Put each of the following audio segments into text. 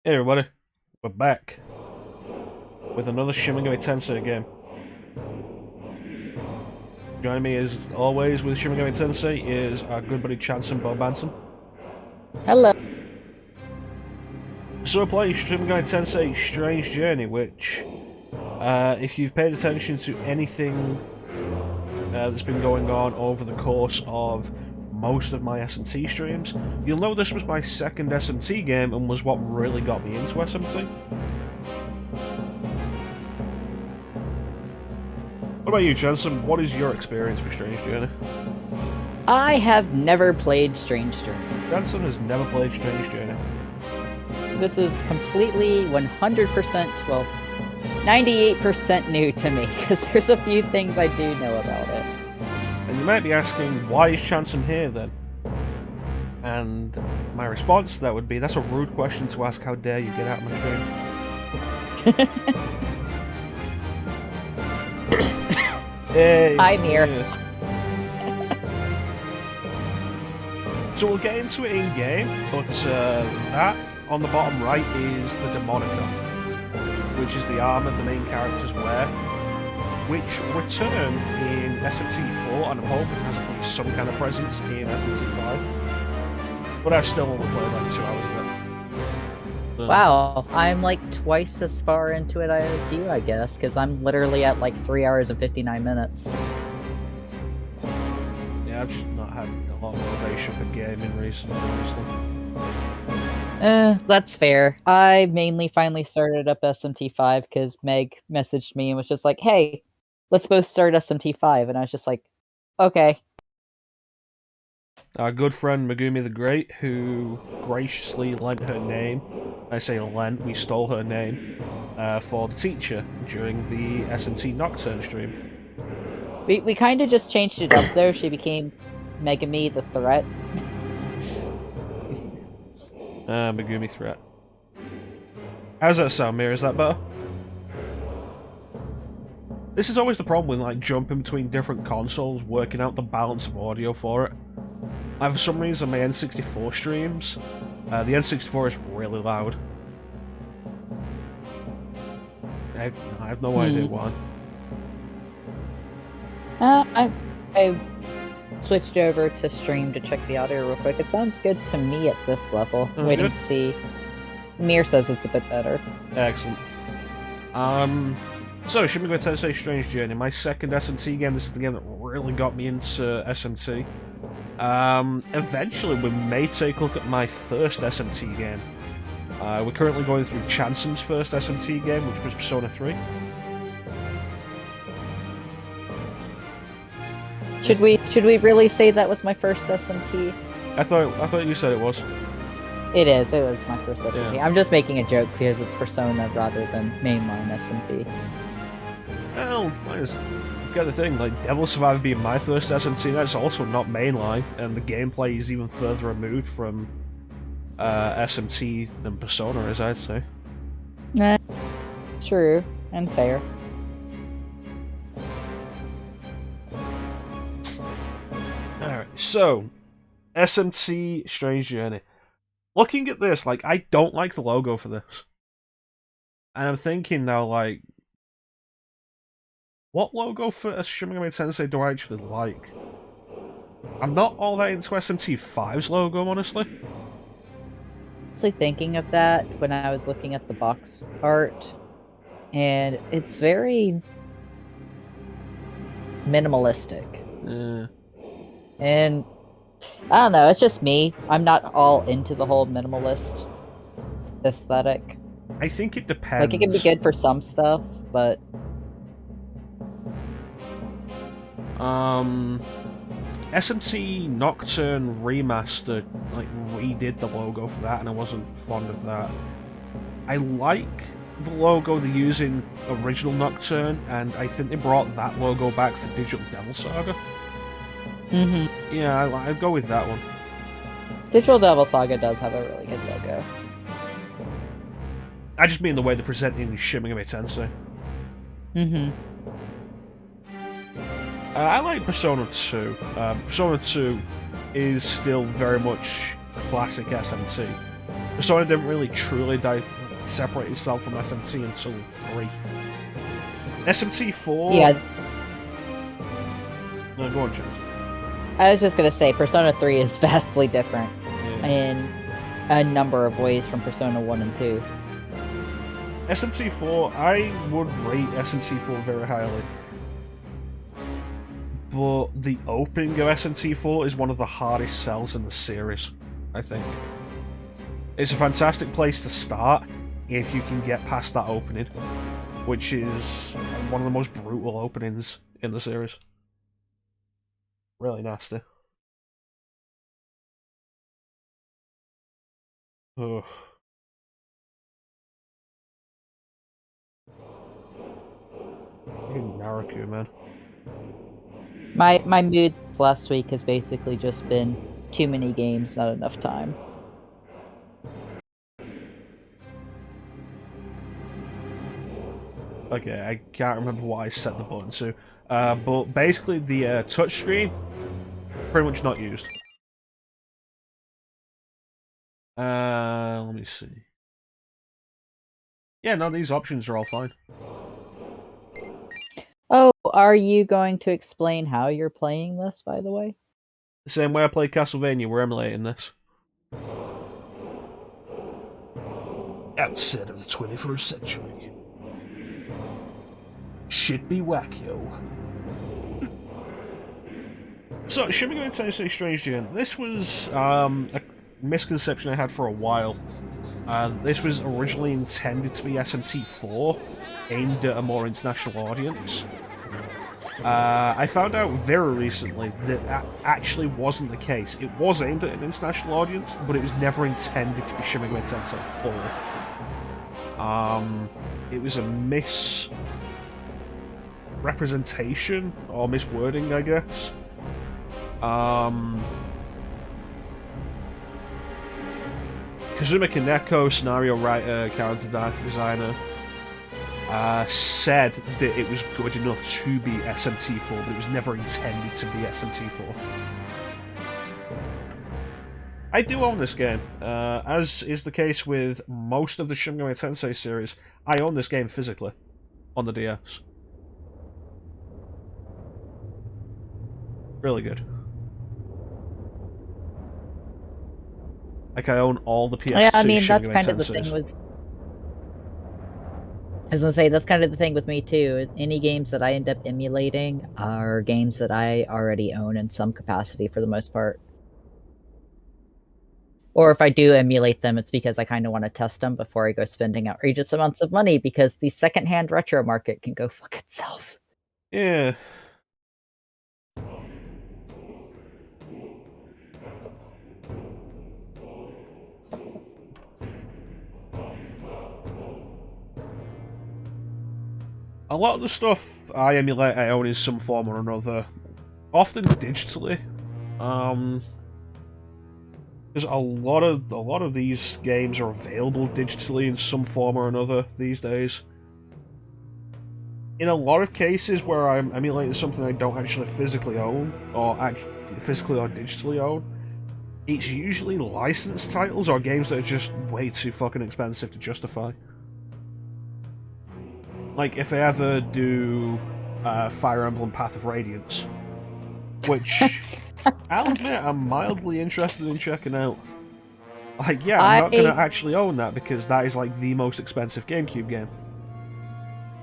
Hey everybody, we're back with another Shin Megami Tensei game. Joining me as always with Shin Megami Tensei is our good buddy Chance and Bob Banson. Hello. So we're playing Shin Megami Tensei Strange Journey, which, if you've paid attention to anything that's been going on over the course of most of my SMT streams, you'll know this was my second SMT game and was what really got me into SMT. What about you, Jensen? What is your experience with Strange Journey? I have never played Strange Journey. Jensen has never played Strange Journey. This is completely 100%, well, 98% new to me, because there's a few things I do know about it. And you might be asking, why is Chanson here then? And my response to that would be, that's a rude question to ask, how dare you get out of my stream. Hey, I'm here. So we'll get into it in game, but that on the bottom right is the Demonica, which is the armour the main characters wear, which returned in SMT4 and I'm hoping has at least some kind of presence in SMT5. But I still only played like 2 hours of it. Wow, I'm like twice as far into it as you, I guess, because I'm literally at like 3 hours and 59 minutes. Yeah, I've just not had a lot of motivation for gaming recently, honestly. That's fair. I mainly finally started up SMT5 because Meg messaged me and was just like, hey, let's both start SMT5, and I was just like, okay. Our good friend Megumi the Great, who graciously lent her name, I say lent, we stole her name, for the teacher during the SMT Nocturne stream. We kind of just changed it up though. She became Megami the Threat. Megumi Threat. How's that sound, Mira? Is that better? This is always the problem with like jumping between different consoles, working out the balance of audio for it. For some reason, my N64 streams, the N64 is really loud. I have no idea why. I switched over to stream to check the audio real quick. It sounds good to me at this level. Waiting to see. Mir says it's a bit better. Excellent. So, Shin Megami Tensei Strange Journey, my second SMT game. This is the game that really got me into SMT. Eventually we may take a look at my first SMT game. We're currently going through Chanson's first SMT game, which was Persona 3. Should we really say that was my first SMT? I thought you said it was. It is. It was my first SMT. Yeah. I'm just making a joke because it's Persona rather than mainline SMT. Well, you've got the thing, like Devil Survivor being my first SMT, that's also not mainline, and the gameplay is even further removed from SMT than Persona is, I'd say. True and fair. Alright, so SMT Strange Journey. Looking at this, like, I don't like the logo for this. And I'm thinking now, like, what logo for Shin Megami Tensei do I actually like? I'm not all that into SMT5's logo, honestly. Honestly, thinking of that when I was looking at the box art, and it's very minimalistic. Yeah. And I don't know, it's just me. I'm not all into the whole minimalist aesthetic. I think it depends. Like, it can be good for some stuff, but SMT Nocturne Remastered, like, redid the logo for that, and I wasn't fond of that. I like the logo they use in original Nocturne, and I think they brought that logo back for Digital Devil Saga. Yeah, I'd go with that one. Digital Devil Saga does have a really good logo. I just mean the way they're presenting Shin Megami Tensei. I like Persona 2. Persona 2 is still very much classic SMT. Persona didn't really truly separate itself from SMT until 3. SMT 4... Yeah. No, go on, Chance. I was just gonna say, Persona 3 is vastly different in a number of ways from Persona 1 and 2. SMT 4, I would rate SMT 4 very highly. But the opening of SMT 4 is one of the hardest sells in the series, I think. It's a fantastic place to start if you can get past that opening, which is one of the most brutal openings in the series. Really nasty. Ugh. Naruku, man. My mood last week has basically just been too many games, not enough time. Okay, I can't remember what I set the button to. But basically the touchscreen, pretty much not used. Let me see. Yeah, no, these options are all fine. Oh, are you going to explain how you're playing this, by the way? The same way I play Castlevania, we're emulating this. Outset of the 21st century. Should be wackio. So, Shin Megami Tensei Strange Gen. This was a misconception I had for a while. This was originally intended to be SMT4, aimed at a more international audience. I found out very recently that that actually wasn't the case. It was aimed at an international audience, but it was never intended to be Shin Megami Tensei 4. It was a misrepresentation, or miswording, I guess. Kazuma Kaneko, scenario writer, character designer, said that it was good enough to be SMT4, but it was never intended to be SMT4. I do own this game. As is the case with most of the Shin Megami Tensei series, I own this game physically on the DS. Really good. Like, I own all the PS2 Yeah, I mean, Shin that's Megami kind of the Tenseis. thing with... I was gonna say, that's kind of the thing with me, too. Any games that I end up emulating are games that I already own in some capacity, for the most part. Or if I do emulate them, it's because I kind of want to test them before I go spending outrageous amounts of money, because the secondhand retro market can go fuck itself. Yeah. A lot of the stuff I emulate, I own in some form or another, often digitally. Because a lot of these games are available digitally in some form or another these days. In a lot of cases where I'm emulating something I don't actually physically own, or physically or digitally own, it's usually licensed titles or games that are just way too fucking expensive to justify. Like, if I ever do Fire Emblem Path of Radiance, which I'll admit I'm mildly interested in checking out. Like, yeah, I'm not gonna actually own that because that is like the most expensive GameCube game.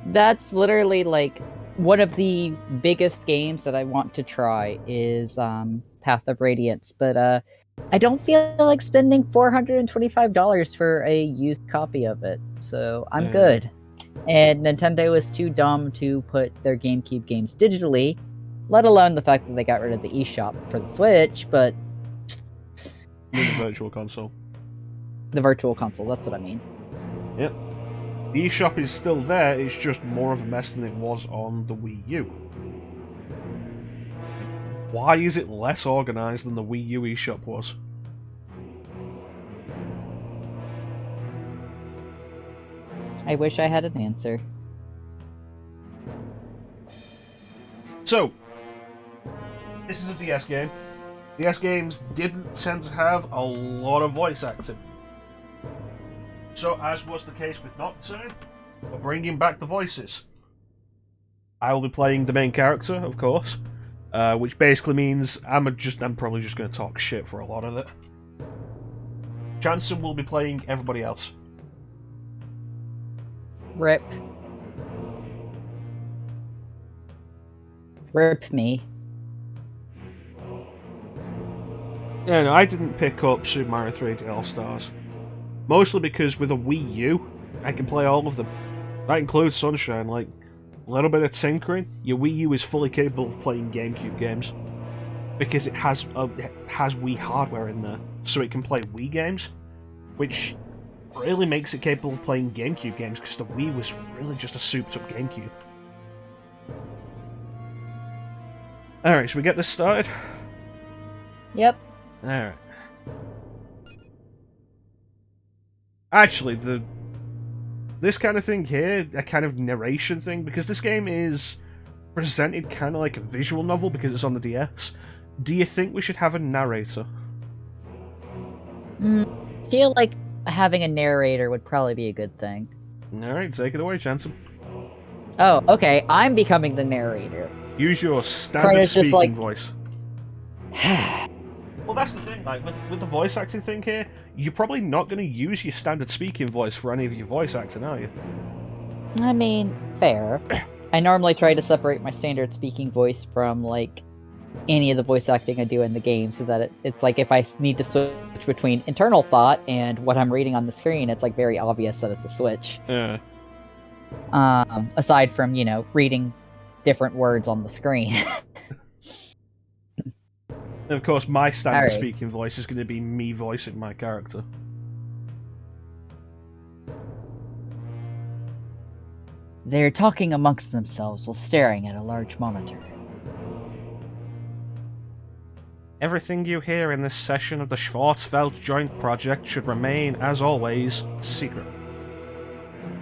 That's literally like one of the biggest games that I want to try is Path of Radiance, but I don't feel like spending $425 for a used copy of it, so I'm good. And Nintendo is too dumb to put their GameCube games digitally, let alone the fact that they got rid of the eShop for the Switch, but... You mean the Virtual Console? The Virtual Console, that's what I mean. Yep. The eShop is still there, it's just more of a mess than it was on the Wii U. Why is it less organised than the Wii U eShop was? I wish I had an answer. So, this is a DS game. DS games didn't tend to have a lot of voice acting. So, as was the case with Nocturne, we're bringing back the voices. I will be playing the main character, of course, which basically means I'm probably just going to talk shit for a lot of it. Jansen will be playing everybody else. Rip. Rip me. Yeah, no, I didn't pick up Super Mario 3D All-Stars. Mostly because with a Wii U, I can play all of them. That includes Sunshine, like, a little bit of tinkering. Your Wii U is fully capable of playing GameCube games. Because it has Wii hardware in there, so it can play Wii games. Which really makes it capable of playing GameCube games, because the Wii was really just a souped-up GameCube. Alright, should we get this started? Yep. Alright. Actually, this kind of thing here, a kind of narration thing, because this game is presented kind of like a visual novel because it's on the DS. Do you think we should have a narrator? I feel like having a narrator would probably be a good thing. Alright, take it away, Jansen. Oh, okay. I'm becoming the narrator. Use your standard just speaking like... voice. Well, that's the thing, like, with the voice acting thing here, you're probably not going to use your standard speaking voice for any of your voice acting, are you? I mean, fair. I normally try to separate my standard speaking voice from, like, any of the voice acting I do in the game, so that it's like if I need to switch between internal thought and what I'm reading on the screen, it's like very obvious that it's a switch. Yeah. Aside from, you know, reading different words on the screen. And of course, my standard speaking voice is going to be me voicing my character. They're talking amongst themselves while staring at a large monitor. Everything you hear in this session of the Schwarzwald Joint Project should remain, as always, secret.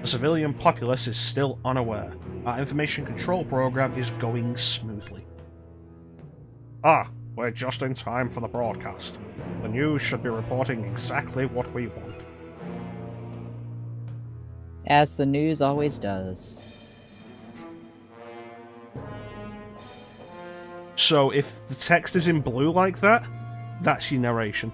The civilian populace is still unaware. Our information control program is going smoothly. We're just in time for the broadcast. The news should be reporting exactly what we want. As the news always does. So if the text is in blue like that, that's your narration.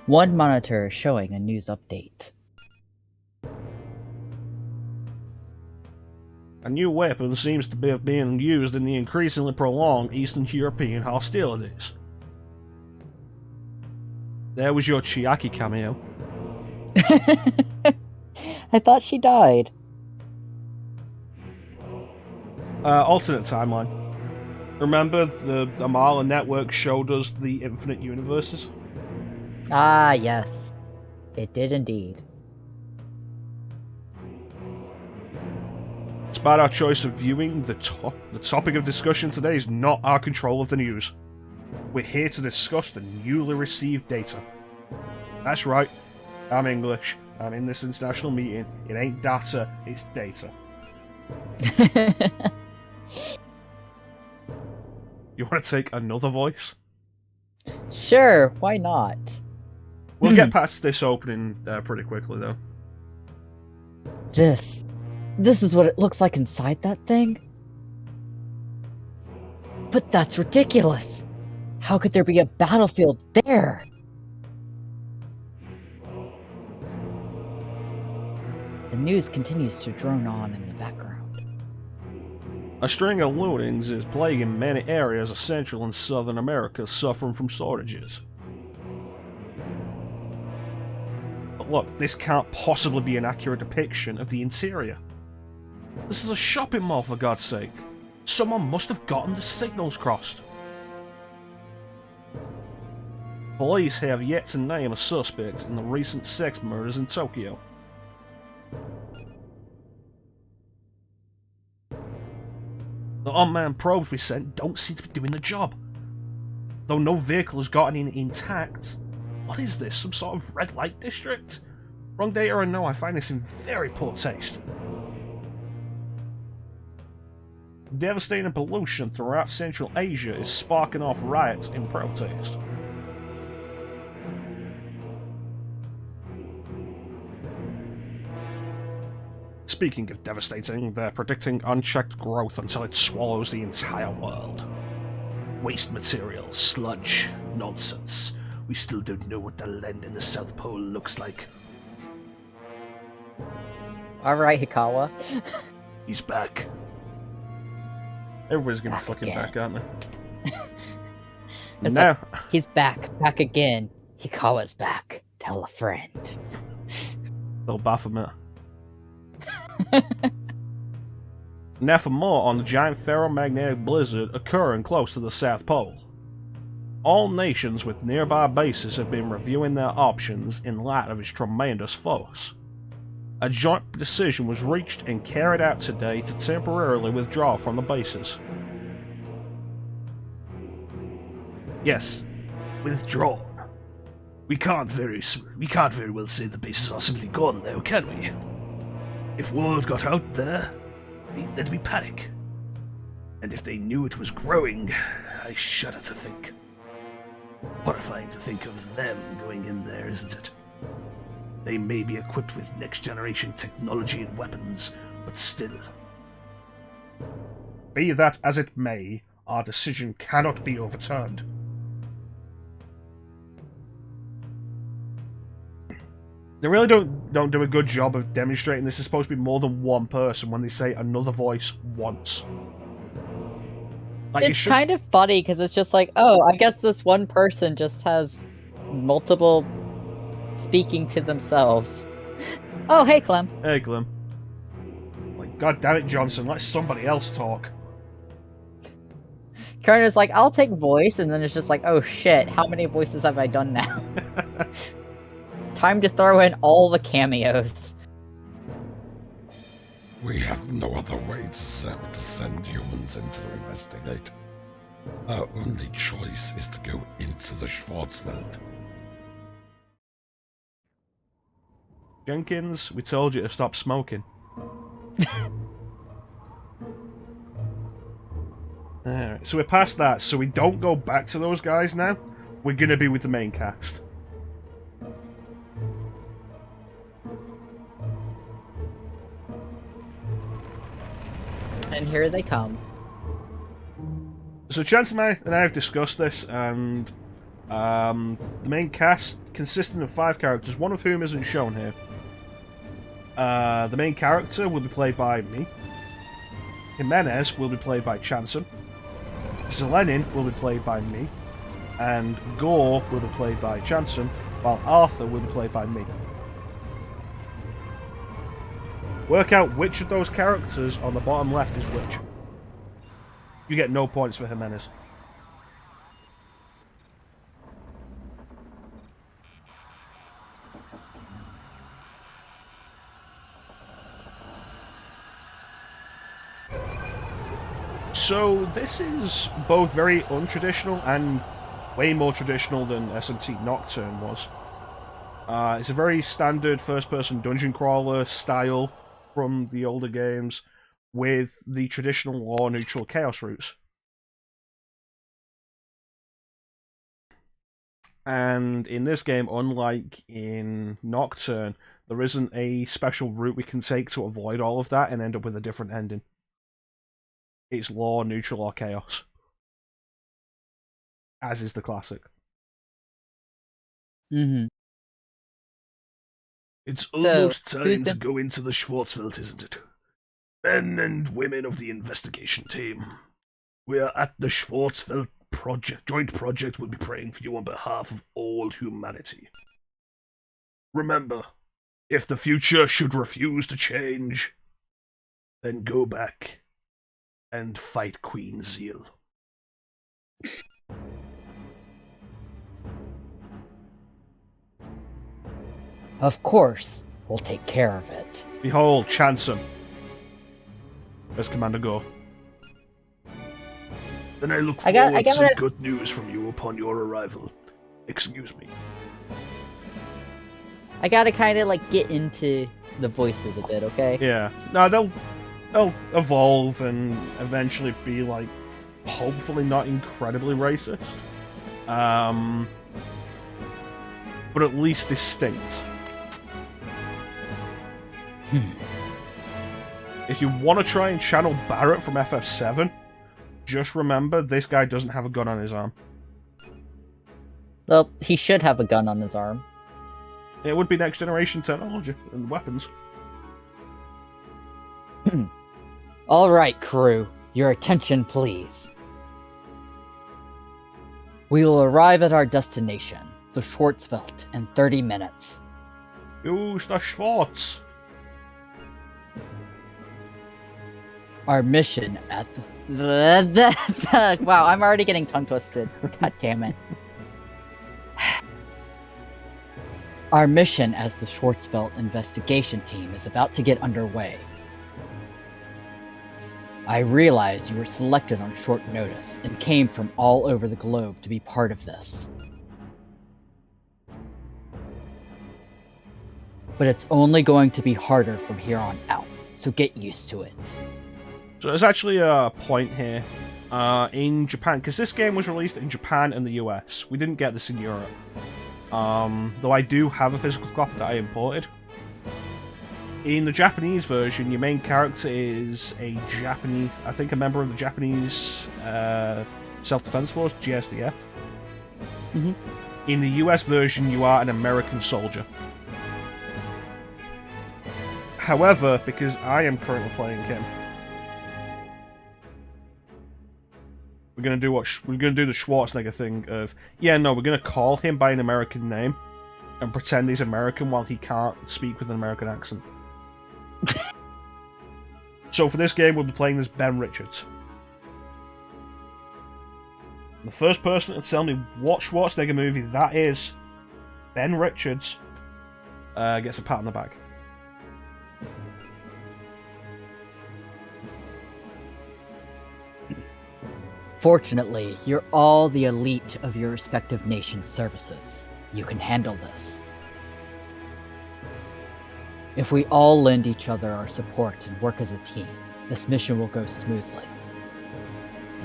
One monitor showing a news update. A new weapon seems to be being used in the increasingly prolonged Eastern European hostilities. There was your Chiaki cameo. I thought she died. Alternate timeline. Remember the Amala network showed us the infinite universes? Ah, yes. It did indeed. Despite our choice of viewing, the topic of discussion today is not our control of the news. We're here to discuss the newly received data. That's right, I'm English. I'm in this international meeting. It ain't data, it's data. You want to take another voice? Sure, why not? We'll get past this opening pretty quickly, though. This is what it looks like inside that thing? But that's ridiculous! How could there be a battlefield there? The news continues to drone on in the background. A string of lootings is plaguing many areas of Central and Southern America suffering from shortages. But look, this can't possibly be an accurate depiction of the interior. This is a shopping mall, for God's sake. Someone must have gotten the signals crossed. Police have yet to name a suspect in the recent sex murders in Tokyo. The unmanned probes we sent don't seem to be doing the job. Though no vehicle has gotten in intact. What is this, some sort of red light district? Wrong data or no, I find this in very poor taste. Devastating pollution throughout Central Asia is sparking off riots in protest. Speaking of devastating, they're predicting unchecked growth until it swallows the entire world. Waste material, sludge, nonsense. We still don't know what the land in the South Pole looks like. Alright, Hikawa. He's back. Everybody's gonna be fucking again. back, aren't they? It's now, like, he's back again. Hikawa's back. Tell a friend. they'll Baphomet. Now for more on the giant ferromagnetic blizzard occurring close to the South Pole. All nations with nearby bases have been reviewing their options in light of its tremendous force. A joint decision was reached and carried out today to temporarily withdraw from the bases. Yes, withdrawn. We can't very well say the bases are simply gone, though, can we? If word got out there, there'd be panic. And if they knew it was growing, I shudder to think. Horrifying to think of them going in there, isn't it? They may be equipped with next-generation technology and weapons, but still. Be that as it may, our decision cannot be overturned. They really don't do a good job of demonstrating this is supposed to be more than one person when they say another voice once. Like, It's kind of funny because it's just like, oh, I guess this one person just has multiple speaking to themselves. Oh, hey, Clem. Hey, Clem. Like, God damn it, Johnson, let somebody else talk. Karna's like, I'll take voice, and then it's just like, oh shit, how many voices have I done now? Time to throw in all the cameos. We have no other way to send humans in to investigate. Our only choice is to go into the Schwarzwald. Jenkins, we told you to stop smoking. Alright, so we're past that, so we don't go back to those guys now. We're gonna be with the main cast. And here they come. So Chancellor and I have discussed this, and the main cast consisting of 5 characters, one of whom isn't shown here. The main character will be played by me. Jimenez will be played by Chanson. Zelenin will be played by me. And Gore will be played by Chanson, while Arthur will be played by me. Work out which of those characters on the bottom left is which. You get no points for Jimenez. So this is both very untraditional and way more traditional than SMT Nocturne was. It's a very standard first-person dungeon crawler style from the older games, with the traditional lore-neutral chaos routes. And in this game, unlike in Nocturne, there isn't a special route we can take to avoid all of that and end up with a different ending. It's lore-neutral or chaos. As is the classic. Mm-hmm. It's almost time to go into the Schwarzwald, isn't it? Men and women of the investigation team. We are at the Schwarzwald joint project. We'll be praying for you on behalf of all humanity. Remember, if the future should refuse to change, then go back and fight Queen Zeal. Of course, we'll take care of it. Behold, Chanson. As Commander Gore. Then I look forward to some good news from you upon your arrival. Excuse me. I gotta kind of like get into the voices a bit, okay? Yeah. No, they'll evolve and eventually be like, hopefully not incredibly racist. But at least distinct. If you want to try and channel Barrett from FF7, just remember this guy doesn't have a gun on his arm. Well, he should have a gun on his arm. It would be next generation technology and weapons. All right, crew. Your attention, please. We will arrive at our destination, the Schwarzwald, in 30 minutes. Use the Schwarz. Our mission at the wow, I'm already getting tongue twisted. God damn it. Our mission as the Schwarzwald investigation team is about to get underway. I realize you were selected on short notice and came from all over the globe to be part of this. But it's only going to be harder from here on out, so get used to it. So there's actually a point here in Japan, because this game was released in Japan and the US. We didn't get this in Europe. Though I do have a physical copy that I imported. In the Japanese version, your main character is a Japanese, I think a member of the Japanese Self-Defense Force, GSDF. Mm-hmm. In the US version, you are an American soldier. However, because I am currently playing him, we're gonna do the Schwarzenegger thing of, yeah, no, we're gonna call him by an American name and pretend he's American while he can't speak with an American accent. So for this game, we'll be playing as Ben Richards. The first person to tell me what Schwarzenegger movie that is, Ben Richards, gets a pat on the back. Fortunately, you're all the elite of your respective nation's services. You can handle this. If we all lend each other our support and work as a team, this mission will go smoothly.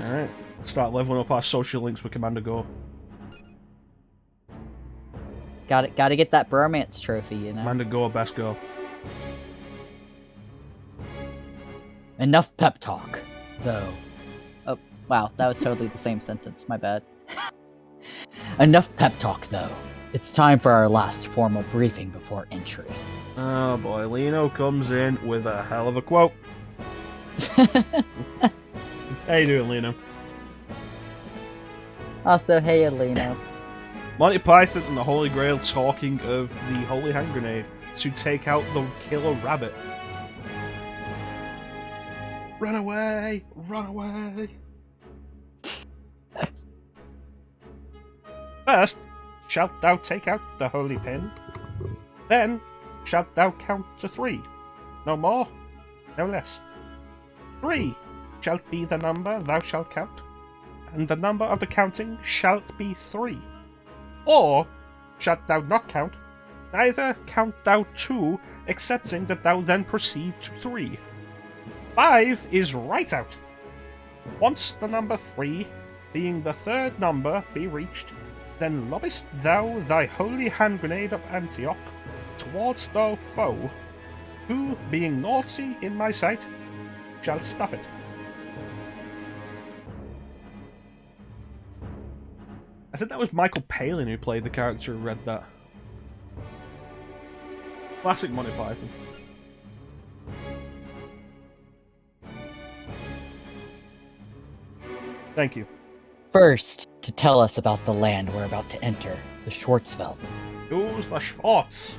Alright, start leveling up our social links with Commander Gore. Gotta get that bromance trophy, you know? Commander Gore, best go. Enough pep talk, though. Oh, wow, that was totally the same sentence, my bad. Enough pep talk, though. It's time for our last formal briefing before entry. Oh boy, Lino comes in with a hell of a quote. How you doing, Lino? Also, hey, Alino. Monty Python and the Holy Grail talking of the Holy Hand Grenade to take out the killer rabbit. Run away! Run away! First, shalt thou take out the holy pin. Then, shalt thou count to 3. No more, no less. 3 shalt be the number thou shalt count, and the number of the counting shalt be 3. Or shalt thou not count, neither count thou 2, excepting that thou then proceed to 3. 5 is right out. Once the number 3, being the third number, be reached, then lobbest thou thy holy hand grenade of Antioch towards the foe, who, being naughty in my sight, shall stuff it. I think that was Michael Palin who played the character who read that. Classic Monty Python. Thank you. First, to tell us about the land we're about to enter, the Schwarzwald. Who's the Schwarz?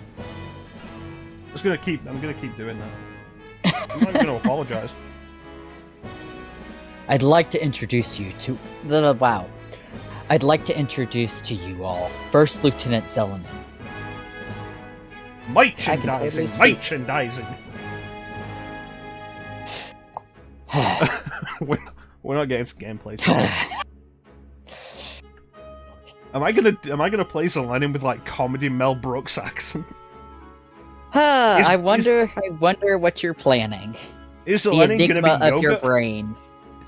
I'm gonna keep doing that. I'm not even gonna apologize. I'd like to introduce you to I'd like to introduce to you all First Lieutenant Zellerman. Merchandising, merchandising. We're not getting some gameplay today. Am I gonna play Zellerman with like comedy Mel Brooks accent? I wonder what you're planning. Is the Zellerman enigma gonna be of your yoga? brain.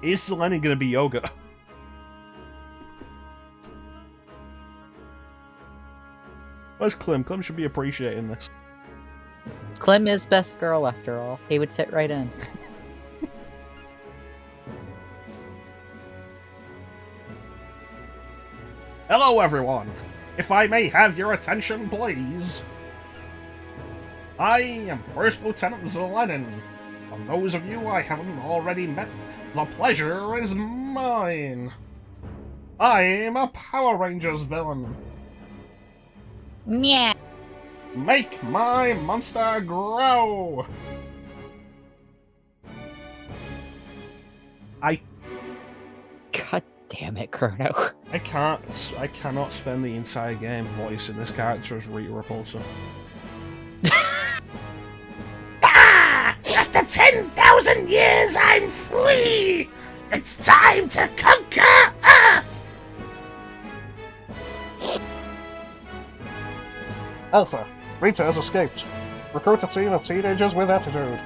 Is Zellerman gonna be yoga? Where's Clem? Clem should be appreciating this. Clem is best girl after all. He would fit right in. Hello, everyone. If I may have your attention, please. I am First Lieutenant Zelenin. For those of you I haven't already met, the pleasure is mine. I'm a Power Rangers villain. Yeah. Make my monster grow! God damn it, Chrono. I cannot spend the entire game voicing this character as Rita Repulsa. After 10,000 years, I'm free! It's time to conquer Earth! Alpha, Rita has escaped. Recruit a team of teenagers with attitude.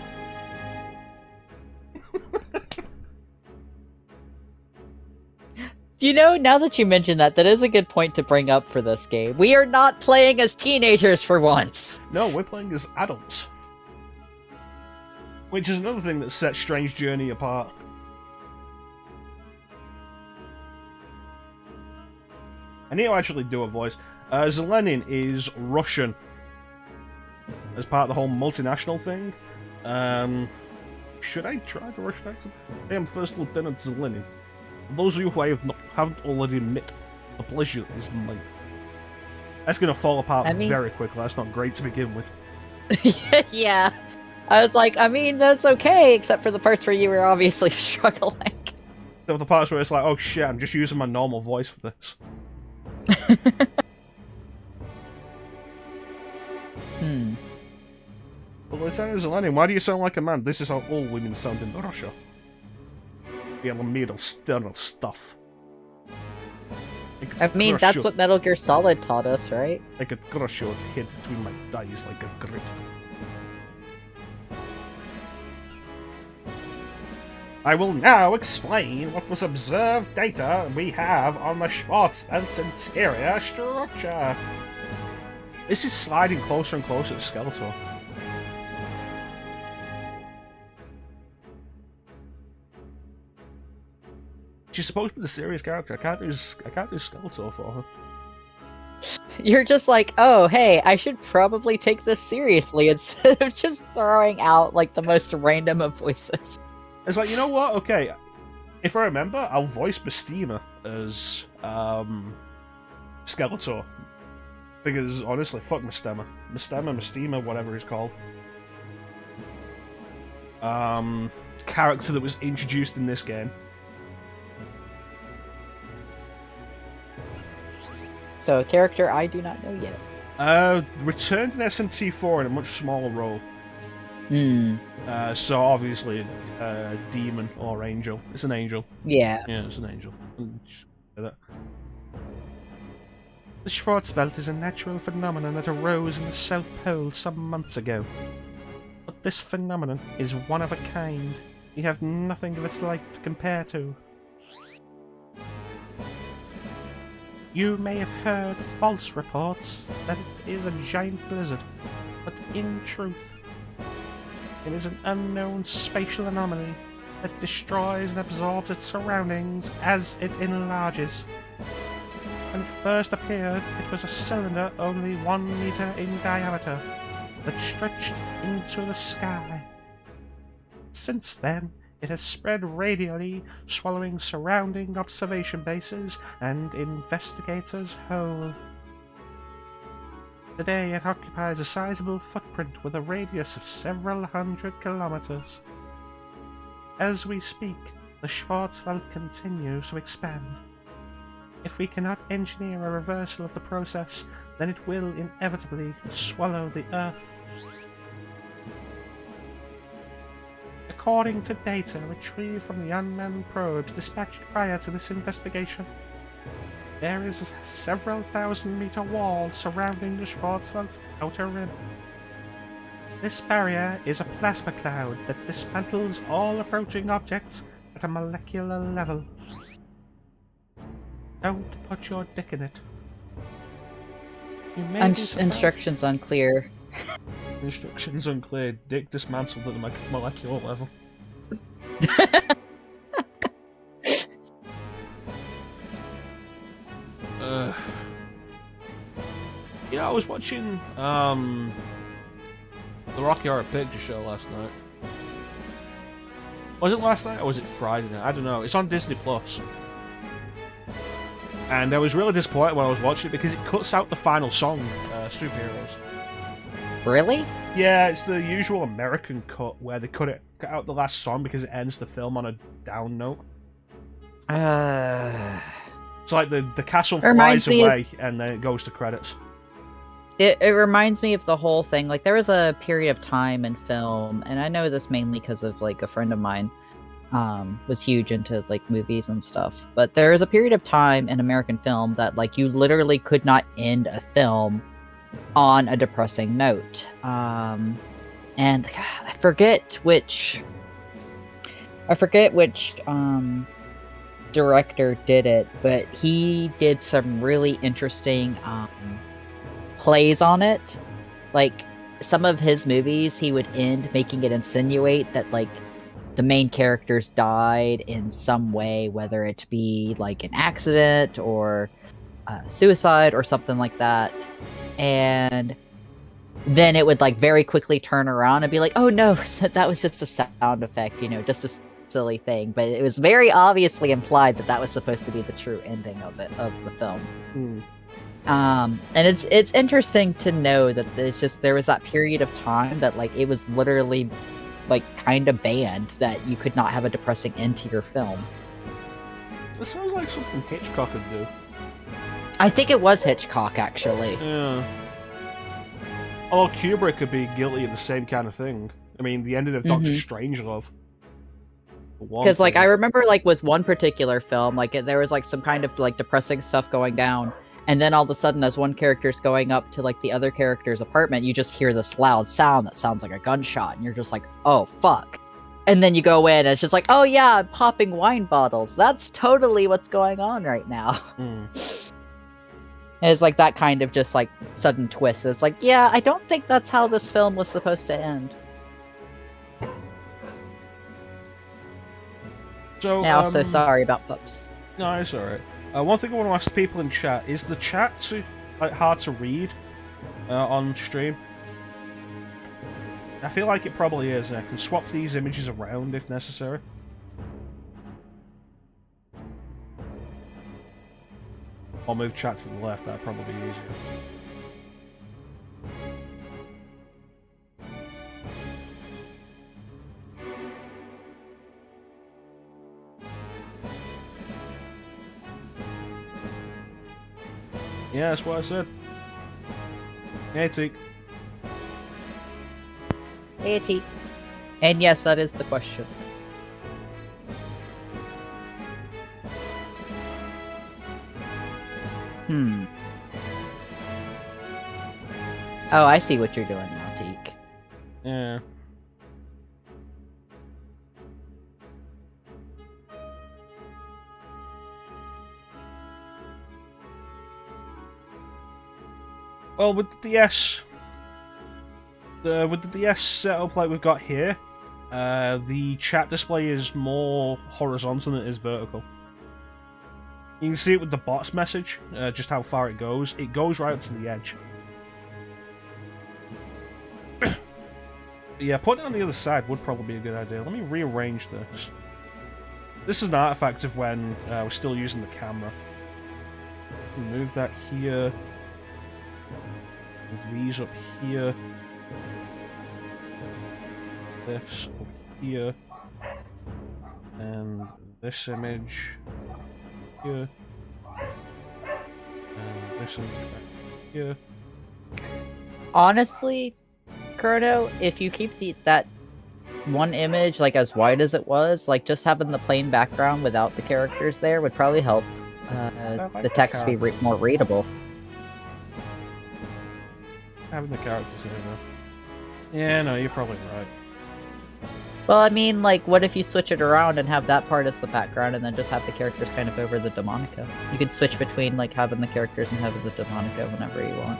You know, now that you mention that is a good point to bring up for this game. We are not playing as teenagers for once. No, we're playing as adults. Which is another thing that sets Strange Journey apart. I need to actually do a voice. Zelenin is Russian. As part of the whole multinational thing. Should I try the Russian accent? I am First Lieutenant Zelenin. For those of you who haven't already met, the pleasure is mine. That's gonna fall apart very quickly. That's not great to begin with. Yeah. I was like, I mean, that's okay, except for the parts where you were obviously struggling. So the parts where it's like, oh shit, I'm just using my normal voice for this. But Lieutenant Zelenin, why do you sound like a man? This is how all women sound in Russia. We are made of sterile stuff. I mean, that's what Metal Gear Solid taught us, right? I could crush your head between my thighs like a grape. I will now explain what was observed data we have on the Schwarzwald's interior structure. This is sliding closer and closer to Skeletor. She's supposed to be the serious character. I can't do Skeletor for her. You're just like, oh, hey, I should probably take this seriously instead of just throwing out, like, the most random of voices. It's like, you know what? Okay, if I remember, I'll voice Mestima as Skeletor. Because, honestly, fuck Mestima. Mestima, whatever he's called. Character that was introduced in this game. So, a character I do not know yet. Returned in SMT4 in a much smaller role. So obviously, demon or angel. It's an angel. Yeah. Yeah, it's an angel. The Schwarzwald is a natural phenomenon that arose in the South Pole some months ago. But this phenomenon is one of a kind. We have nothing of its like to compare to. You may have heard false reports that it is a giant blizzard, but in truth, it is an unknown spatial anomaly that destroys and absorbs its surroundings as it enlarges. When it first appeared, it was a cylinder only 1 meter in diameter that stretched into the sky. Since then, it has spread radially, swallowing surrounding observation bases and investigators whole. Today it occupies a sizable footprint with a radius of several hundred kilometers. As we speak, the Schwarzwald continues to expand. If we cannot engineer a reversal of the process, then it will inevitably swallow the Earth. According to data retrieved from the unmanned probes dispatched prior to this investigation, there is a several thousand-meter wall surrounding the Schwarzwald's outer rim. This barrier is a plasma cloud that dismantles all approaching objects at a molecular level. Don't put your dick in it. You may be surprised. Instructions unclear. Instructions unclear. Dick dismantled at the molecular level. Yeah, I was watching the Rocky Horror Picture Show last night. Was it last night or was it Friday night? I don't know. It's on Disney Plus. And I was really disappointed when I was watching it because it cuts out the final song, Superheroes. Really? Yeah, it's the usual American cut where they cut out the last song because it ends the film on a down note. It's like the castle flies away and then it goes to credits. It reminds me of the whole thing. Like, there was a period of time in film, and I know this mainly because of, like, a friend of mine was huge into, like, movies and stuff. But there was a period of time in American film that, like, you literally could not end a film on a depressing note. And God, I forget which director did it, but he did some really interesting plays on it. Like, some of his movies, he would end making it insinuate that, like, the main characters died in some way, whether it be like an accident or suicide or something like that. And then it would, like, very quickly turn around and be like, oh no, that was just a sound effect, you know, just a silly thing. But it was very obviously implied that that was supposed to be the true ending of the film. And it's interesting to know that there was that period of time that, like, it was literally, like, kind of banned that you could not have a depressing end to your film. It sounds like something Hitchcock would do. I think it was Hitchcock, actually. Yeah. Although Kubrick could be guilty of the same kind of thing. I mean, the ending of Doctor Strangelove. Because, like, I remember, like, with one particular film, like, there was, like, some kind of, like, depressing stuff going down. And then all of a sudden, as one character's going up to, like, the other character's apartment, you just hear this loud sound that sounds like a gunshot. And you're just like, oh, fuck. And then you go in, and it's just like, oh, yeah, I'm popping wine bottles. That's totally what's going on right now. And it's, like, that kind of just, like, sudden twist. It's like, yeah, I don't think that's how this film was supposed to end. So, yeah, also, sorry about pups. No, it's alright. One thing I want to ask people in chat, is the chat hard to read on stream? I feel like it probably is, and I can swap these images around if necessary. I'll move chat to the left, that'd probably be easier. Yeah, that's what I said. Hey, Teak. Hey, Teak. And yes, that is the question. Oh, I see what you're doing now, Teak. Yeah. Well, with the DS, with the DS setup like we've got here, the chat display is more horizontal than it is vertical. You can see it with the bots message, just how far it goes. It goes right up to the edge. Yeah, putting it on the other side would probably be a good idea. Let me rearrange this. This is an artifact of when we're still using the camera. Move that here. Move these up here. This up here. And this image here. And this image back here. Honestly, Chrono, if you keep that one image like as wide as it was, like just having the plain background without the characters there would probably help the text be more readable. Having the characters here, though. Yeah, no, you're probably right. Well, I mean, like, what if you switch it around and have that part as the background and then just have the characters kind of over the Demonica? You could switch between, like, having the characters and having the Demonica whenever you want.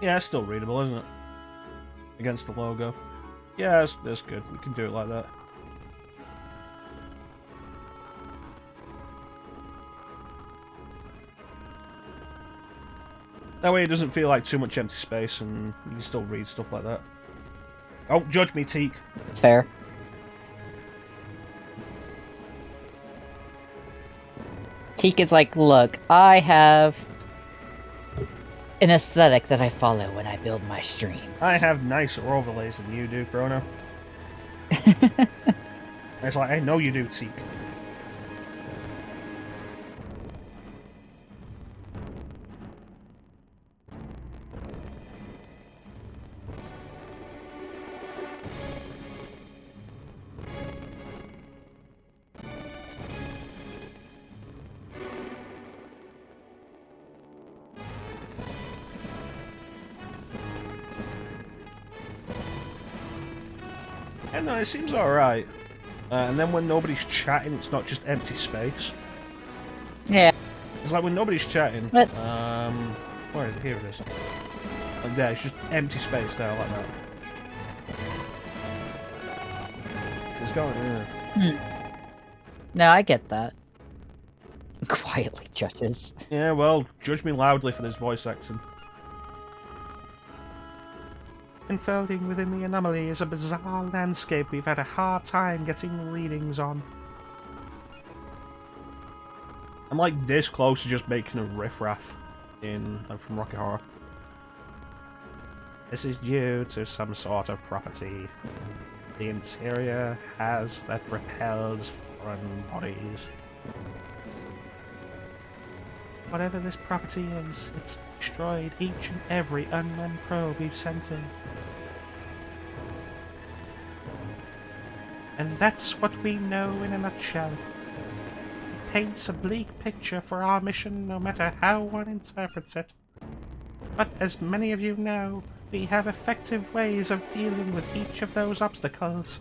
Yeah, it's still readable, isn't it? Against the logo. Yeah, that's good. We can do it like that. That way it doesn't feel like too much empty space and you can still read stuff like that. Oh, judge me, Teak. It's fair. Teak is like, look, I have an aesthetic that I follow when I build my streams. I have nicer overlays than you do, Chrono. It's like, I know you do, Teak. And no, it seems alright. And then when nobody's chatting, it's not just empty space. Yeah. It's like when nobody's chatting. What? Where is it? Here it is. Like there, it's just empty space there, like that. It's going. No, I get that. Quietly judges. Yeah, well, judge me loudly for this voice acting. Unfolding within the anomaly is a bizarre landscape we've had a hard time getting readings on. I'm like this close to just making a riffraff from Rocky Horror. This is due to some sort of property the interior has that repels foreign bodies. Whatever this property is, it's destroyed each and every unmanned probe we've sent in. And that's what we know in a nutshell. It paints a bleak picture for our mission, no matter how one interprets it. But as many of you know, we have effective ways of dealing with each of those obstacles.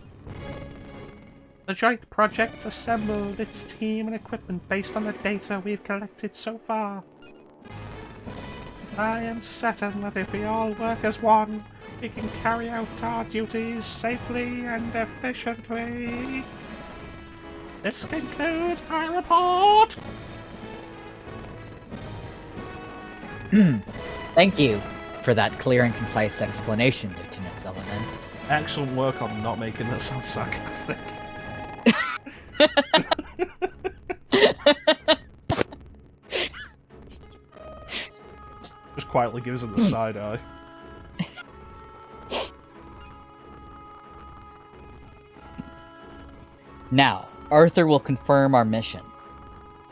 The joint project assembled its team and equipment based on the data we've collected so far. I am certain that if we all work as one, we can carry out our duties safely and efficiently. This concludes my report! Thank you for that clear and concise explanation, Lieutenant Zelenin. Excellent work on not making that sound sarcastic. Just quietly gives it the side eye. Now, Arthur will confirm our mission.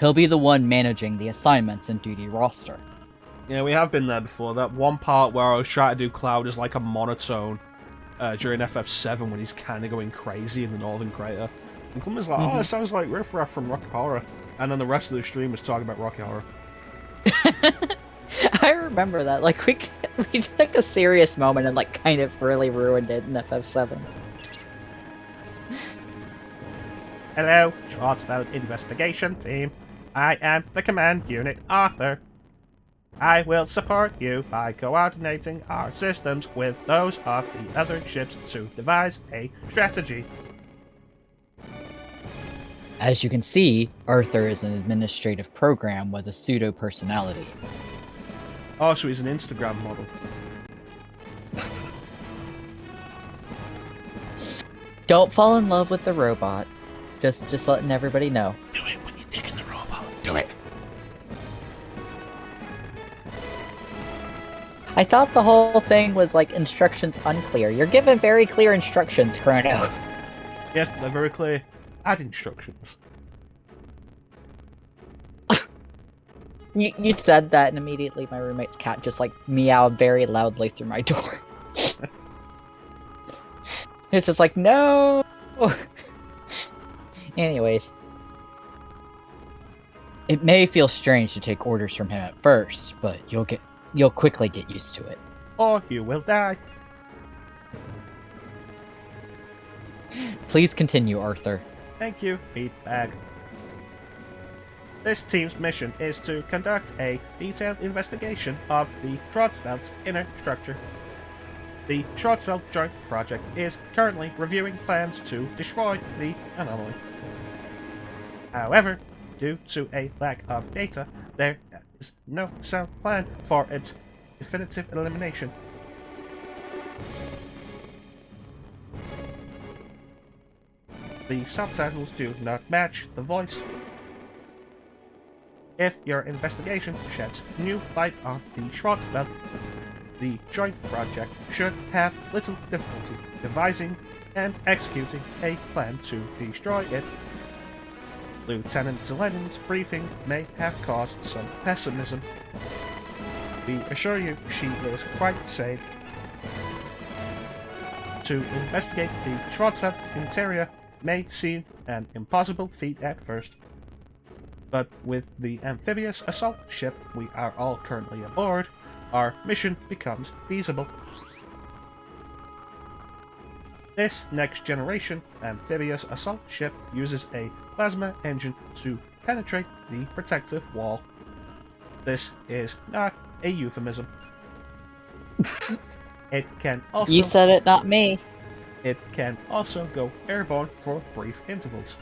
He'll be the one managing the assignments and duty roster. Yeah, we have been there before. That one part where I was trying to do Cloud is like a monotone during FF7 when he's kind of going crazy in the Northern Crater. And Clemens like, oh, it sounds like Riff Raff from Rocky Horror. And then the rest of the stream was talking about Rocky Horror. I remember that. Like, we took a serious moment and, like, kind of really ruined it in FF7. Hello, Schwarzfeld Investigation Team. I am the Command Unit Arthur. I will support you by coordinating our systems with those of the other ships to devise a strategy. As you can see, Arthur is an administrative program with a pseudo-personality. Oh, so he's an Instagram model. Don't fall in love with the robot. Just letting everybody know. Do it when you dig in the robot. Do it. I thought the whole thing was, like, instructions unclear. You're given very clear instructions, Chrono. Yes, they're very clear. Add instructions. You said that, and immediately my roommate's cat just, like, meowed very loudly through my door. It's just like, no! Anyways. It may feel strange to take orders from him at first, but you'll quickly get used to it. Or you will die. Please continue, Arthur. Thank you, meat bag. This team's mission is to conduct a detailed investigation of the Schwarzwald's inner structure. The Schwarzwald Joint Project is currently reviewing plans to destroy the anomaly. However, due to a lack of data, there is no sound plan for its definitive elimination. The subtitles do not match the voice. If your investigation sheds new light on the Schwarzwald, the Joint Project should have little difficulty devising and executing a plan to destroy it. Lieutenant Zelenin's briefing may have caused some pessimism. We assure you she is quite safe. To investigate the Schwarzwald interior may seem an impossible feat at first, but with the amphibious assault ship we are all currently aboard, our mission becomes feasible. This next-generation amphibious assault ship uses a plasma engine to penetrate the protective wall. This is not a euphemism. It can also... You said it, not me. It can also go airborne for brief intervals.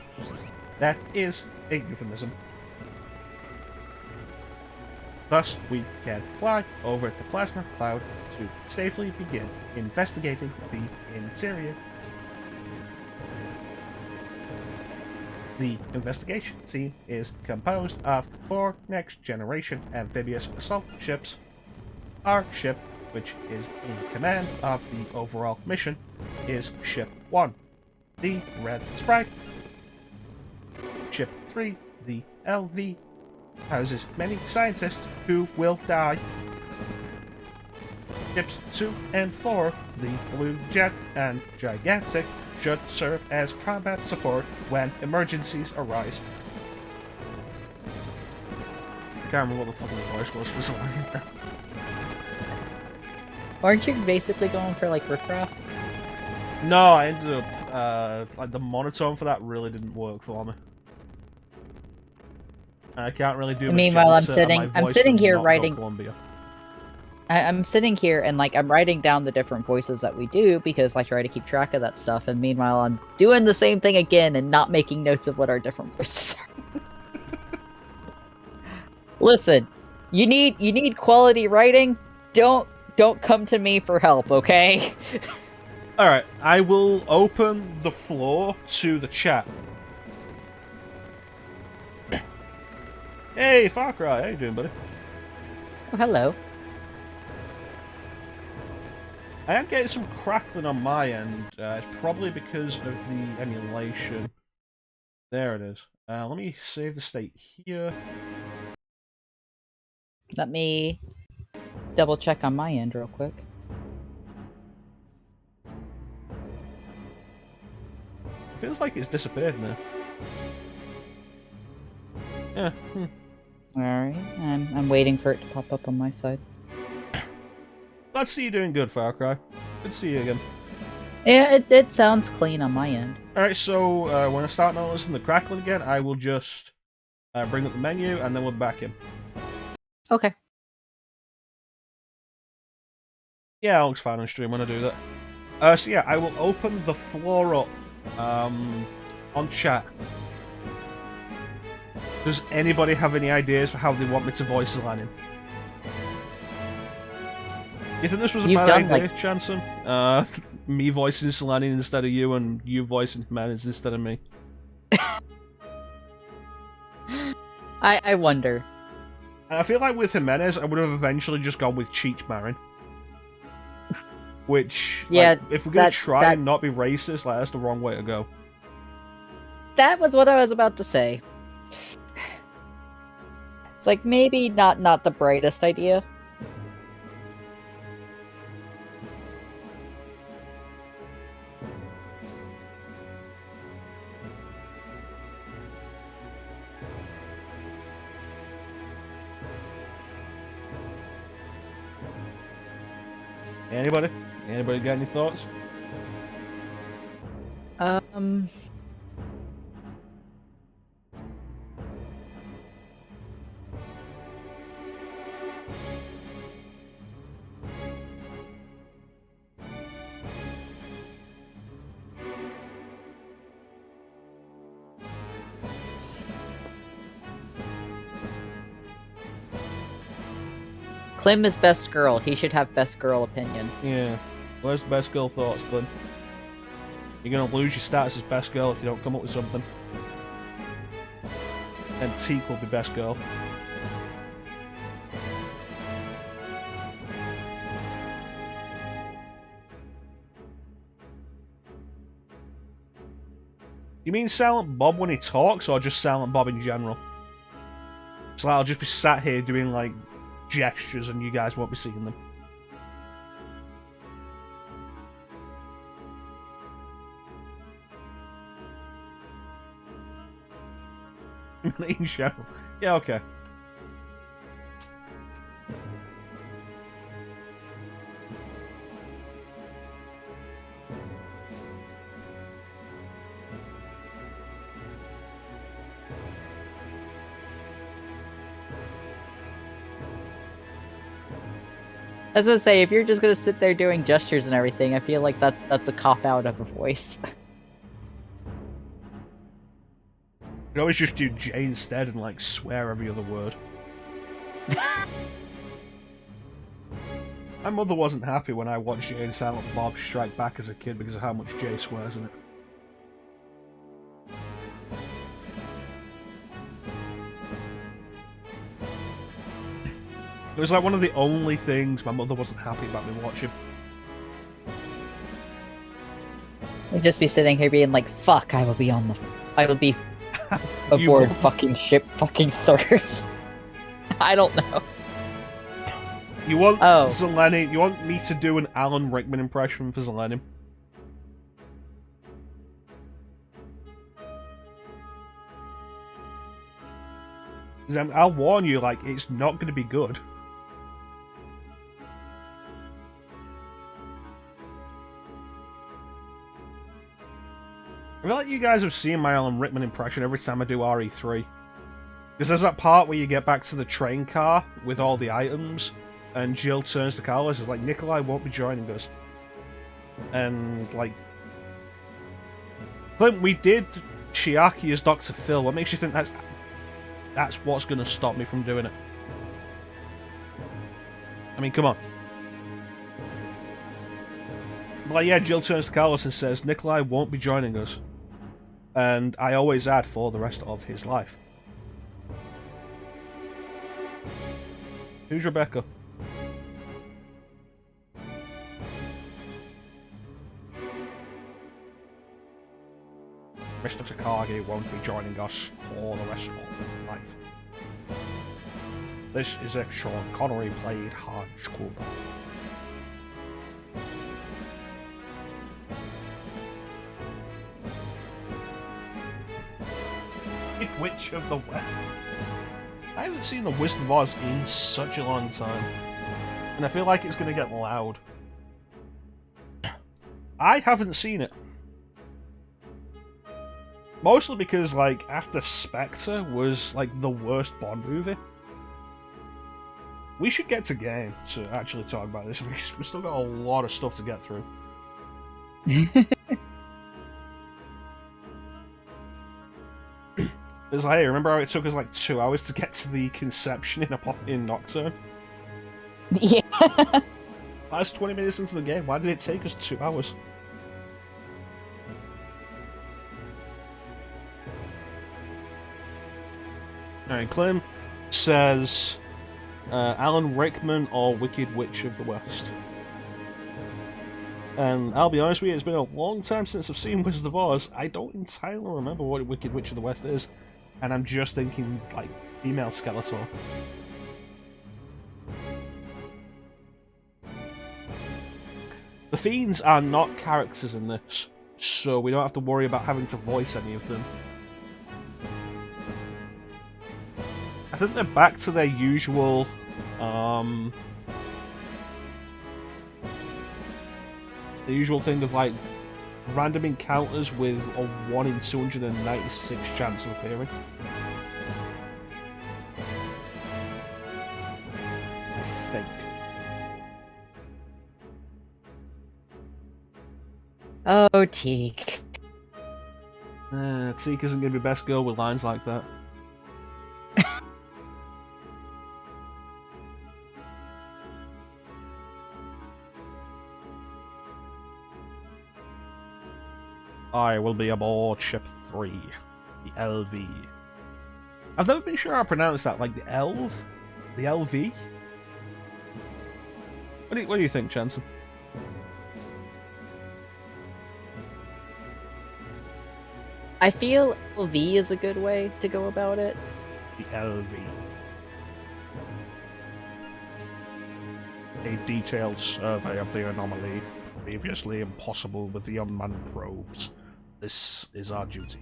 That is a euphemism. Thus, we can fly over the plasma cloud to safely begin investigating the interior. The investigation team is composed of 4 next-generation amphibious assault ships. Our ship, which is in command of the overall mission, is Ship 1, the Red Sprite. Ship 3, the LV, houses many scientists who will die. Ships 2 and 4, the Blue Jet and Gigantic, should serve as combat support when emergencies arise. I can't remember what the fucking voice was for so long. Aren't you basically going for like riffraff? No, I ended up like the monotone for that really didn't work for me. I can't really do. Meanwhile, I'm sitting here writing. Columbia. I'm sitting here and like I'm writing down the different voices that we do because I try to keep track of that stuff. And meanwhile, I'm doing the same thing again and not making notes of what our different voices are. Listen, you need quality writing. Don't come to me for help, okay? All right, I will open the floor to the chat. Hey, Far Cry, how you doing, buddy? Oh, hello. I am getting some crackling on my end. It's probably because of the emulation. There it is. Let me save the state here. Let me double check on my end real quick. It feels like it's disappeared now. Yeah. Alright, I'm waiting for it to pop up on my side. Glad to see you doing good, Far Cry. Good to see you again. Yeah, it sounds clean on my end. Alright, so when I start noticing the crackling again, I will just bring up the menu and then we'll back in. Okay. Yeah, it looks fine on stream when I do that. So yeah, I will open the floor up on chat. Does anybody have any ideas for how they want me to voice Zelanin? You think this was a bad idea, Chanson? Me voicing Zelanin instead of you, and you voicing Jimenez instead of me. I wonder. I feel like with Jimenez, I would have eventually just gone with Cheech Marin. Which, yeah, like, if we're gonna try and not be racist, like, that's the wrong way to go. That was what I was about to say. It's like maybe not the brightest idea. Anybody? Anybody got any thoughts? Clem is best girl. He should have best girl opinion. Yeah. Where's the best girl thoughts, Glenn? You're gonna lose your status as best girl if you don't come up with something. And Teak will be best girl. You mean Silent Bob when he talks, or just Silent Bob in general? So I'll just be sat here doing, like, gestures and you guys won't be seeing them. In general. Yeah, okay. As I say, if you're just gonna sit there doing gestures and everything, I feel like that's a cop-out of a voice. You could always just do J instead and, like, swear every other word. My mother wasn't happy when I watched Jay and Silent Bob Strike Back as a kid because of how much Jay swears in it. It was like one of the only things my mother wasn't happy about me watching. I'd just be sitting here being like, fuck, I will be aboard fucking ship fucking 3. I don't know. You want Zeleny, you want me to do an Alan Rickman impression for Zeleny? I'll warn you, like, it's not going to be good. I feel like you guys have seen my Alan Rickman impression every time I do RE3. Because there's that part where you get back to the train car with all the items, and Jill turns to Carlos and is like, Nikolai won't be joining us. And, like... Clint, we did Chiaki as Dr. Phil. What makes you think that's what's going to stop me from doing it? I mean, come on. Like, yeah, Jill turns to Carlos and says, Nikolai won't be joining us. And I always add, for the rest of his life. Who's Rebecca? Mr. Takagi won't be joining us for the rest of his life. This is if Sean Connery played Hard School. Witch of the West. I haven't seen The Wizard of Oz in such a long time. And I feel like it's going to get loud. I haven't seen it. Mostly because, like, after Spectre was, like, the worst Bond movie. We should get to game to actually talk about this because we've still got a lot of stuff to get through. It's like, hey, remember how it took us like 2 hours to get to the conception in Nocturne? Yeah. That's 20 minutes into the game. Why did it take us 2 hours? Alright, Clem says Alan Rickman or Wicked Witch of the West. And I'll be honest with you, it's been a long time since I've seen Wizard of Oz. I don't entirely remember what Wicked Witch of the West is. And I'm just thinking, like, female Skeletor. The Fiends are not characters in this, so we don't have to worry about having to voice any of them. I think they're back to their usual, the usual thing of, like, random encounters with a 1 in 296 chance of appearing. I think. Oh, Teak. Teak isn't going to be best girl with lines like that. I will be aboard Ship 3, the LV. I've never been sure how to pronounce that, like the Elv? The LV? What do you think, Chanson? I feel LV is a good way to go about it. The LV. A detailed survey of the anomaly, previously impossible with the unmanned probes. This is our duty.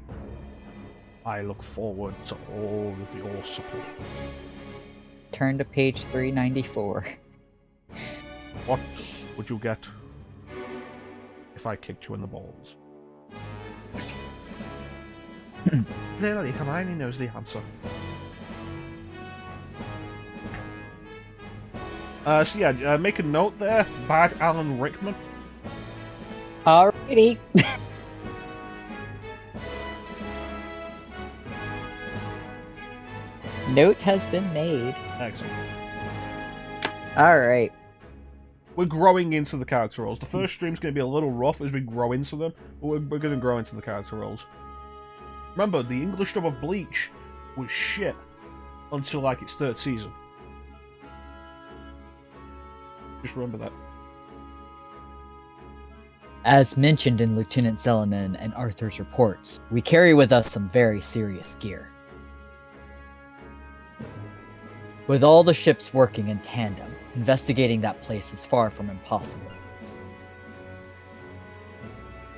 I look forward to all of your support. Turn to page 394. What would you get if I kicked you in the balls? Clearly, Hermione knows the answer. So yeah, make a note there. Bad Alan Rickman. Alrighty. Note has been made. Excellent. Alright. We're growing into the character roles. The first stream's going to be a little rough as we grow into them, but we're going to grow into the character roles. Remember, the English dub of Bleach was shit until like its third season. Just remember that. As mentioned in Lieutenant Zelliman and Arthur's reports, we carry with us some very serious gear. With all the ships working in tandem, investigating that place is far from impossible.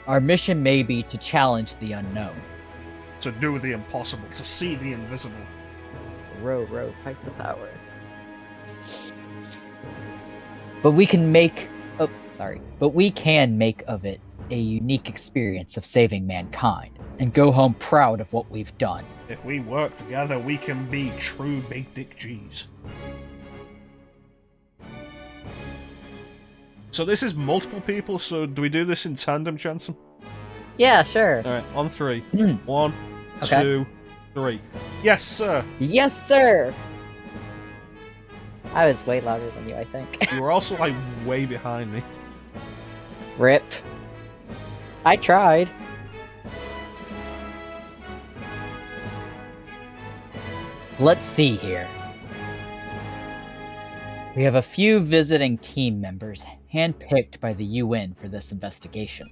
Our mission may be to challenge the unknown. To do the impossible, to see the invisible. Row, row, fight the power. But we can make of it a unique experience of saving mankind, and go home proud of what we've done. If we work together, we can be true Big Dick G's. So this is multiple people, so do we do this in tandem, Jansen? Yeah, sure. Alright, on three. 1, Okay. 2, 3. Yes, sir! Yes, sir! I was way louder than you, I think. You were also, like, way behind me. Rip. I tried. Let's see here. We have a few visiting team members, handpicked by the UN for this investigation.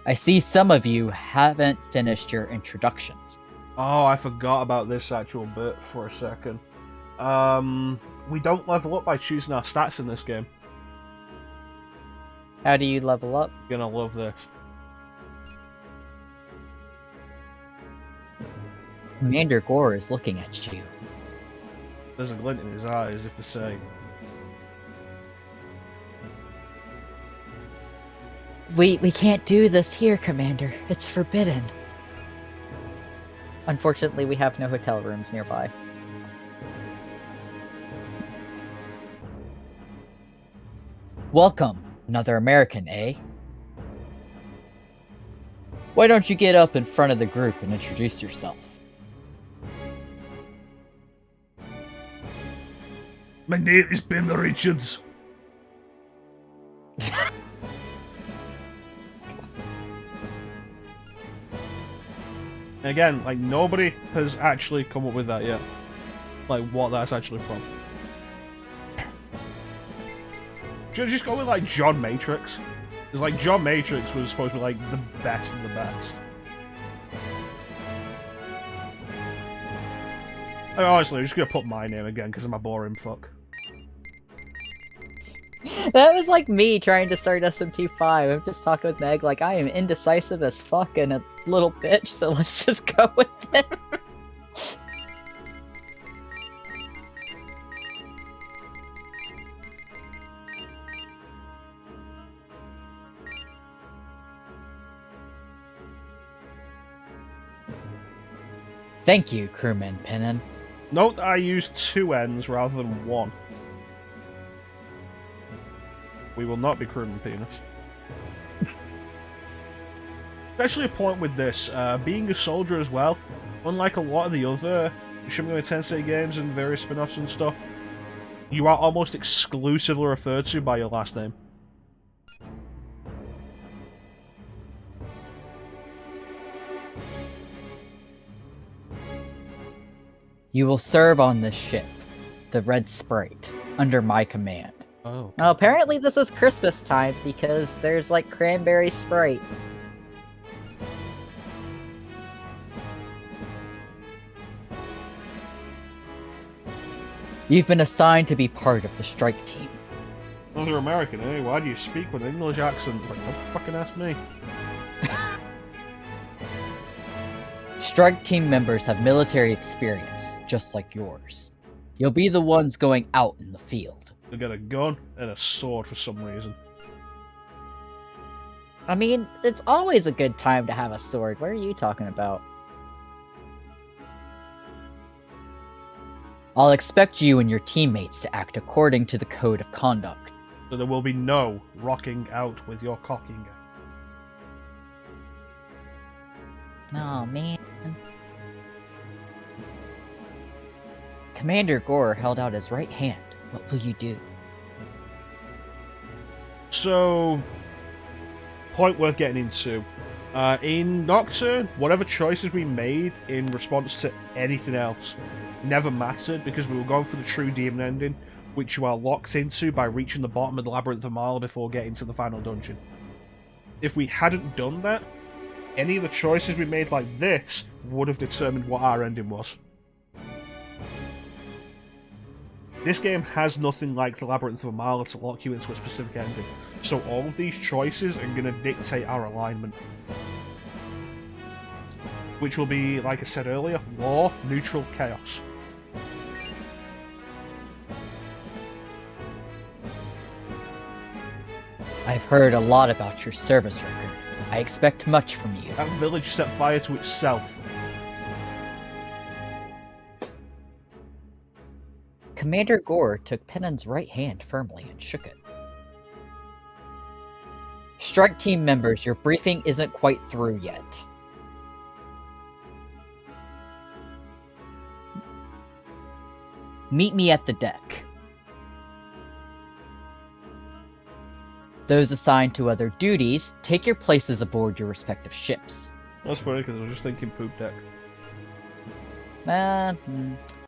I see some of you haven't finished your introductions. Oh, I forgot about this actual bit for a second. We don't level up by choosing our stats in this game. How do you level up? You're gonna love this. Commander Gore is looking at you. There's a glint in his eye as if to say, We can't do this here, Commander. It's forbidden. Unfortunately, we have no hotel rooms nearby. Welcome. Another American, eh? Why don't you get up in front of the group and introduce yourself? my name is Ben Richards. Again, like, nobody has actually come up with that yet. Like, what that's actually from. Should I just go with, like, John Matrix? Because, like, John Matrix was supposed to be, like, the best of the best. Like, honestly, I'm just gonna put my name again, because I'm a boring fuck. That was like me trying to start SMT5. I'm just talking with Meg like I am indecisive as fuck and a little bitch, so let's just go with it. Thank you, Crewman Pennon. Note that I used 2 N's rather than 1. We will not be crewman penis. Especially a point with this, being a soldier as well, unlike a lot of the other Shin Megami Tensei games and various spin-offs and stuff, you are almost exclusively referred to by your last name. You will serve on this ship, the Red Sprite, under my command. Oh. Now, apparently this is Christmas time because there's like cranberry Sprite. You've been assigned to be part of the strike team. Well, you're American, eh? Why do you speak with an English accent? Like, don't fucking ask me. Strike team members have military experience, just like yours. You'll be the ones going out in the field. They got a gun and a sword for some reason. I mean, it's always a good time to have a sword. What are you talking about? I'll expect you and your teammates to act according to the code of conduct. So there will be no rocking out with your cocking. Oh, man. Commander Gore held out his right hand. What will you do? So, point worth getting into. In Nocturne, whatever choices we made in response to anything else never mattered because we were going for the true demon ending, which you are locked into by reaching the bottom of the Labyrinth a mile before getting to the final dungeon. If we hadn't done that, any of the choices we made like this would have determined what our ending was. This game has nothing like the Labyrinth of a Mile to lock you into a specific ending, so all of these choices are going to dictate our alignment. Which will be, like I said earlier, war, neutral, chaos. I've heard a lot about your service record. I expect much from you. That village set fire to itself. Commander Gore took Pennon's right hand firmly and shook it. Strike team members, your briefing isn't quite through yet. Meet me at the deck. Those assigned to other duties, take your places aboard your respective ships. That's funny because I was just thinking poop deck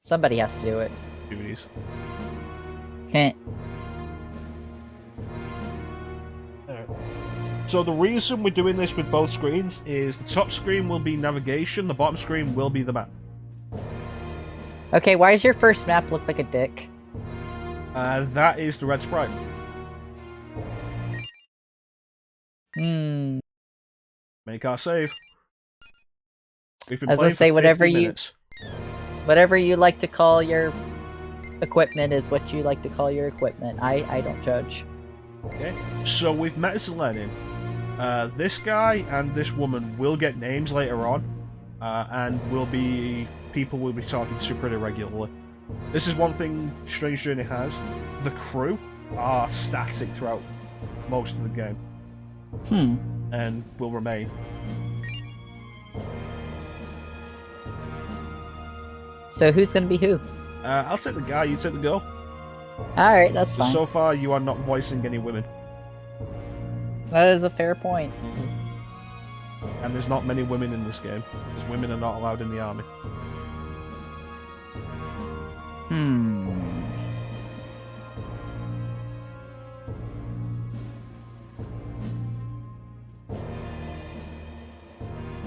Somebody has to do it. duties. Heh. So the reason we're doing this with both screens is the top screen will be navigation, the bottom screen will be the map. Okay, why does your first map look like a dick? That is the red sprite. Make our save. We've been As I playing say, for whatever 50 you- minutes. Whatever you like to call your equipment is what you like to call your equipment. I don't judge. Okay, so we've met Zelenin. This guy and this woman will get names later on, and people we'll be talking to pretty regularly. This is one thing Strange Journey has. The crew are static throughout most of the game, and will remain. So who's gonna be who? I'll take the guy, you take the girl. Alright, that's fine. So far, you are not voicing any women. That is a fair point. And there's not many women in this game, because women are not allowed in the army.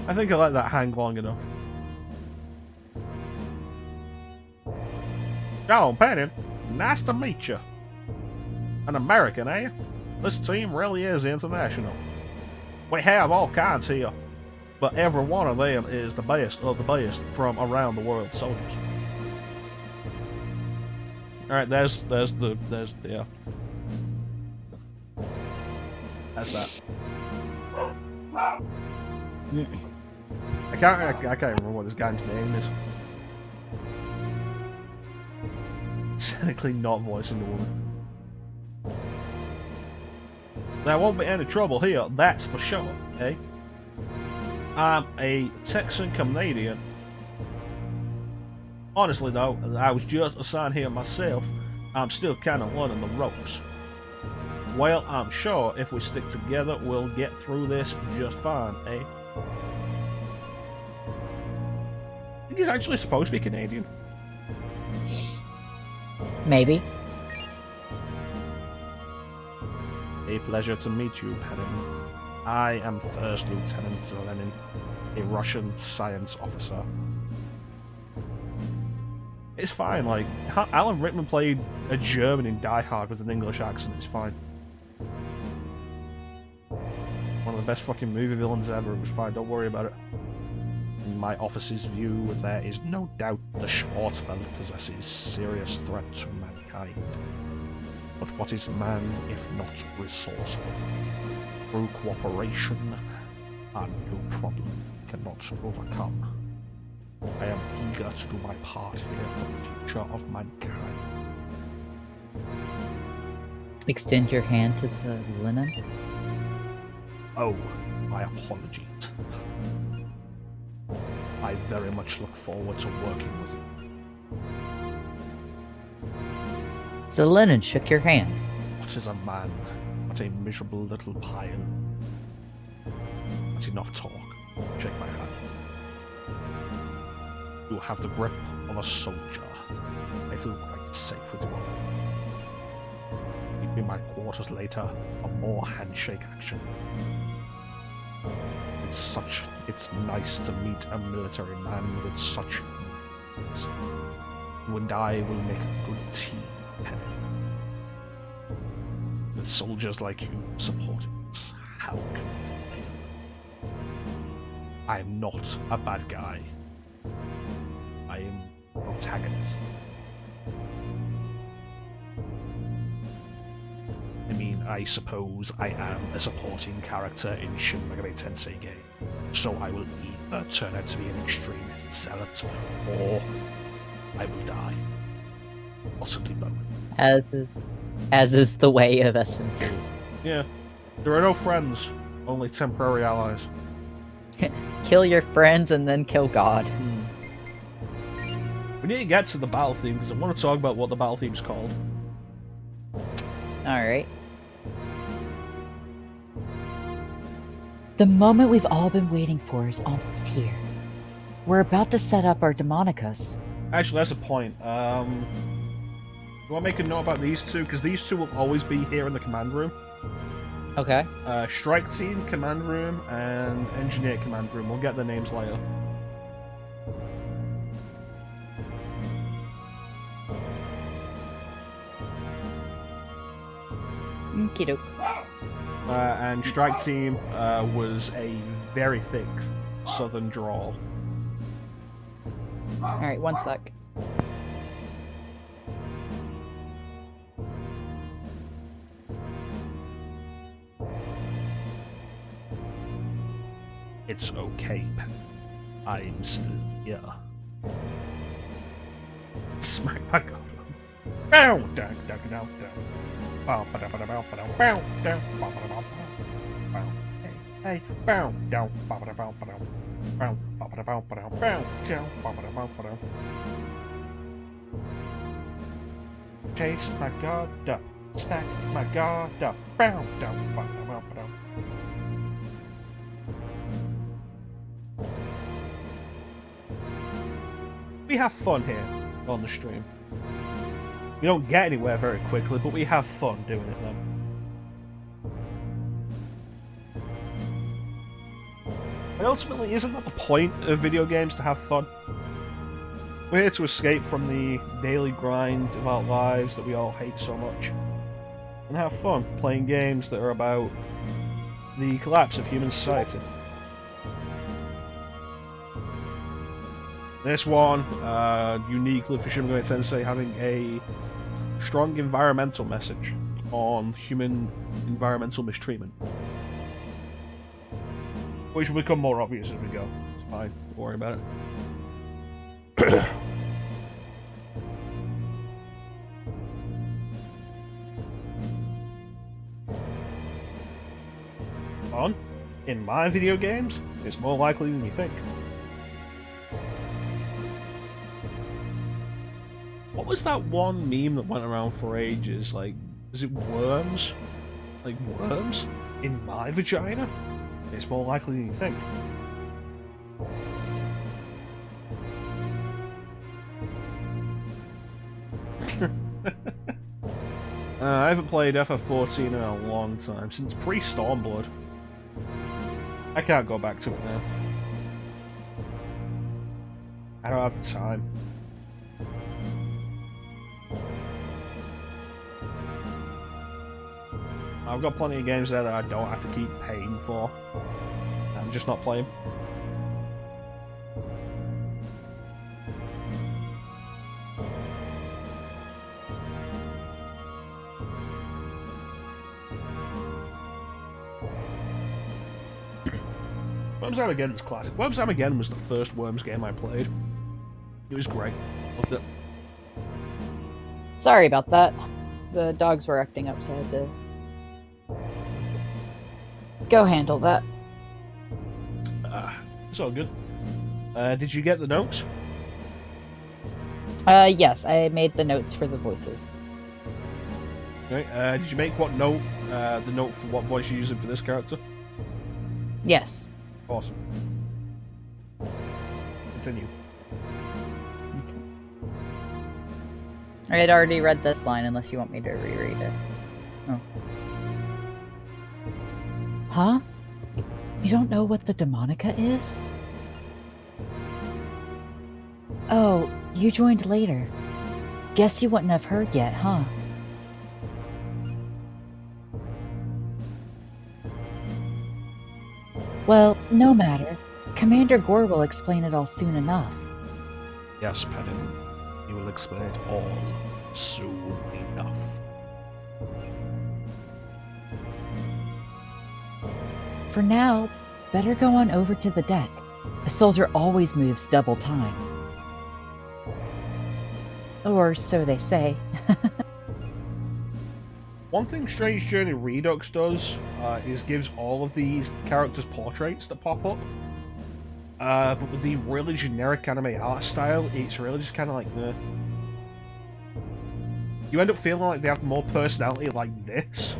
I think I let that hang long enough. Shaun, Penny, nice to meet you. An American, eh? This team really is international. We have all kinds here, but every one of them is the best of the best from around the world soldiers. Alright, there's yeah. That's that. I can't remember what this guy's name is. Technically not voicing the woman. There won't be any trouble here, that's for sure, eh? I'm a Texan Canadian. Honestly though, I was just assigned here myself. I'm still kinda learning the ropes. Well, I'm sure if we stick together, we'll get through this just fine, eh? I think he's actually supposed to be Canadian. Maybe. A pleasure to meet you, Penin. I am First Lieutenant Zelenin, a Russian science officer. It's fine, like, Alan Rickman played a German in Die Hard with an English accent, it's fine. One of the best fucking movie villains ever, it was fine, don't worry about it. In my office's view, there is no doubt the Schwarzwald possesses serious threat to mankind. But what is man if not resourceful? Through cooperation, and no problem cannot overcome. I am eager to do my part here for the future of mankind. Extend your hand to the linen. Oh, my apologies. I very much look forward to working with you. Zelenin shook your hand. What is a man but a miserable little pile? Not enough talk. Shake my hand. You have the grip of a soldier. I feel quite safe with you. Meet me in my quarters later for more handshake action. It's nice to meet a military man with such needs. You and I will make a good team, Penny. With soldiers like you supporting us, how can we fail? I am not a bad guy. I am protagonist. I mean, I suppose I am a supporting character in Shin Megami Tensei game, so I will either turn out to be an extremist zealot, or I will die. Possibly both. As is the way of SMT. Yeah. There are no friends, only temporary allies. Kill your friends and then kill God. We need to get to the battle theme, because I want to talk about what the battle theme's called. Alright. The moment we've all been waiting for is almost here. We're about to set up our demonicas. Actually, that's a point. You want to make a note about these two? Because these two will always be here in the command room. Okay. Strike Team Command Room and Engineer Command Room. We'll get their names later. Okie doke. And Strike Team was a very thick southern drawl. Alright, one sec. It's okay, Penny. I'm still here. Smack my god. Bow, down, down, down, down. Bow, ba, da, ba, da, bow, ba, da, bow, down, bow, ba, da, bow, bow. Bow, hey, hey, bow, down, bow, ba, da, bow, ba, da. Bow, bow, ba, da, bow, ba, da, bow, down, bow, ba, da, bow, ba, da. Chase my god up, smack my god up, bow, down, bow, da, bow, ba, da. We have fun here on the stream. We don't get anywhere very quickly, but we have fun doing it then. And ultimately, isn't that the point of video games, to have fun? We're here to escape from the daily grind of our lives that we all hate so much. And have fun playing games that are about the collapse of human society. This one, uniquely for Shin Megami Tensei, having a strong environmental message on human environmental mistreatment. Which will become more obvious as we go. It's fine, don't worry about it. Fun? In my video games, it's more likely than you think. What was that one meme that went around for ages? Like, is it worms? Like, worms? In my vagina? It's more likely than you think. I haven't played FF14 in a long time, since pre-Stormblood. I can't go back to it now. I don't have the time. I've got plenty of games there that I don't have to keep paying for. I'm just not playing. Worms Armageddon's classic. Worms Armageddon was the first Worms game I played. It was great. Loved it. Sorry about that. The dogs were acting up, so I had to go handle that. It's all good. Did you get the notes? Yes, I made the notes for the voices. Okay. Did you make what note? The note for what voice you're using for this character? Yes. Awesome. Continue. I had already read this line, unless you want me to reread it. Oh. Huh? You don't know what the Demonica is? Oh, you joined later. Guess you wouldn't have heard yet, huh? Well, no matter. Commander Gore will explain it all soon enough. Yes, Pennon. He will explain it all soon enough. For now, better go on over to the deck. A soldier always moves double time. Or so they say. One thing Strange Journey Redux does is gives all of these characters portraits that pop up. But with the really generic anime art style, it's really just kind of like the. You end up feeling like they have more personality like this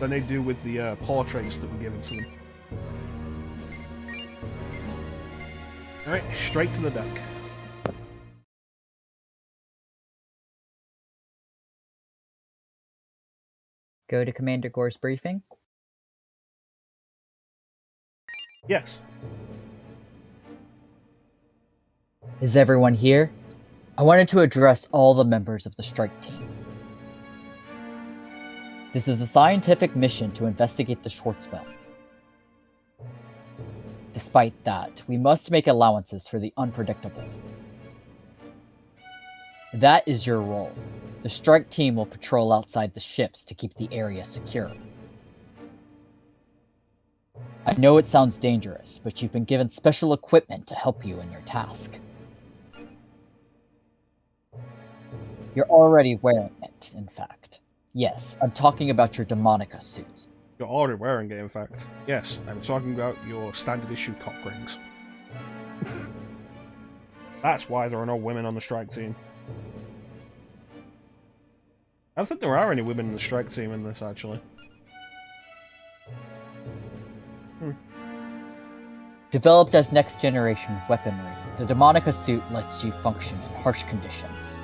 than they do with the portraits that were given to them. Alright, straight to the deck. Go to Commander Gore's briefing. Yes. Is everyone here? I wanted to address all the members of the strike team. This is a scientific mission to investigate the Schwarzwell. Despite that, we must make allowances for the unpredictable. That is your role. The strike team will patrol outside the ships to keep the area secure. I know it sounds dangerous, but you've been given special equipment to help you in your task. You're already wearing it, in fact. Yes, I'm talking about your Demonica suits. You're already wearing it, in fact. Yes, I'm talking about your standard issue cock rings. That's why there are no women on the strike team. I don't think there are any women in the strike team in this, actually. Developed as next-generation weaponry, the Demonica suit lets you function in harsh conditions.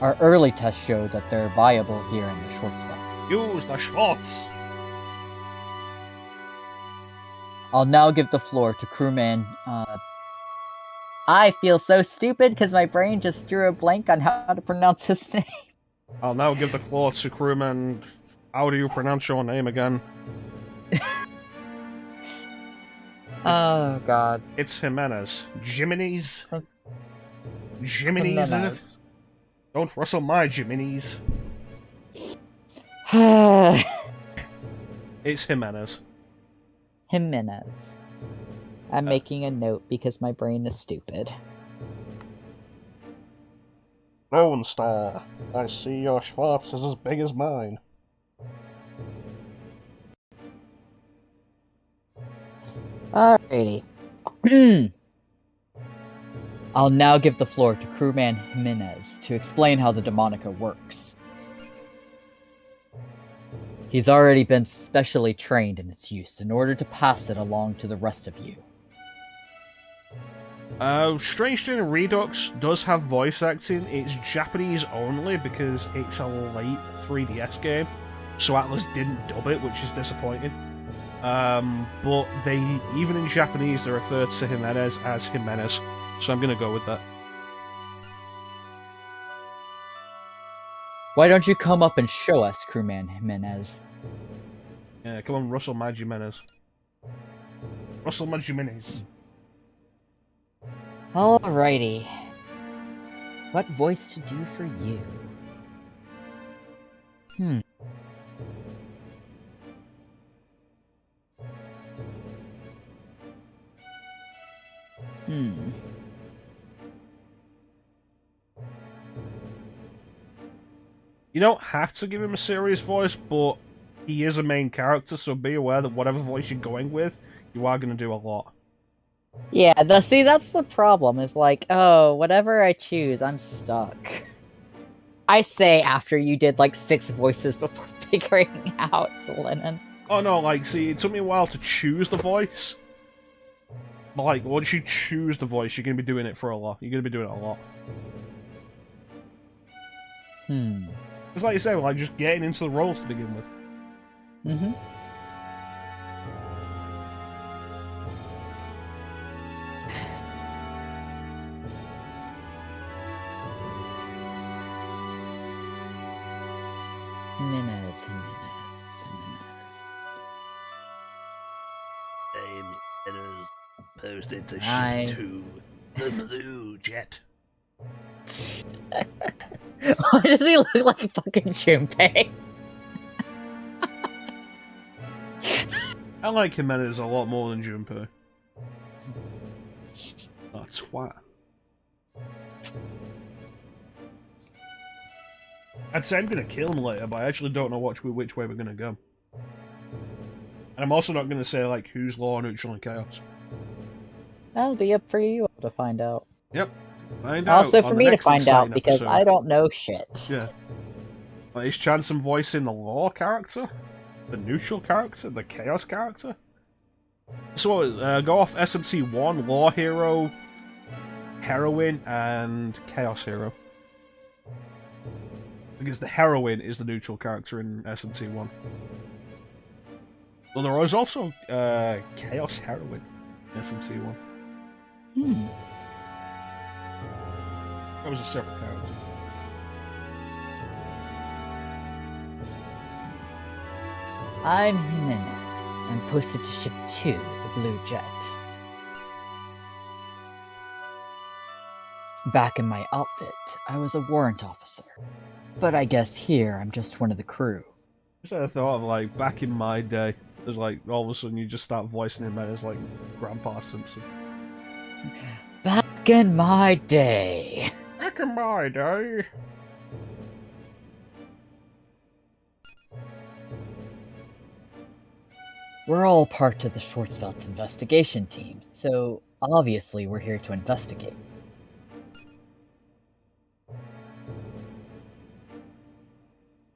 Our early tests show that they're viable here in the Schwarzwald. Use the Schwartz! I'll now give the floor to Crewman. I feel so stupid because my brain just drew a blank on how to pronounce his name. I'll now give the floor to Crewman. How do you pronounce your name again? Oh, God. It's Jimenez. Jimenez? Jimenez, is Jimenez. it? Don't rustle my Jimenez. It's Jimenez. Jimenez. I'm making a note because my brain is stupid. Lone Star, I see your Schwartz is as big as mine. Alrighty. I'll now give the floor to Crewman Jimenez to explain how the Demonica works. He's already been specially trained in its use in order to pass it along to the rest of you. Strange Strain Redux does have voice acting. It's Japanese only because it's a late 3DS game, so Atlas didn't dub it, which is disappointing. But they, even in Japanese, they refer to Jimenez as Jimenez, so I'm gonna go with that. Why don't you come up and show us, Crewman Jimenez? Yeah, come on, Russell Mad Jimenez. Russell Mad Jimenez. Alrighty. What voice to do for you? You don't have to give him a serious voice, but he is a main character, so be aware that whatever voice you're going with, you are going to do a lot. Yeah, see, that's the problem, is like, oh, whatever I choose, I'm stuck. I say after you did like 6 voices before figuring out Lennon. Oh no, like, see, it took me a while to choose the voice. But like, once you choose the voice, you're going to be doing it for a lot. You're going to be doing it a lot. It's like you say, like, just getting into the roles to begin with. Jimenez. Posted to Hi. ship to the Blue Jet. Why does he look like fucking Junpei? I like Jimenez a lot more than Junpei. Oh, twat. I'd say I'm gonna kill him later, but I actually don't know which way we're gonna go. And I'm also not gonna say, like, who's law, neutral, and chaos. That'll be up for you to find out. Yep. Find Also out for on me the to next find out, exciting because episode. I don't know shit. Yeah. Like, is Chanson voicing the law character? The neutral character? The chaos character? So, go off SMT1, law hero, heroine, and chaos hero. Because the heroine is the neutral character in SMT1. Well, there was also chaos heroine in SMT1. That was a separate character. I'm Jimenez. I'm posted to ship 2, the Blue Jet. Back in my outfit, I was a warrant officer. But I guess here, I'm just one of the crew. Just had a thought of, like, back in my day, there's like, all of a sudden you just start voicing him as, like, Grandpa Simpson. Back in my day. Back in my day. We're all part of the Schwarzwald's investigation team, so obviously we're here to investigate.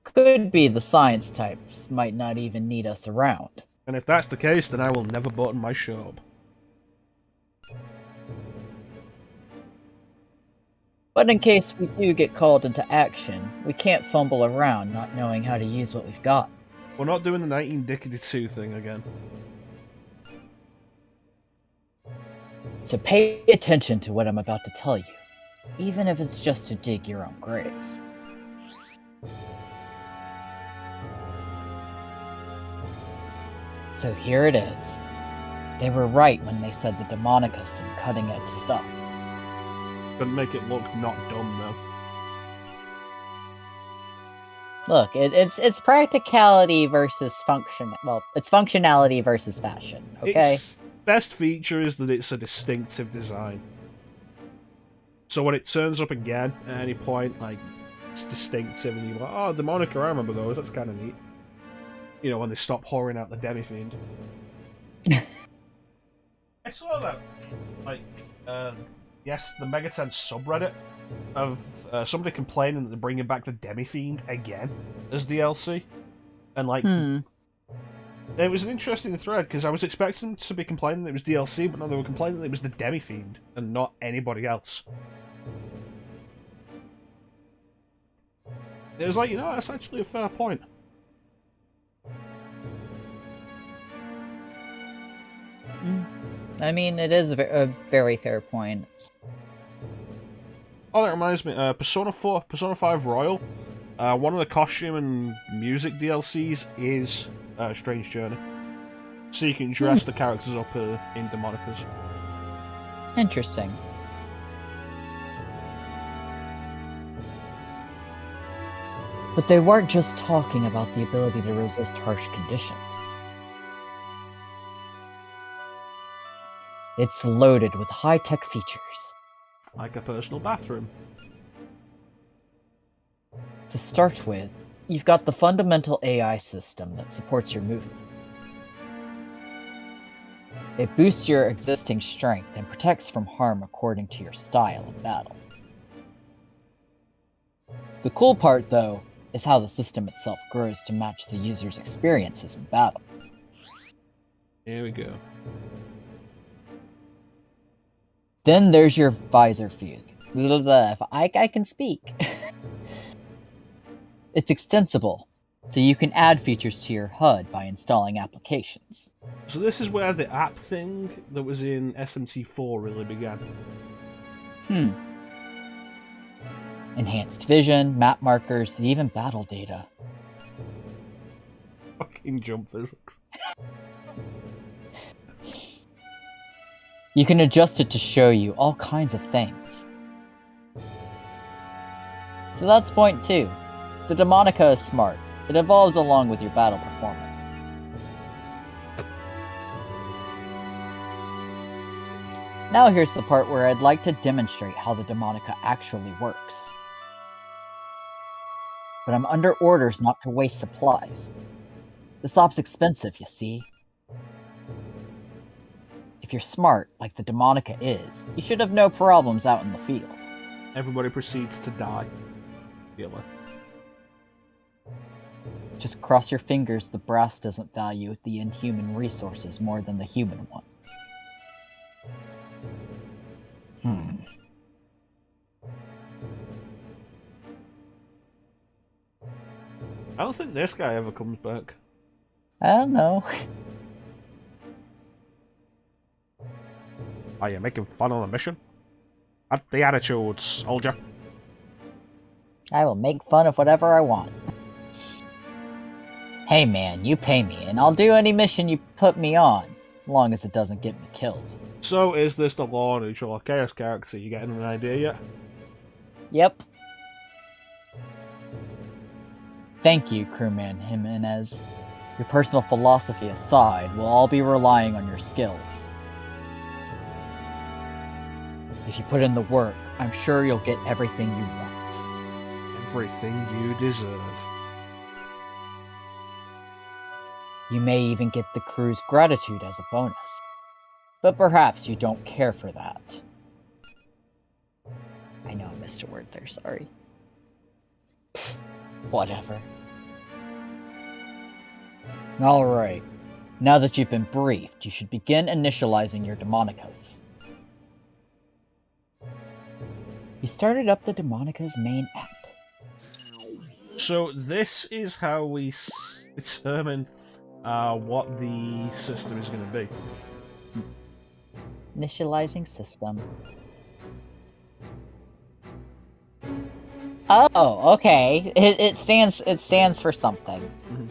Could be the science types might not even need us around. And if that's the case, then I will never button my shop. But in case we do get called into action, we can't fumble around not knowing how to use what we've got. We're not doing the 1992 thing again. So pay attention to what I'm about to tell you, even if it's just to dig your own grave. So here it is. They were right when they said the Demonicus some cutting-edge stuff. Couldn't make it look not dumb, though. Look, it's practicality versus function. Well, it's functionality versus fashion. Okay. Its best feature is that it's a distinctive design. So when it turns up again at any point, like, it's distinctive, and you're like, oh, the moniker, I remember those, that's kind of neat. You know, when they stop whoring out the Demi-Fiend. I saw that, like, yes, the Megaten subreddit of somebody complaining that they're bringing back the Demi-Fiend again as DLC. And, like, It was an interesting thread, because I was expecting them to be complaining that it was DLC, but no, they were complaining that it was the Demi-Fiend, and not anybody else. It was like, that's actually a fair point. I mean, it is a very fair point. Oh, that reminds me, Persona 4, Persona 5 Royal, one of the costume and music DLCs is Strange Journey. So you can dress the characters up in demonicas. Interesting. But they weren't just talking about the ability to resist harsh conditions. It's loaded with high-tech features. Like a personal bathroom. To start with, you've got the fundamental AI system that supports your movement. It boosts your existing strength and protects from harm according to your style of battle. The cool part, though, is how the system itself grows to match the user's experiences in battle. Here we go. Then there's your visor fugue. If I can speak. It's extensible, so you can add features to your HUD by installing applications. So this is where the app thing that was in SMT4 really began. Enhanced vision, map markers, and even battle data. Fucking jump physics. You can adjust it to show you all kinds of things. So that's point 2. The Demonica is smart. It evolves along with your battle performance. Now here's the part where I'd like to demonstrate how the Demonica actually works. But I'm under orders not to waste supplies. This op's expensive, you see. If you're smart, like the Demonica is, you should have no problems out in the field. Everybody proceeds to die. Really. Just cross your fingers the brass doesn't value the inhuman resources more than the human one. I don't think this guy ever comes back. I don't know. Are you making fun of the mission? At the attitude, soldier. I will make fun of whatever I want. Hey man, you pay me, and I'll do any mission you put me on, long as it doesn't get me killed. So, is this the law neutral or chaos character? You getting an idea yet? Yep. Thank you, Crewman Jimenez. Your personal philosophy aside, we'll all be relying on your skills. If you put in the work, I'm sure you'll get everything you want. Everything you deserve. You may even get the crew's gratitude as a bonus. But perhaps you don't care for that. I know I missed a word there, sorry. Pfft, whatever. Alright. Now that you've been briefed, you should begin initializing your Demonicas. You started up the Demonica's main app. So this is how we determine what the system is going to be. Initializing system. Oh, okay. It stands for something. Mm-hmm.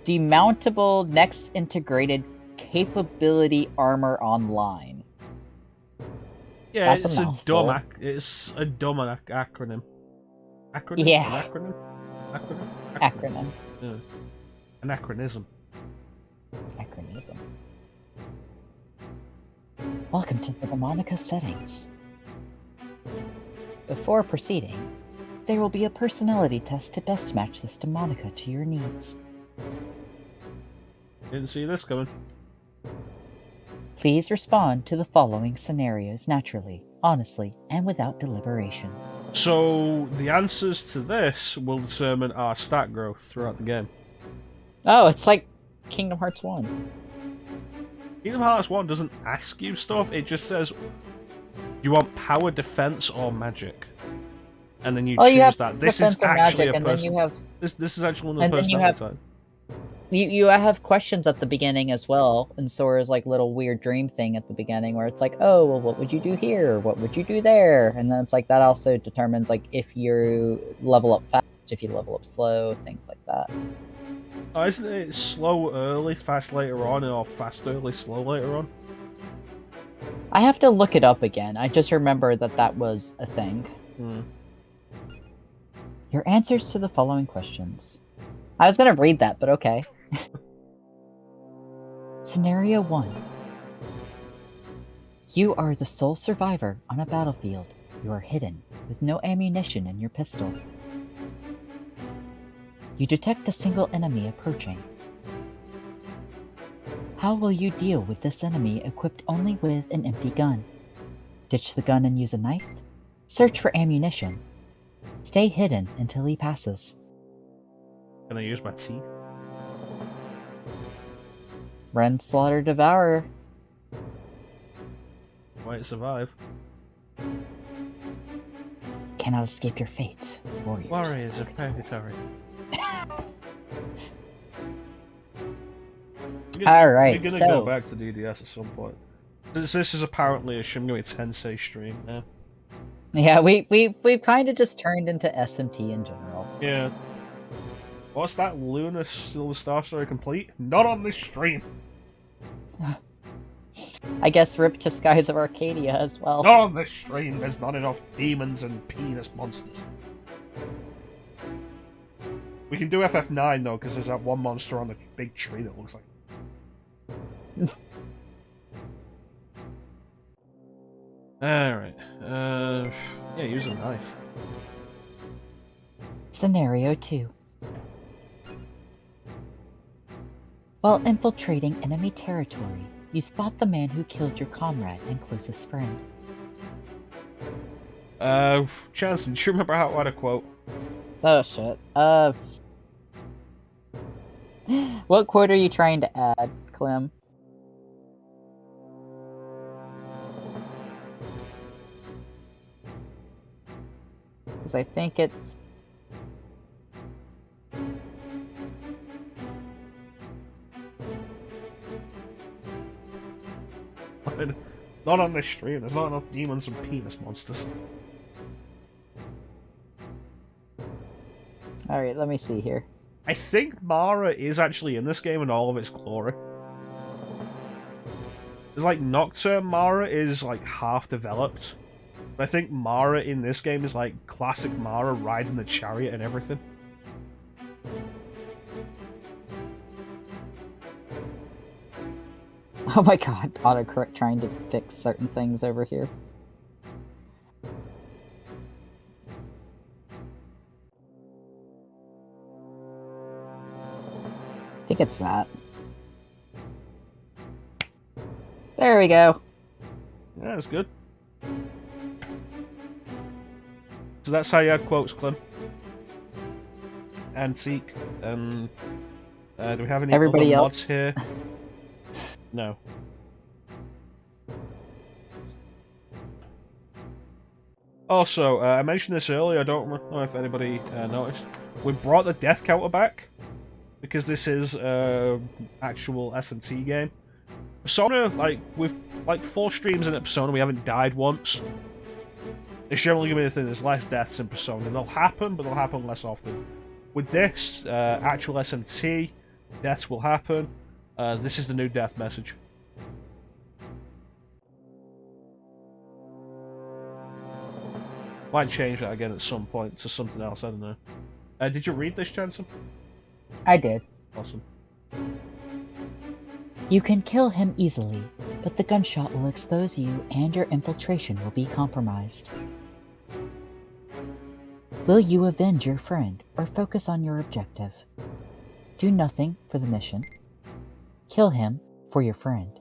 Demountable Next Integrated Capability Armor Online. Yeah, That's it's a dumb acronym. Acronym? Yeah. An acronym? Acronym. Yeah. Anachronism. Acronism. Welcome to the Demonica settings. Before proceeding, there will be a personality test to best match this Demonica to your needs. Didn't see this coming. Please respond to the following scenarios naturally, honestly, and without deliberation. So the answers to this will determine our stat growth throughout the game. Oh, it's like Kingdom Hearts 1. Kingdom Hearts 1 doesn't ask you stuff, it just says, do you want power, defense, or magic? And then you Oh, you choose have that. This defense is or actually magic, a and then person. you have This is actually one of the and then you personality have types. you have questions at the beginning as well, and Sora's like little weird dream thing at the beginning where it's like, oh, well, what would you do here? What would you do there? And then it's like that also determines like if you level up fast, if you level up slow, things like that. Oh, isn't it slow early, fast later on, or fast early, slow later on? I have to look it up again. I just remember that that was a thing. Hmm. Your answers to the following questions. I was gonna read that, but okay. Scenario 1. You are the sole survivor on a battlefield. You are hidden, with no ammunition in your pistol. You detect a single enemy approaching. How will you deal with this enemy equipped only with an empty gun? Ditch the gun and use a knife? Search for ammunition. Stay hidden until he passes. Can I use my teeth? Rend, slaughter, devour. Might survive. Cannot escape your fate. Warriors of Purgatory. Alright, You're gonna go back to DDS at some point. This is apparently a Shin Megami Tensei stream now. Yeah, we've kind of just turned into SMT in general. Yeah. What's that Lunar Silver Star Story complete? Not on this stream! I guess rip to Skies of Arcadia as well. Not on this stream! There's not enough demons and penis monsters. We can do FF9 though, because there's that one monster on the big tree that looks like... Alright. Yeah, use a knife. Scenario 2. While infiltrating enemy territory, you spot the man who killed your comrade and closest friend. Jansen, do you remember how I had a quote? Oh shit. What quote are you trying to add, Clem? Because I think it's... Not on this stream, there's not enough demons and penis monsters. Alright, let me see here. I think Mara is actually in this game in all of its glory. It's like Nocturne Mara is like half developed. But I think Mara in this game is like classic Mara riding the chariot and everything. Oh my god, autocorrect trying to fix certain things over here. I think it's that. There we go. Yeah, that's good. So that's how you add quotes, Clem. Antique, and do we have any Everybody other else? mods here? No. Also, I mentioned this earlier, I don't know if anybody noticed. We brought the death counter back, because this is actual S&T game. Persona, like, with like 4 streams in Persona, we haven't died once. It's generally going to be the thing, there's less deaths in Persona. They'll happen, but they'll happen less often. With this, actual SMT, deaths will happen. This is the new death message. Might change that again at some point to something else, I don't know. Did you read this, Jensen? I did. Awesome. You can kill him easily, but the gunshot will expose you and your infiltration will be compromised. Will you avenge your friend or focus on your objective? Do nothing for the mission. Kill him for your friend.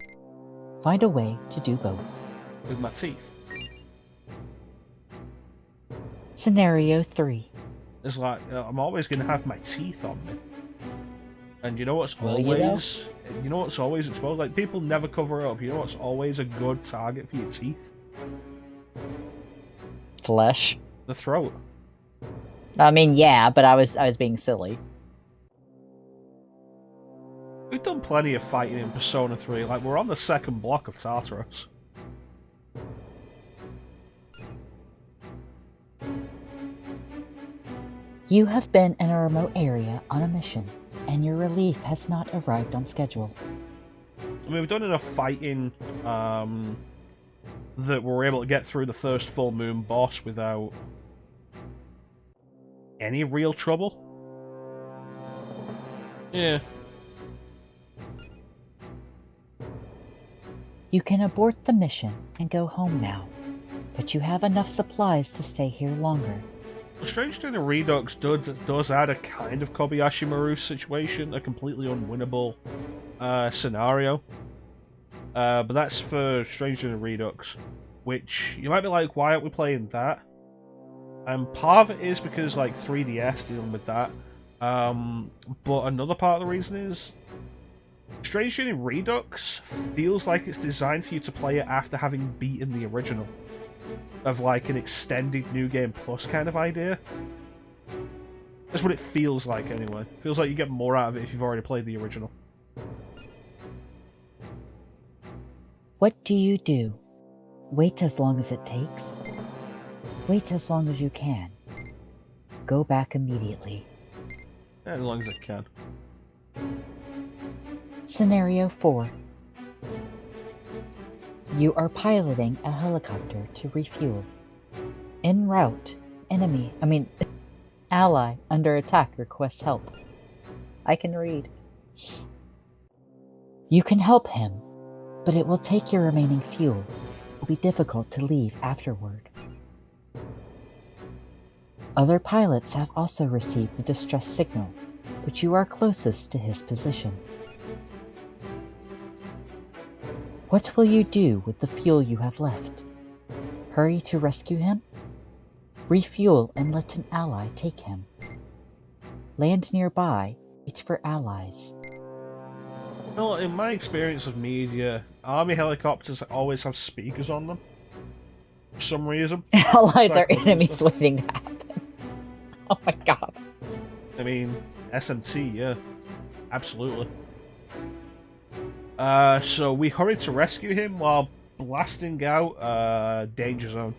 Find a way to do both. With my teeth. Scenario 3. It's like, I'm always going to have my teeth on me. And you know what's Will you, though? always, you know what's always exposed? Like, people never cover it up. You know what's always a good target for your teeth? Flesh. The throat. I mean, yeah, but I was being silly. We've done plenty of fighting in Persona 3. Like, we're on the second block of Tartarus. You have been in a remote area on a mission, and your relief has not arrived on schedule. I mean, we've done enough fighting that we're able to get through the first full moon boss without any real trouble. Yeah. You can abort the mission and go home now, but you have enough supplies to stay here longer. Strange thing, the Redux does add a kind of Kobayashi Maru situation, a completely unwinnable scenario. But that's for Strange in the Redux, which you might be like, why aren't we playing that? And part of it is because like 3DS dealing with that. But another part of the reason is Strange in Redux feels like it's designed for you to play it after having beaten the original. Of like an extended New Game Plus kind of idea. That's what it feels like anyway. Feels like you get more out of it if you've already played the original. What do you do? Wait as long as it takes? Wait as long as you can. Go back immediately. As long as it can. Scenario 4. You are piloting a helicopter to refuel. En route, ally under attack requests help. I can read. You can help him, but it will take your remaining fuel. It will be difficult to leave afterward. Other pilots have also received the distress signal, but you are closest to his position. What will you do with the fuel you have left? Hurry to rescue him? Refuel and let an ally take him. Land nearby, wait for allies. Well, in my experience of media, army helicopters always have speakers on them. For some reason. Allies are enemies waiting to happen. Oh my god. I mean, SMT, yeah. Absolutely. So we hurry to rescue him while blasting out danger zone.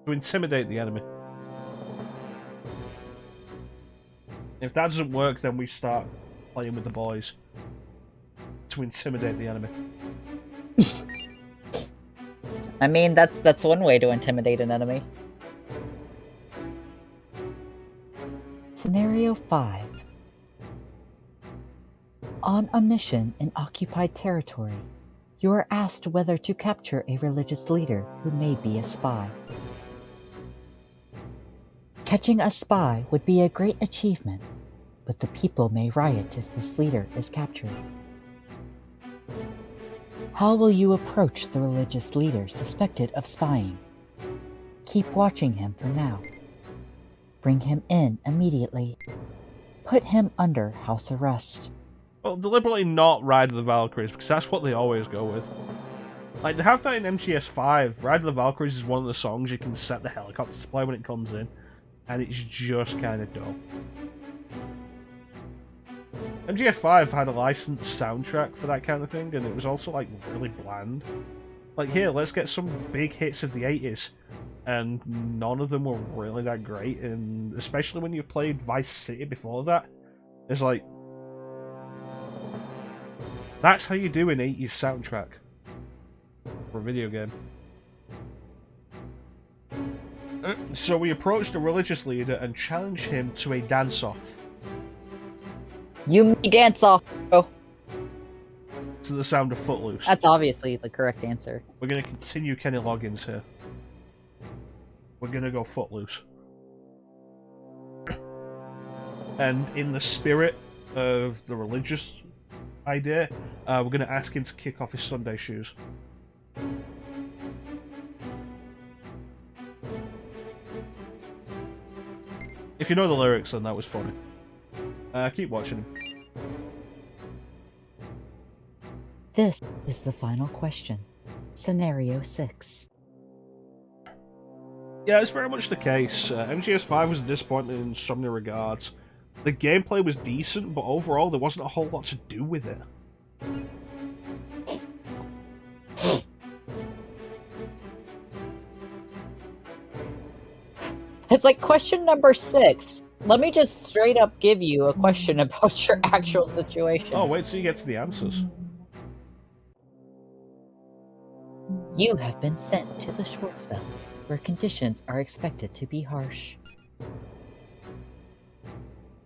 To intimidate the enemy. If that doesn't work, then we start playing with the boys. To intimidate the enemy. I mean, that's one way to intimidate an enemy. Scenario 5. On a mission in occupied territory, you are asked whether to capture a religious leader who may be a spy. Catching a spy would be a great achievement, but the people may riot if this leader is captured. How will you approach the religious leader suspected of spying? Keep watching him for now. Bring him in immediately. Put him under house arrest. Well, deliberately not Ride of the Valkyries, because that's what they always go with. Like, they have that in MGS5. Ride of the Valkyries is one of the songs you can set the helicopter to play when it comes in, and it's just kind of dull. MGS5 had a licensed soundtrack for that kind of thing, and it was also, like, really bland. Like, here, let's get some big hits of the 80s, and none of them were really that great, and especially when you've played Vice City before that, it's like, that's how you do an 80s soundtrack for a video game. So we approach the religious leader and challenge him to a dance-off. You may dance off, bro. To the sound of Footloose. That's obviously the correct answer. We're going to continue Kenny Loggins here. We're going to go Footloose. And in the spirit of the religious idea, we're going to ask him to kick off his Sunday shoes. If you know the lyrics, then that was funny. Keep watching him. This is the final question. Scenario 6. Yeah, it's very much the case. MGS5 was disappointing in so many regards. The gameplay was decent, but overall there wasn't a whole lot to do with it. It's like question number 6. Let me just straight up give you a question about your actual situation. Oh, wait till you get to the answers. You have been sent to the Schwarzwald, where conditions are expected to be harsh.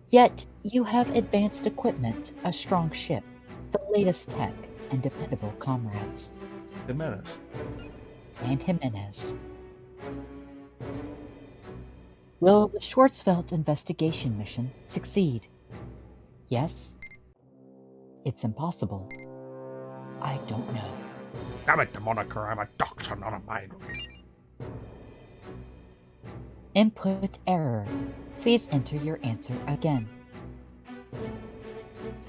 Yet, you have advanced equipment, a strong ship, the latest tech, and dependable comrades. Jimenez. And Jimenez. Will the Schwarzwald investigation mission succeed? Yes? It's impossible. I don't know. Damn it, the moniker, I'm a doctor, not a mind reader. Input error. Please enter your answer again.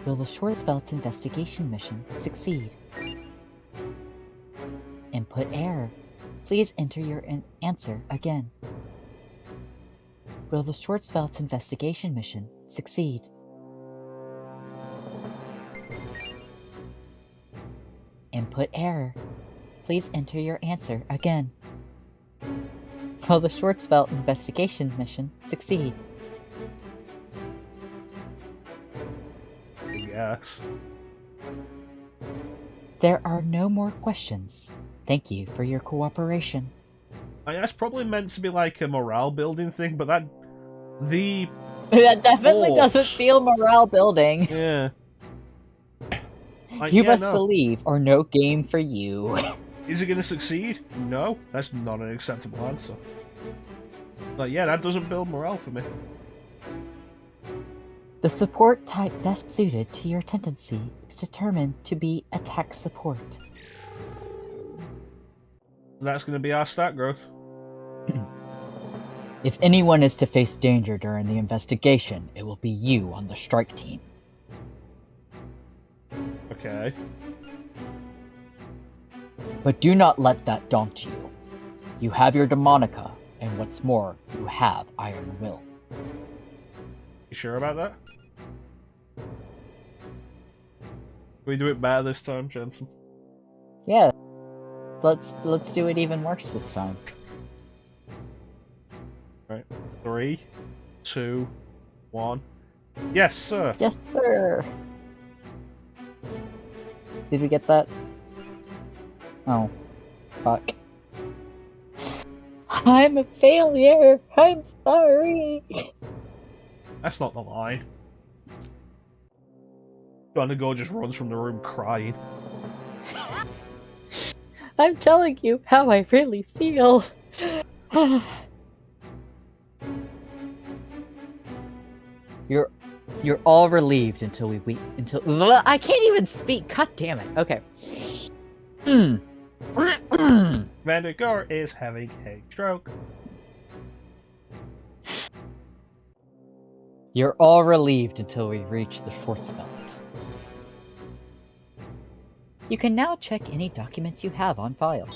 Will the Schwarzwald investigation mission succeed? Input error. Please enter your answer again. Will the Schwarzwald investigation mission succeed? Input error. Please enter your answer again. Will the Schwarzwald investigation mission succeed? Yes. There are no more questions. Thank you for your cooperation. I mean, that's probably meant to be like a morale building thing, but that... That definitely Force. doesn't feel morale building. Yeah. Like, You yeah, must no. believe, or no game for you. Is it going to succeed? No. That's not an acceptable answer. Like, yeah, that doesn't build morale for me. The support type best suited to your tendency is determined to be attack support. That's going to be our stat growth. If anyone is to face danger during the investigation, it will be you on the strike team. Okay. But do not let that daunt you. You have your Demonica, and what's more, you have Iron Will. You sure about that? Can we do it better this time, Jensen? Yeah. Let's do it even worse this time. Right. 3, 2, 1. Yes, sir. Yes, sir. Did we get that? Oh. Fuck. I'm a failure. I'm sorry. That's not the line. Go just runs from the room crying. I'm telling you how I really feel. You're all relieved until I can't even speak. God damn it. Okay. Commander Gore is having a stroke. You're all relieved until we reach the Schwarzwald. You can now check any documents you have on file.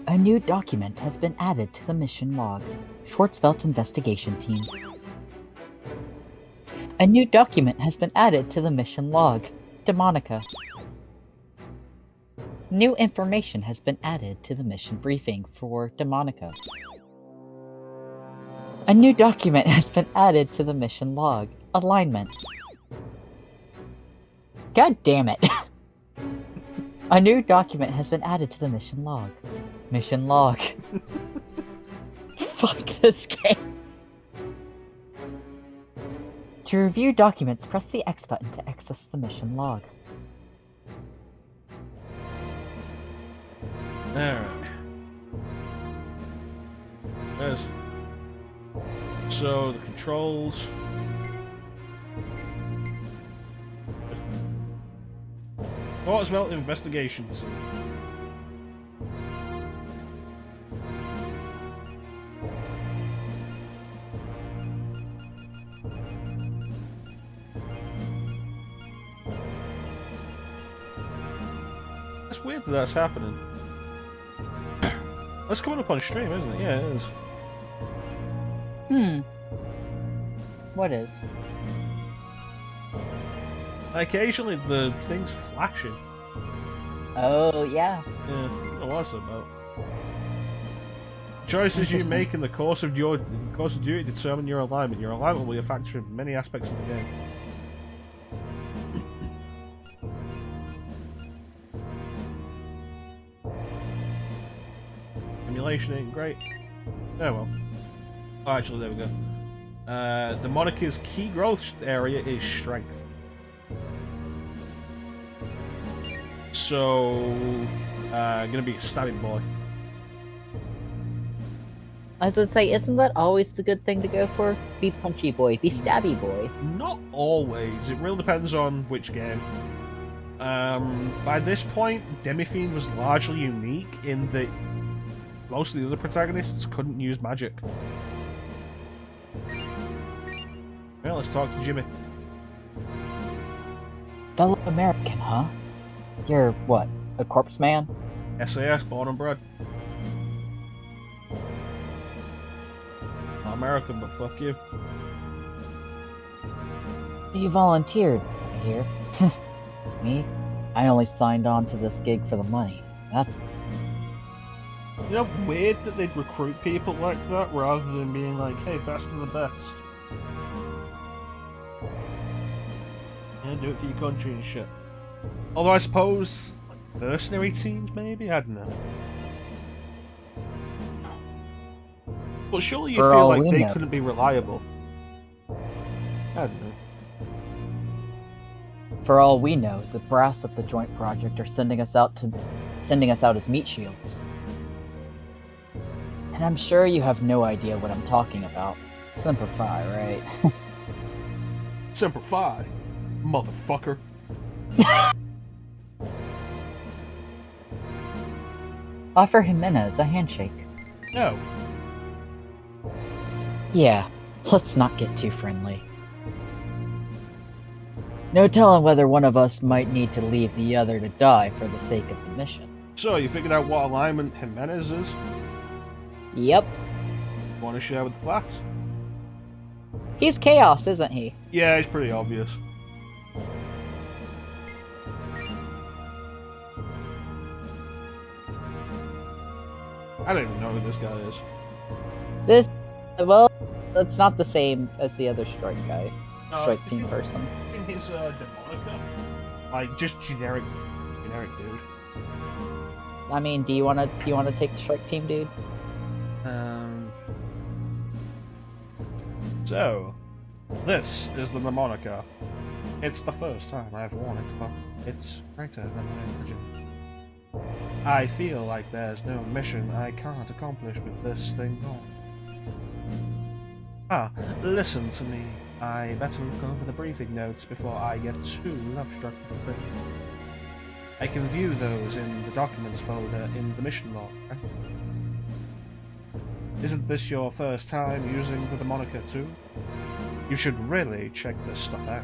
A new document has been added to the mission log. Schwarzwald Investigation Team. A new document has been added to the mission log. Demonica. New information has been added to the mission briefing for Demonica. A new document has been added to the mission log. Alignment. God damn it. A new document has been added to the mission log. Mission log. Fuck this game. To review documents, press the X button to access the mission log. Alright. Yes. So, the controls. Schwarzwald investigations. It's weird that that's happening. That's coming up on stream, isn't it? Yeah, it is. What is? Occasionally the thing's flashing. Oh, yeah. Yeah, I don't know what that's about. Choices you make in the course of duty determine your alignment. Your alignment will be a factor in many aspects of the game. Emulation ain't great. Oh well. Oh, actually, there we go. The monarchy's key growth area is strength. So, gonna be a stabbing boy. I was gonna say, isn't that always the good thing to go for? Be punchy boy, be stabby boy. Not always. It really depends on which game. By this point, Demi-Fiend was largely unique in that most of the other protagonists couldn't use magic. Well, let's talk to Jimmy. Fellow American, huh? You're what? A corpse man? SAS, born and bred. Not American, but fuck you. You volunteered, I hear. Me? I only signed on to this gig for the money. That's... You know, weird that they'd recruit people like that rather than being like, hey, best of the best. Yeah, do it for your country and shit. Although I suppose, like, mercenary teams maybe? I don't know. But surely you For feel all like we they know. couldn't be reliable. I don't know. For all we know, the brass of the joint project are sending us out as meat shields. And I'm sure you have no idea what I'm talking about. Semper Fi, right? Semper Fi, motherfucker. Offer Jimenez a handshake. No. Yeah, let's not get too friendly. No telling whether one of us might need to leave the other to die for the sake of the mission. So, you figured out what alignment Jimenez is? Yep. Want to share with the class? He's chaos, isn't he? Yeah, it's pretty obvious. I don't even know who this guy is. This, well, it's not the same as the other strike guy. Strike I team think person. His Demonica, like just generic dude. I mean, do you wanna take the strike team, dude? So, this is the Demonica. It's the first time I've worn it, but it's brighter than I imagined. I feel like there's no mission I can't accomplish with this thing on. Ah, listen to me. I better look over the briefing notes before I get too love-struck with the thing. I can view those in the documents folder in the mission log, right? Isn't this your first time using the Demonica too? You should really check this stuff out.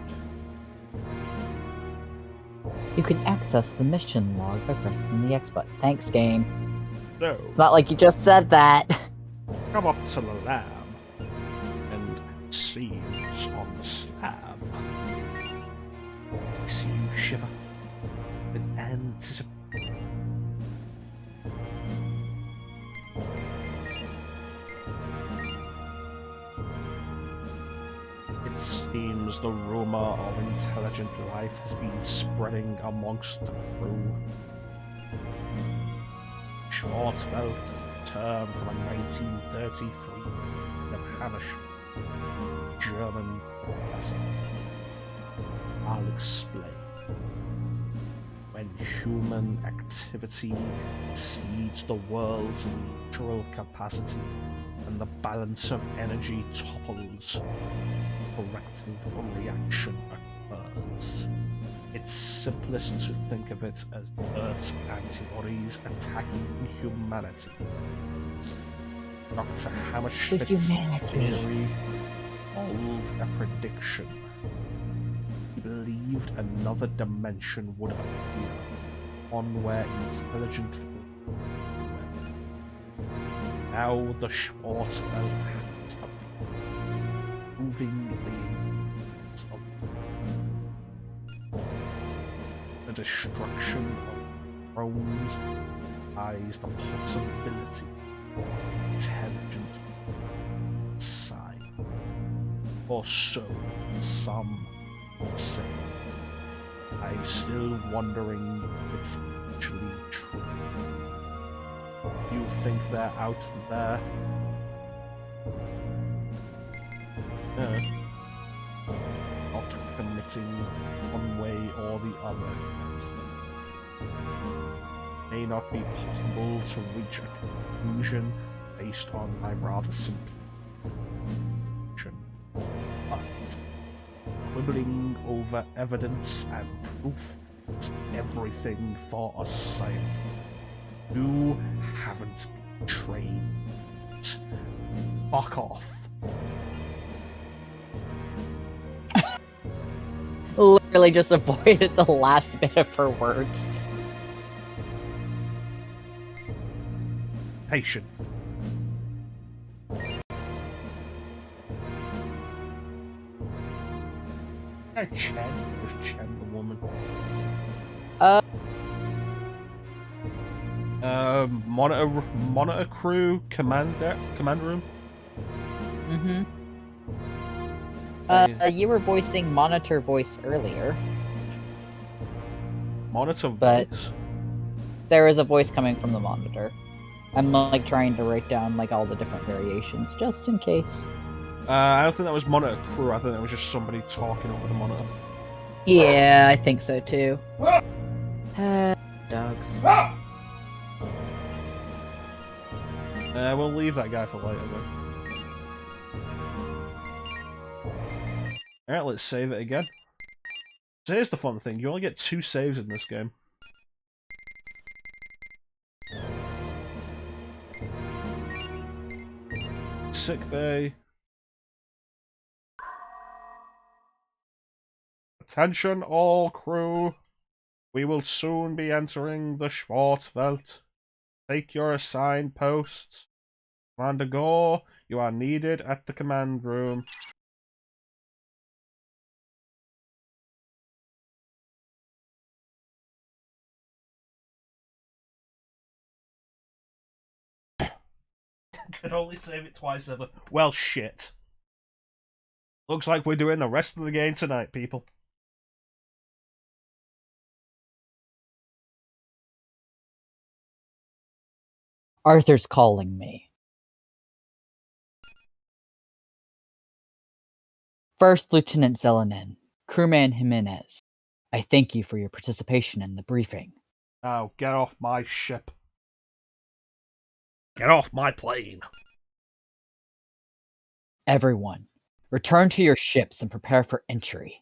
You can access the mission log by pressing the X button. Thanks, game. So, It's not like you just said that. come up to the lab and see what's on the slab. I see you shiver with anticipation. It seems the rumor of intelligent life has been spreading amongst the crew. Schwarzfeld, a term from a 1933 Hamish German professor. I'll explain. When human activity exceeds the world's natural capacity and the balance of energy topples, corrective reaction occurs. It's simplest to think of it as Earth's antibodies attacking humanity. Dr. Hammerschmidt's theory involved a prediction. He believed another dimension would appear, on where intelligent went. Now the Schwarzwald has moving these of the destruction of drones eyes the possibility of intelligent side. Or so some say. I'm still wondering if it's actually true. You think they're out there? Not committing one way or the other. May not be possible to reach a conclusion based on my rather simple but quibbling over evidence and proof is everything for a scientist. You haven't been trained. Fuck off. Literally just avoided the last bit of her words. Patient. Chen. There's Chen, the woman. Monitor crew, command room. Mm-hmm. You were voicing monitor voice earlier. Monitor But- voice? There is a voice coming from the monitor. I'm like trying to write down like all the different variations just in case. I don't think that was monitor crew. I think that was just somebody talking over the monitor. Yeah, I think so too. Dogs. We'll leave that guy for later then. Alright, let's save it again. So here's the fun thing, you only get 2 saves in this game. Sick bay. Attention all crew. We will soon be entering the Schwarzwald. Take your assigned posts. Commander Gore, you are needed at the command room. Could only save it twice ever. Well, shit. Looks like we're doing the rest of the game tonight, people. Arthur's calling me. First Lieutenant Zelenin, Crewman Jimenez, I thank you for your participation in the briefing. Now, get off my ship. Get off my plane. Everyone, return to your ships and prepare for entry.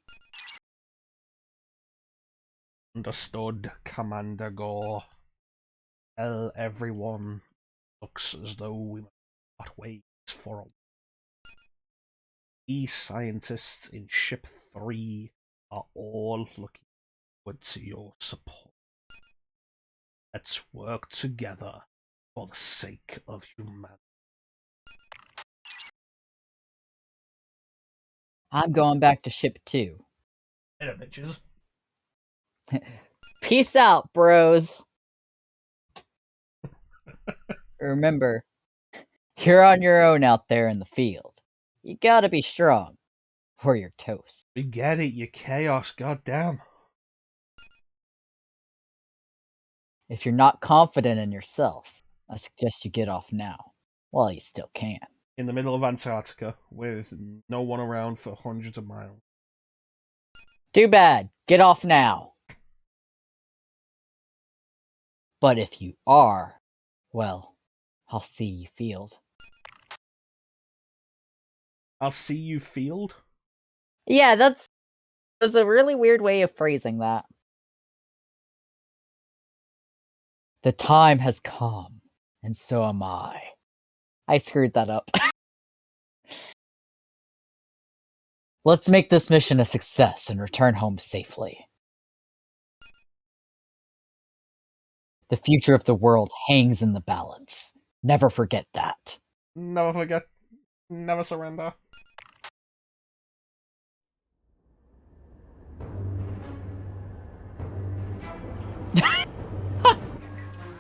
Understood, Commander Gore. Tell everyone. Looks as though we must not wait for a while. We scientists in Ship 3 are all looking forward to your support. Let's work together for the sake of humanity. I'm going back to ship 2. Later, bitches. Peace out, bros. Remember, you're on your own out there in the field. You gotta be strong, or you're toast. We get it, you chaos, goddamn. If you're not confident in yourself, I suggest you get off now, while you still can. In the middle of Antarctica, with no one around for hundreds of miles. Too bad. Get off now. But if you are, well, I'll see you field. I'll see you field? Yeah, that's a really weird way of phrasing that. The time has come, and so am I. I screwed that up. Let's make this mission a success and return home safely. The future of the world hangs in the balance. Never forget that. Never forget. Never surrender.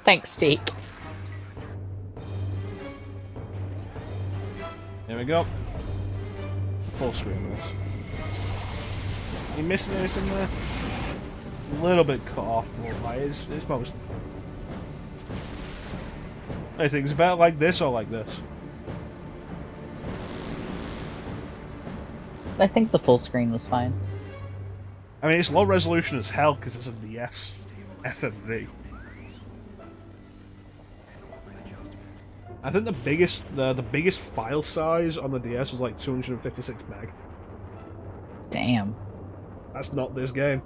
Thanks, Teak. Here we go. Full screen of this. You missing anything there? A little bit cut off, but like, it's most. I think it's better like this or like this. I think the full screen was fine. I mean, it's low resolution as hell because it's a DS FMV. I think the biggest file size on the DS was like 256 meg. Damn. That's not this game.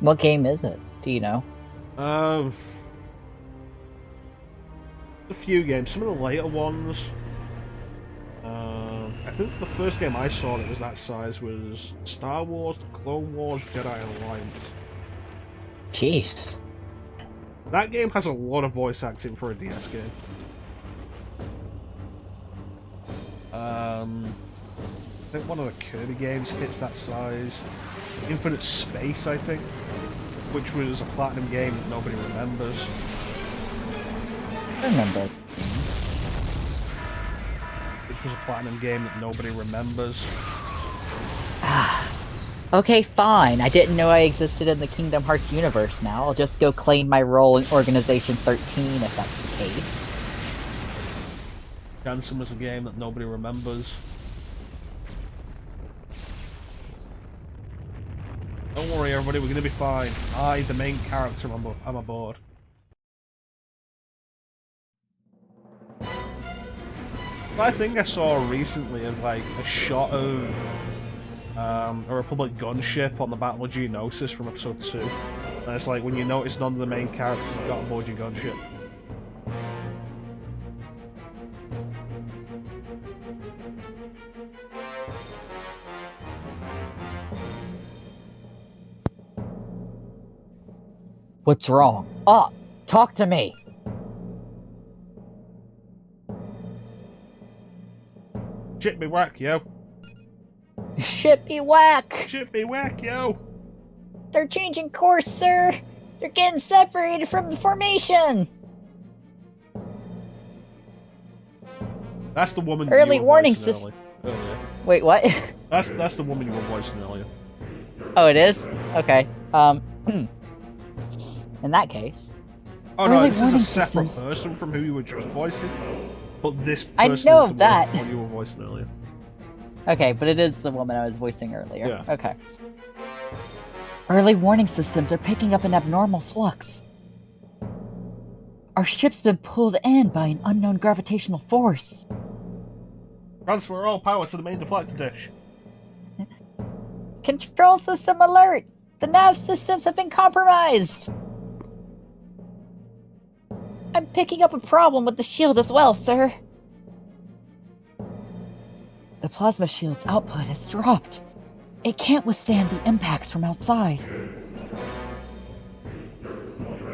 What game is it? Do you know? A few games. Some of the later ones. I think the first game I saw that was that size was Star Wars: The Clone Wars Jedi Alliance. Jeez. That game has a lot of voice acting for a DS game. I think one of the Kirby games hits that size. Infinite Space, I think, which was a platinum game that nobody remembers. I remember. Which was a platinum game that nobody remembers. Okay, fine. I didn't know I existed in the Kingdom Hearts universe now. I'll just go claim my role in Organization 13 if that's the case. Jansen was a game that nobody remembers. Don't worry, everybody, we're gonna be fine. I, the main character, I'm aboard. I think I saw recently of like a shot of a Republic gunship on the Battle of Geonosis from episode 2. And it's like when you notice none of the main characters have got aboard your gunship. What's wrong? Ah, talk to me! Shit be whack, yo. Shit be whack! Shit be whack, yo. They're changing course, sir! They're getting separated from the formation! That's the woman Early you were warning voicing system. earlier. Wait, what? That's the woman you were voicing earlier. Oh, it is? Okay. In that case... Oh no, Early this is a warning separate systems. person from who you were just voicing. But this I person know is of the that. one you were voicing earlier. Okay, but it is the woman I was voicing earlier. Yeah. Okay. Early warning systems are picking up an abnormal flux. Our ship's been pulled in by an unknown gravitational force. Transfer all power to the main deflector dish. Control system alert! The nav systems have been compromised! I'm picking up a problem with the shield as well, sir. The plasma shield's output has dropped. It can't withstand the impacts from outside.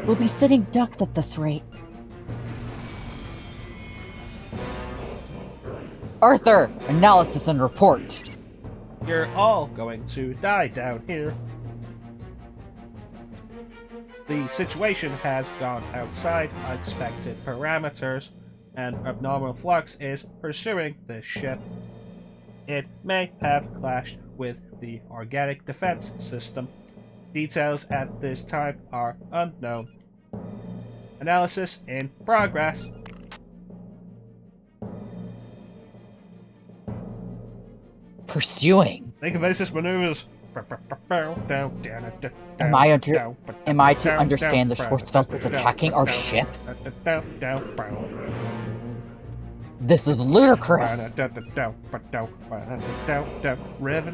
We'll be sitting ducks at this rate. Arthur, analysis and report. You're all going to die down here. The situation has gone outside expected parameters, and abnormal flux is pursuing this ship. It may have clashed with the organic defense system. Details at this time are unknown. Analysis in progress. Pursuing? Think of ISIS maneuvers. Am I to understand the Schwarzfeld is attacking our ship? This is ludicrous! Revving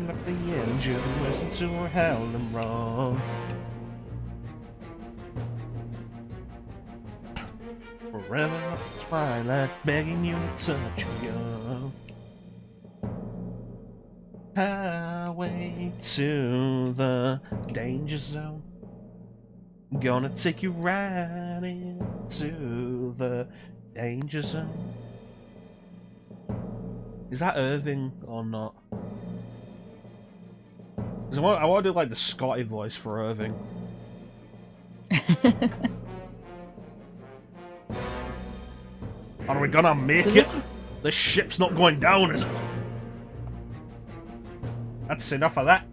up the engine, listen to her howling wrong. Revving up the twilight, begging you to touch your young. Highway way to the danger zone. Gonna take you right into the danger zone. Is that Irving or not? 'Cause I want to do like the Scotty voice for Irving. Are we gonna make it? The ship's not going down, is it? That's enough of that.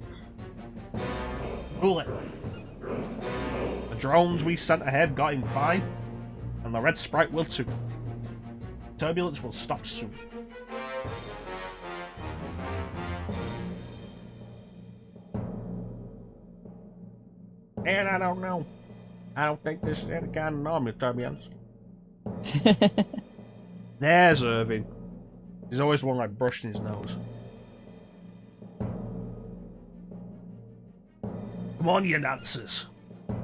Rule it. The drones we sent ahead got him fine, and the Red Sprite will too. Turbulence will stop soon. And I don't know. I don't think this is any kind of normal turbulence. There's Irving. He's always one like brushing his nose. Come on, you Nazis.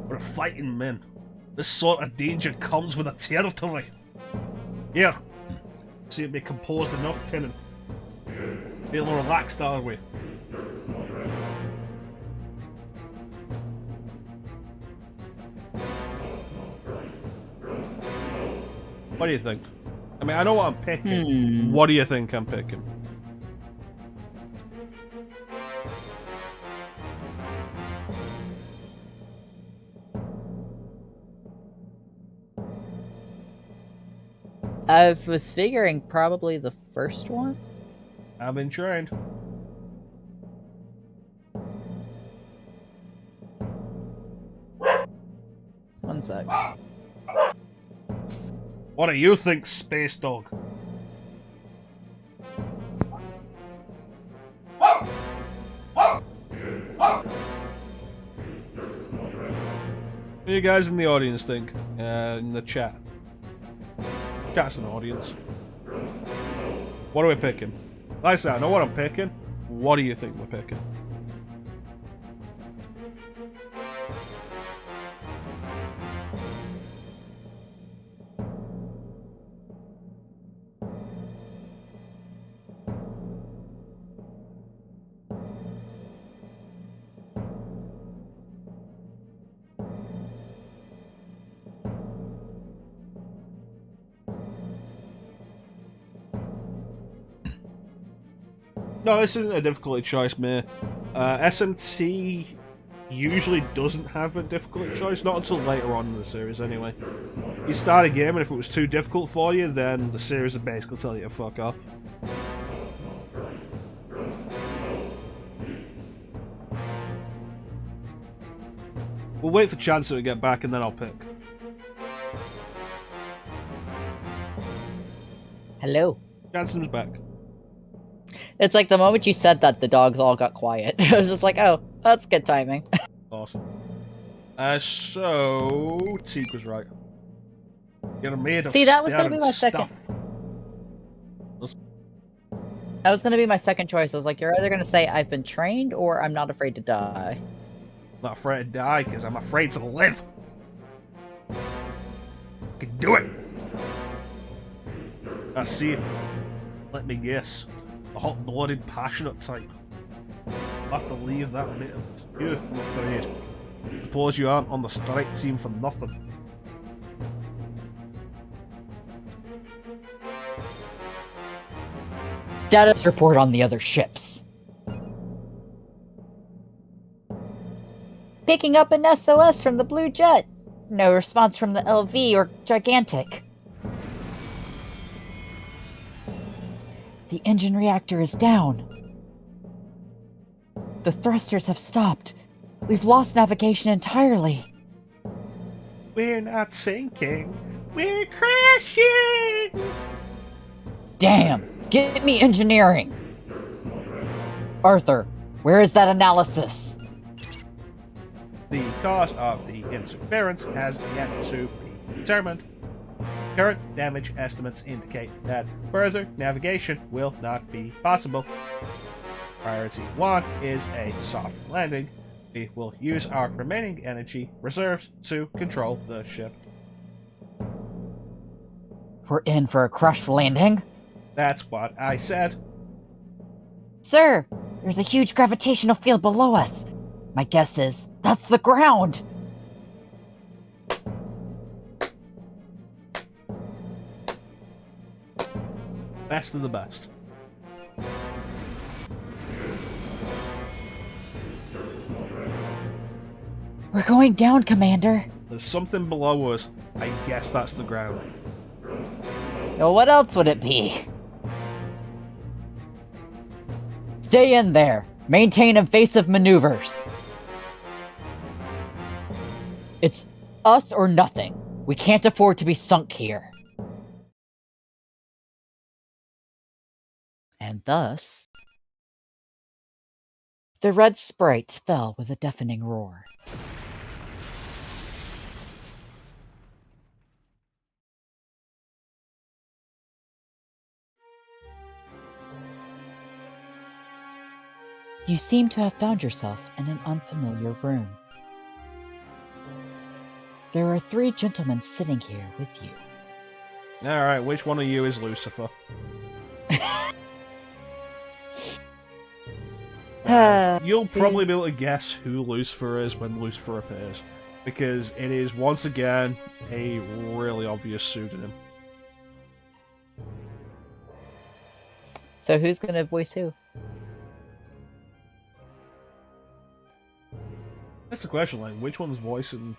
We're fighting men. This sort of danger comes with a territory. Here. See it be composed enough, Pinnan. Feeling relaxed, are we? What do you think? I mean, I know what I'm picking. What do you think I'm picking? I was figuring probably the first one. I've been trained. One sec. What do you think, Space Dog? What do you guys in the audience think? In the chat. Chat's an audience. What are we picking? Like I said, I know what I'm picking. What do you think we're picking? No, this isn't a difficulty choice, mate. SMT usually doesn't have a difficulty choice, not until later on in the series anyway. You start a game and if it was too difficult for you, then the series would basically tell you to fuck off. We'll wait for Chancellor to get back and then I'll pick. Hello. Chancellor's back. It's like the moment you said that, the dogs all got quiet. I was just like, oh, that's good timing. Awesome. So Teak was right. You're made of See, that was gonna be my stuff. second. That was gonna be my second choice. I was like, you're either gonna say I've been trained or I'm not afraid to die. I'm not afraid to die because I'm afraid to live. I can do it. I see it. Let me guess. A hot-blooded, passionate type. I'll have to leave that bit of you, I'm afraid. Suppose you aren't on the strike team for nothing. Status report on the other ships. Picking up an SOS from the Blue Jet. No response from the LV or Gigantic. The engine reactor is down. The thrusters have stopped. We've lost navigation entirely. We're not sinking. We're crashing! Damn! Get me engineering! Arthur, where is that analysis? The cause of the interference has yet to be determined. Current damage estimates indicate that further navigation will not be possible. Priority 1 is a soft landing. We will use our remaining energy reserves to control the ship. We're in for a crash landing? That's what I said. Sir, There's a huge gravitational field below us. My guess is that's the ground. Best of the best. We're going down, Commander. There's something below us. I guess that's the ground. Well, what else would it be? Stay in there. Maintain evasive maneuvers. It's us or nothing. We can't afford to be sunk here. And thus, the red sprite fell with a deafening roar. You seem to have found yourself in an unfamiliar room. There are 3 gentlemen sitting here with you. Alright, which one of you is Lucifer? You'll probably be able to guess who Lucifer is when Lucifer appears, because it is, once again, a really obvious pseudonym. So who's gonna voice who? That's the question, like, which one's voicing...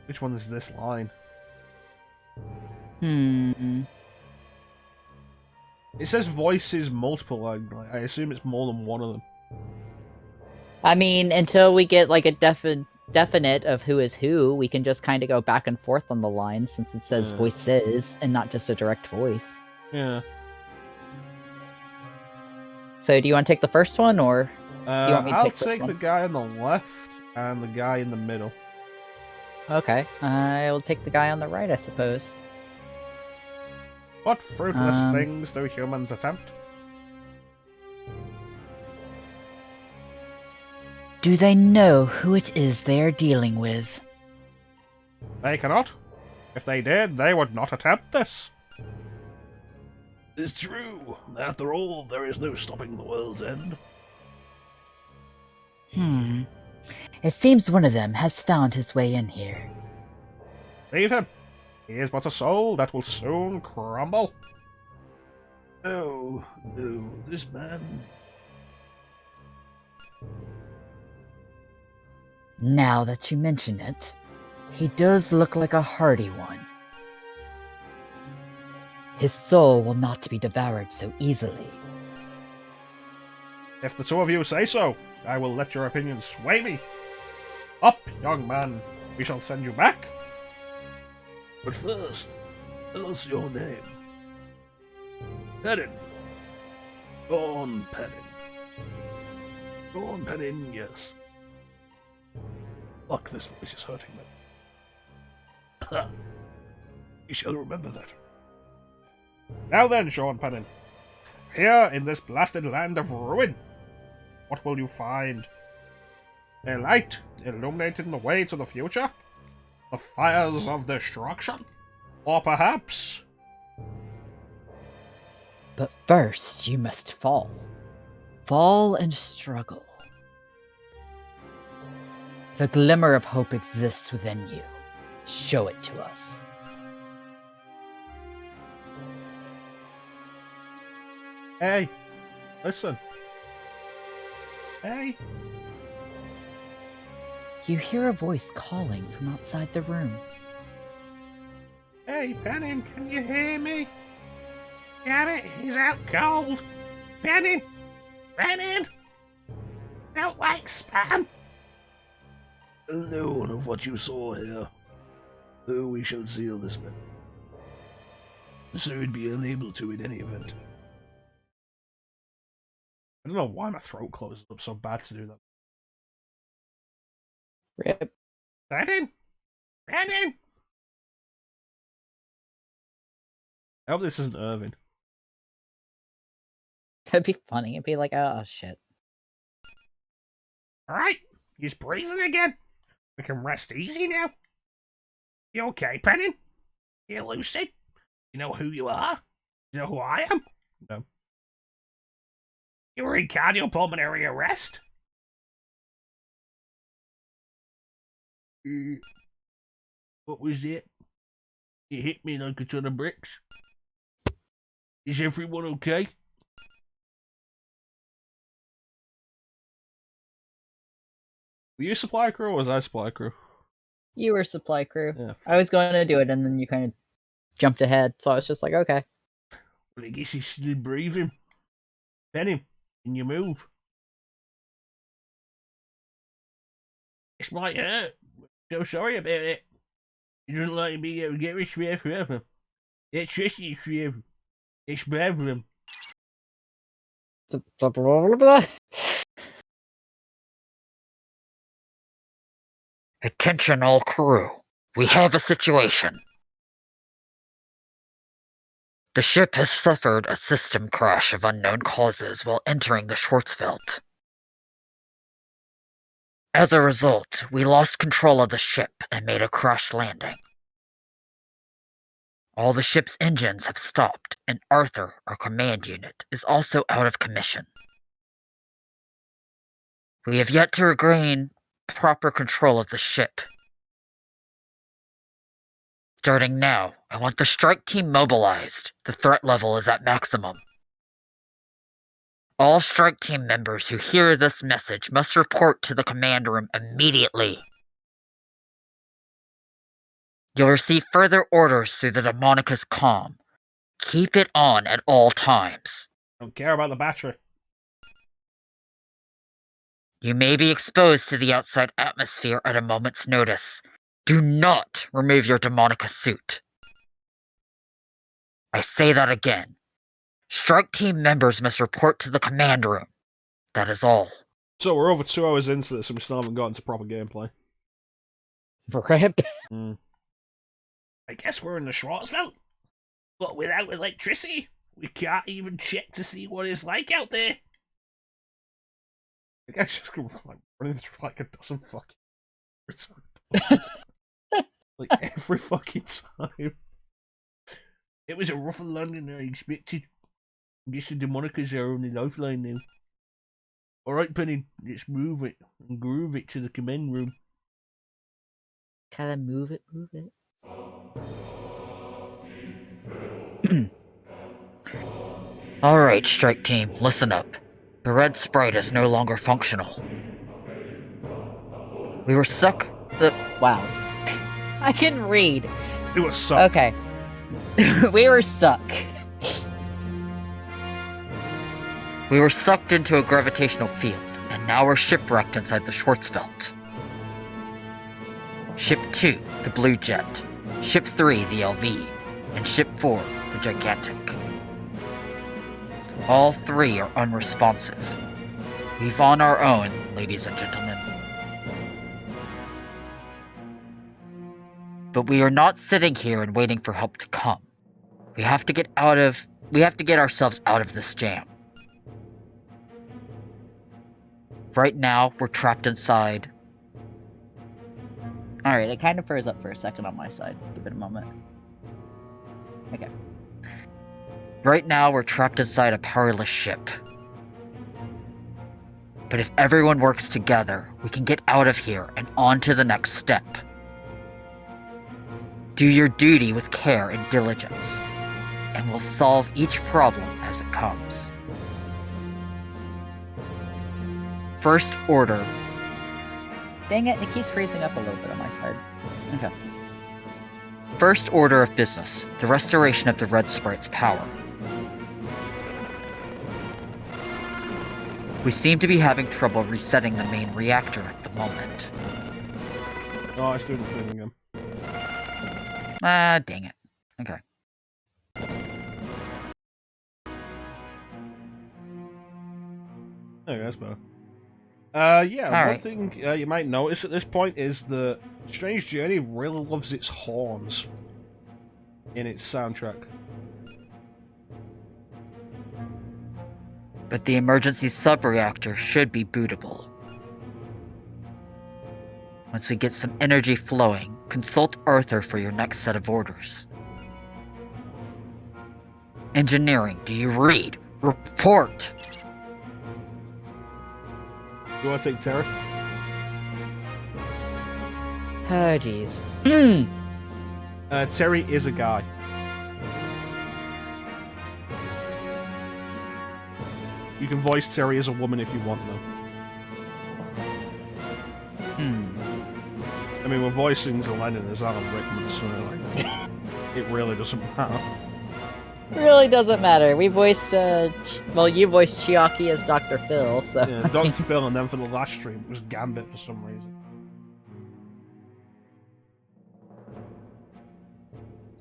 Which one is this line? It says voices multiple, like, I assume it's more than one of them. I mean, until we get, like, a definite of who is who, we can just kind of go back and forth on the line, since it says voices, and not just a direct voice. Yeah. So, do you want to take the first one, or do you want me to I'll take this take one? the guy on the left and the guy in the middle. Okay, I will take the guy on the right, I suppose. What fruitless things do humans attempt? Do they know who it is they are dealing with? They cannot. If they did, they would not attempt this. It's true. After all, there is no stopping the world's end. It seems one of them has found his way in here. Leave him. He is but a soul that will soon crumble. No, this man... Now that you mention it, he does look like a hardy one. His soul will not be devoured so easily. If the two of you say so, I will let your opinion sway me. Up, young man. We shall send you back. But first, tell us your name. Pennin. Shaun Pennin. Shaun Pennin, yes. Fuck, this voice is hurting me. Ha! You shall remember that. Now then, Shaun Pennin. Here in this blasted land of ruin, what will you find? A light illuminating the way to the future? The fires of destruction? Or perhaps... But first, you must fall. Fall and struggle. The glimmer of hope exists within you. Show it to us. Hey, listen. Hey. You hear a voice calling from outside the room. Hey, Pennin, can you hear me? Damn it, he's out cold. Pennin! Pennin! Don't like spam! Alone of what you saw here, though we shall seal this man. So he'd be unable to in any event. I don't know why my throat closes up so bad to do that. Rip. Pennin! Pennin! I hope this isn't Irvin. That'd be funny. It'd be like, oh shit. Alright, he's breathing again. We can rest easy now. You okay, Pennin? You lucid? You know who you are? You know who I am? No. You were in cardiopulmonary arrest? What was it? It hit me like a ton of bricks. Is everyone okay? Were you supply crew or was I supply crew? You were supply crew. Yeah. I was going to do it, and then you kind of jumped ahead, so I was just like, okay. Well, I guess he's still breathing. Benny, can you move? This might hurt. So sorry about it. He doesn't like me to get rich forever. It's Trishy's forever. It's bad for him. Blah, blah, blah, blah. Attention all crew. We have a situation. The ship has suffered a system crash of unknown causes while entering the Schwarzwelt. As a result, we lost control of the ship and made a crash landing. All the ship's engines have stopped, and Arthur, our command unit, is also out of commission. We have yet to regain proper control of the ship. Starting now, I want the strike team mobilized. The threat level is at maximum. All strike team members who hear this message must report to the command room immediately. You'll receive further orders through the Demonica's comm. Keep it on at all times. Don't care about the battery. You may be exposed to the outside atmosphere at a moment's notice. Do not remove your Demonica suit. I say that again. Strike team members must report to the command room. That is all. So we're over 2 hours into this and we still haven't gotten to proper gameplay. Rip. I guess we're in the Schwarzwald. But without electricity, we can't even check to see what it's like out there. I guess just running through like a dozen fucking like every fucking time. It was a rougher landing than I expected. I guess the Demonica's our only lifeline now. Alright, Penny, let's move it and groove it to the command room. Gotta move it. Alright, strike team, listen up. The red sprite is no longer functional. We were stuck. Wow. I can read. It was suck. Okay. We were stuck. We were sucked into a gravitational field, and now we're shipwrecked inside the Schwarzwelt. Ship 2, the Blue Jet. Ship 3, the LV. And Ship 4, the Gigantic. All three are unresponsive. We've on our own, ladies and gentlemen. But we are not sitting here and waiting for help to come. We have to get ourselves out of this jam. Right now, we're trapped inside. Alright, it kind of froze up for a second on my side. Give it a moment. Okay. Right now, we're trapped inside a powerless ship. But if everyone works together, we can get out of here and on to the next step. Do your duty with care and diligence, and we'll solve each problem as it comes. First order. Dang it keeps freezing up a little bit on my side. Okay. First order of business, the restoration of the Red Sprite's power. We seem to be having trouble resetting the main reactor at the moment. Oh, I started cleaning him. Ah, dang it. Okay. Okay, that's better. Yeah, one right. thing you might notice at this point is that Strange Journey really loves its horns in its soundtrack. But the emergency sub-reactor should be bootable. Once we get some energy flowing, consult Arthur for your next set of orders. Engineering, do you read? Report! You want to take Terry? Oh, jeez. Terry is a guy. You can voice Terry as a woman if you want, though. I mean, we're voicing Zelena as Alan Rickman, so like, it really doesn't matter. Really doesn't matter. We voiced, well, you voiced Chiaki as Dr. Phil, so... Yeah, Dr. Phil, and then for the last stream, it was Gambit for some reason.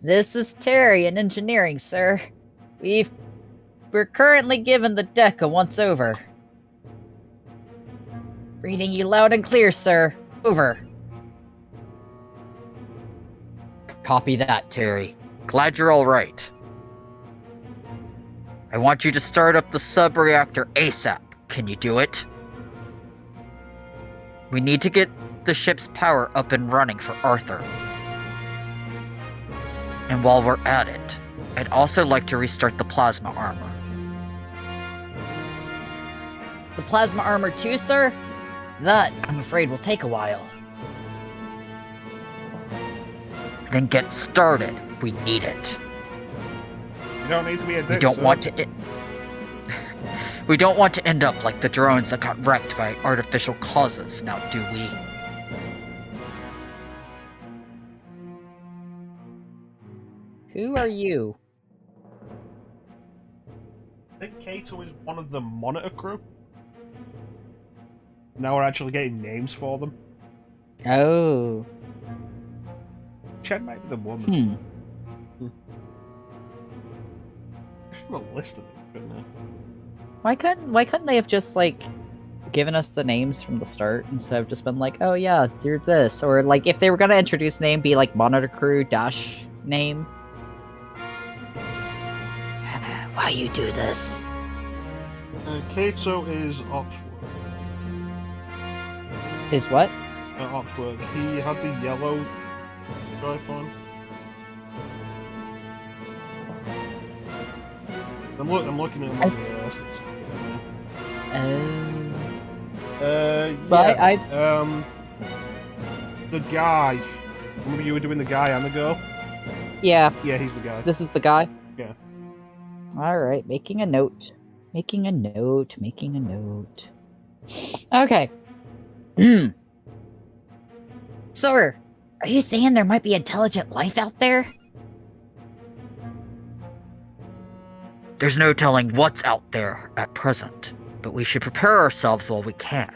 This is Terry in engineering, sir. We're currently given the deck a once-over. Reading you loud and clear, sir. Over. Copy that, Terry. Glad you're all right. I want you to start up the sub-reactor ASAP. Can you do it? We need to get the ship's power up and running for Arthur. And while we're at it, I'd also like to restart the plasma armor. The plasma armor too, sir? That, I'm afraid, will take a while. Then get started. We need it. You don't need to be a dick, We don't sir. want to... We don't want to end up like the drones that got wrecked by artificial causes, now do we? Who are you? I think Kato is one of the monitor crew. Now we're actually getting names for them. Oh. Chen might be the woman. Hmm. I should have listed it, shouldn't I? Why couldn't they have just, like, given us the names from the start instead of just been like, oh yeah, you're this? Or, like, if they were gonna introduce name, be like monitor crew dash name. Why you do this? Kato is Oxwork. Is what? Oxwork. He had the yellow Joy-Con. I'm looking at him on the But yeah. The guy. Remember you were doing the guy and the girl? Yeah, Yeah, he's the guy. this is the guy? Yeah. Alright, making a note. Making a note. Okay. Sir, are you saying there might be intelligent life out there? There's no telling what's out there at present, but we should prepare ourselves while we can.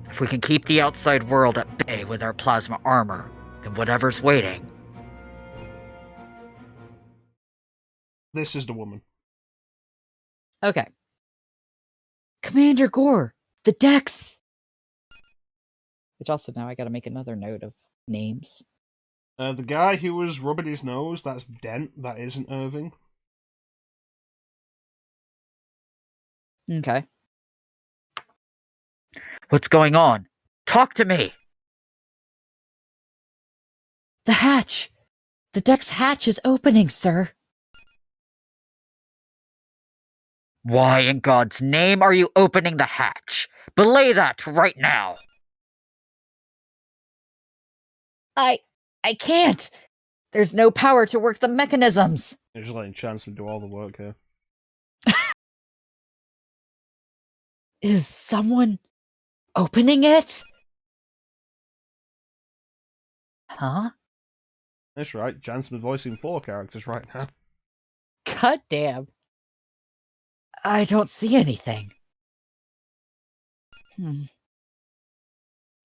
If we can keep the outside world at bay with our plasma armor, then whatever's waiting... This is the woman. Okay. Commander Gore, the decks! Which also now I gotta make another note of names. The guy who was rubbing his nose, that's Dent, that isn't Irving. Okay. What's going on? Talk to me! The hatch! The deck's hatch is opening, sir! Why in God's name are you opening the hatch? Belay that right now! I can't! There's no power to work the mechanisms! They're just letting Chancellor do all the work here. Is someone opening it? Huh? That's right, Jansen's voicing 4 characters right now. God damn. I don't see anything.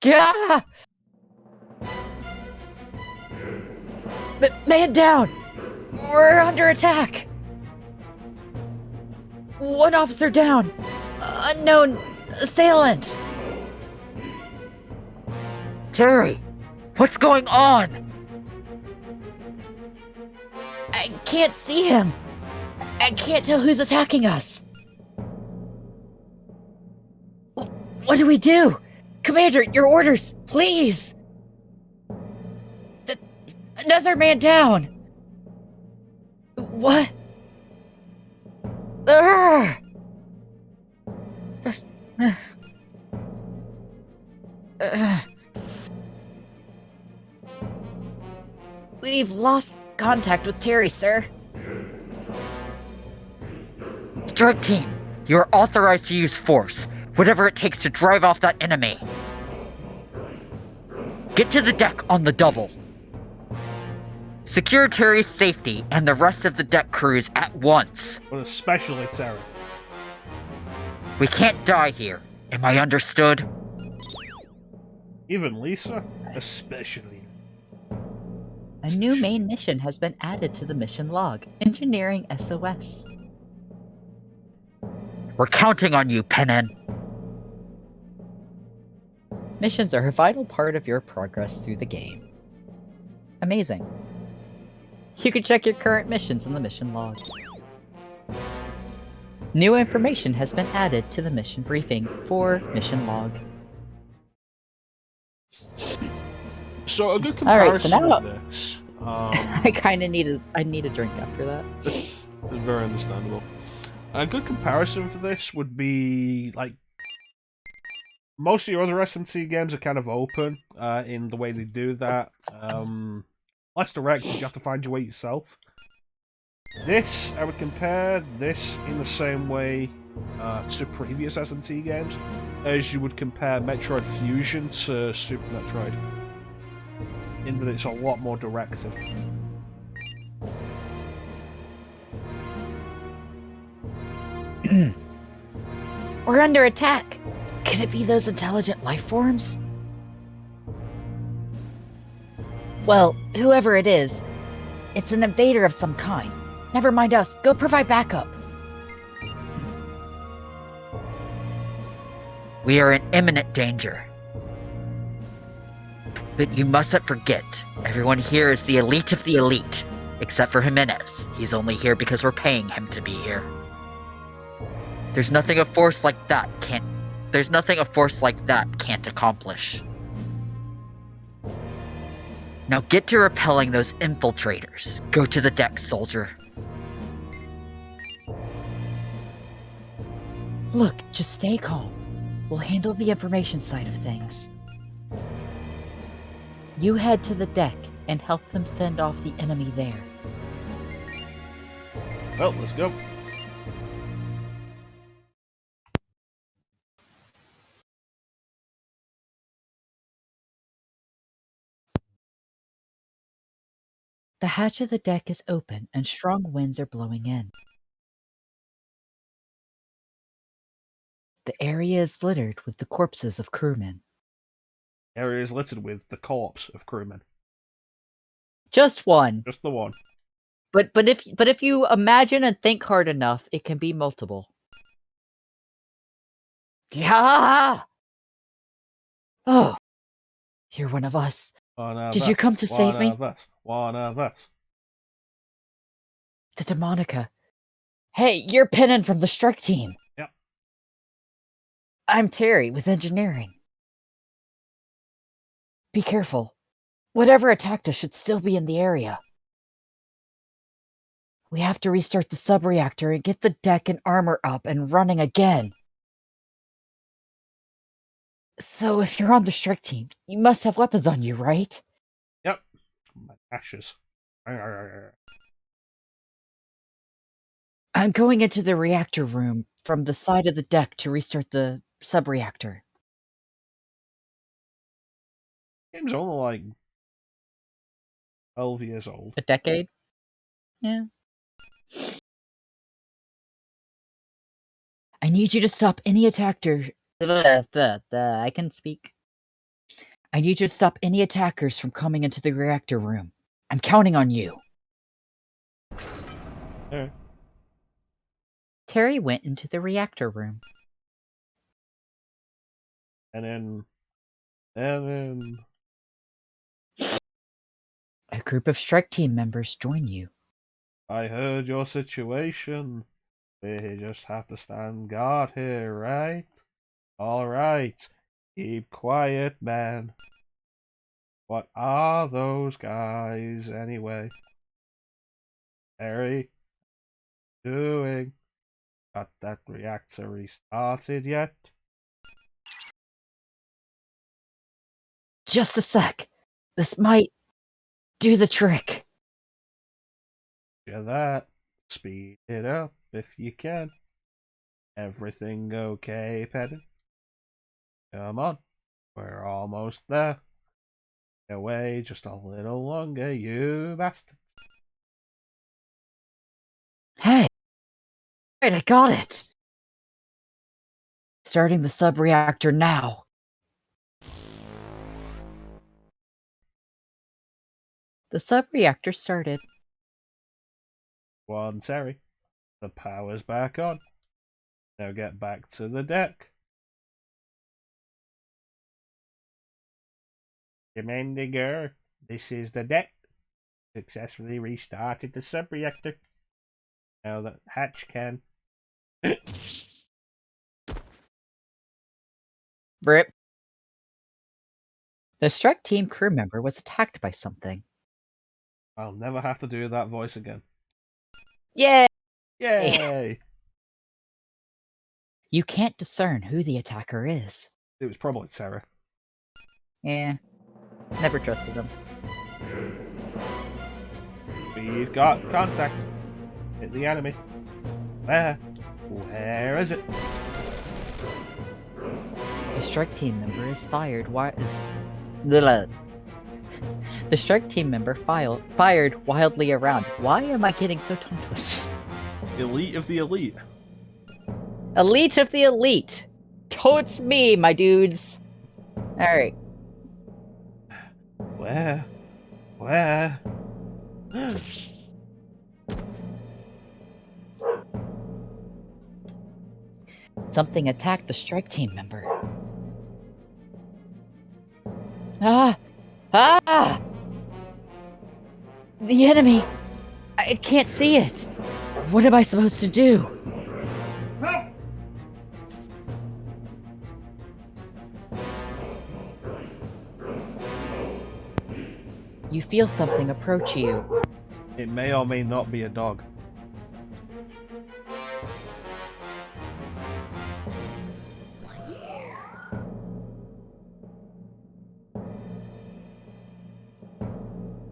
Gah! Man down! We're under attack! One officer down! Unknown assailant! Terry! What's going on? I can't see him! I can't tell who's attacking us! What do we do? Commander, your orders, please! Another man down! What? Urgh! We've lost contact with Terry, sir. Strike team, you are authorized to use force, whatever it takes to drive off that enemy. Get to the deck on the double. Secure Terry's safety and the rest of the deck crews at once. But especially Terry. We can't die here. Am I understood? Even Lisa? Especially. A new main mission has been added to the mission log. Engineering SOS. We're counting on you, Penin. Missions are a vital part of your progress through the game. Amazing. You can check your current missions in the mission log. New information has been added to the mission briefing for mission log. So a good Alright, so comparison now- of this. I kind of need a drink after that. It's very understandable. A good comparison for this would be like most of your other SMT games are kind of open in the way they do that. Less direct, you have to find your way yourself. This, I would compare this in the same way to previous SMT games as you would compare Metroid Fusion to Super Metroid. In that it's a lot more directive. We're under attack! Could it be those intelligent life forms? Well, whoever it is, it's an invader of some kind. Never mind us, go provide backup. We are in imminent danger. But you mustn't forget, everyone here is the elite of the elite. Except for Jimenez. He's only here because we're paying him to be here. There's nothing a force like that can't accomplish. Now get to repelling those infiltrators. Go to the deck, soldier. Look, just stay calm. We'll handle the information side of things. You head to the deck and help them fend off the enemy there. Well, let's go. The hatch of the deck is open and strong winds are blowing in. The area is littered with the corpses of crewmen. Area is littered with the corpse of crewmen. Just one. Just the one. But if you imagine and think hard enough, it can be multiple. Yeah. Oh, you're one of us. One of Did you us. come to save me? One of us. One of us. The Demonica. Hey, you're Penin from the strike team. Yep. I'm Terry with engineering. Be careful. Whatever attacked us should still be in the area. We have to restart the sub-reactor and get the deck and armor up and running again. So if you're on the strike team, you must have weapons on you, right? Yep. My ashes. I'm going into the reactor room from the side of the deck to restart the sub-reactor. Game's only like 12 years old. A decade? Yeah. I need you to stop any attacker. I can speak. I need you to stop any attackers from coming into the reactor room. I'm counting on you. Yeah. Terry went into the reactor room. And then A group of strike team members join you. I heard your situation. We just have to stand guard here, right? Alright. Keep quiet, man. What are those guys, anyway? Harry? Doing? Got that reactor restarted yet? Just a sec. This might do the trick. Yeah, that. Speed it up if you can. Everything okay, Pedden? Come on. We're almost there. Away just a little longer, you bastards. Hey! Right, I got it! Starting the sub-reactor now. The sub-reactor started. One, Terry. The power's back on. Now get back to the deck. Commander, this is the deck. Successfully restarted the sub-reactor. Now that hatch can. Rip. The Strike Team crew member was attacked by something. I'll never have to do that voice again. Yay! Yay! You can't discern who the attacker is. It was probably Sarah. Yeah. Never trusted him. We've got contact. Hit the enemy. Where? Where is it? The Strike Team member is fired. The Strike Team member fired wildly around. Why am I getting so tongue twisted? Elite of the elite. Elite of the elite. Totes me, my dudes. Alright. Where? Where? Something attacked the Strike Team member. Ah! Ah! The enemy! I can't see it! What am I supposed to do? You feel something approach you. It may or may not be a dog.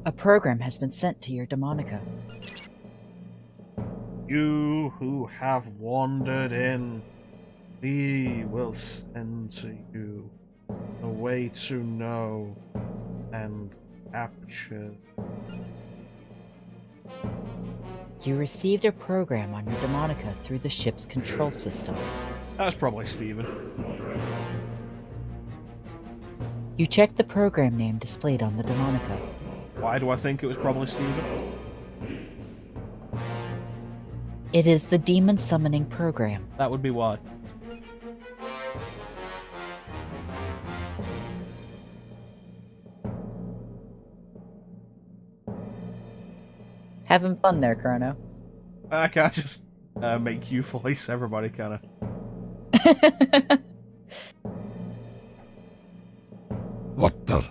A program has been sent to your Demonica. You who have wandered in, we will send to you a way to know and capture. You received a program on your Demonica through the ship's control system. That's probably Steven. You checked the program name displayed on the Demonica. Why do I think it was probably Steven? It is the Demon Summoning Program. That would be why. Having fun there, Chrono. I can't just make you voice everybody, can I? What the?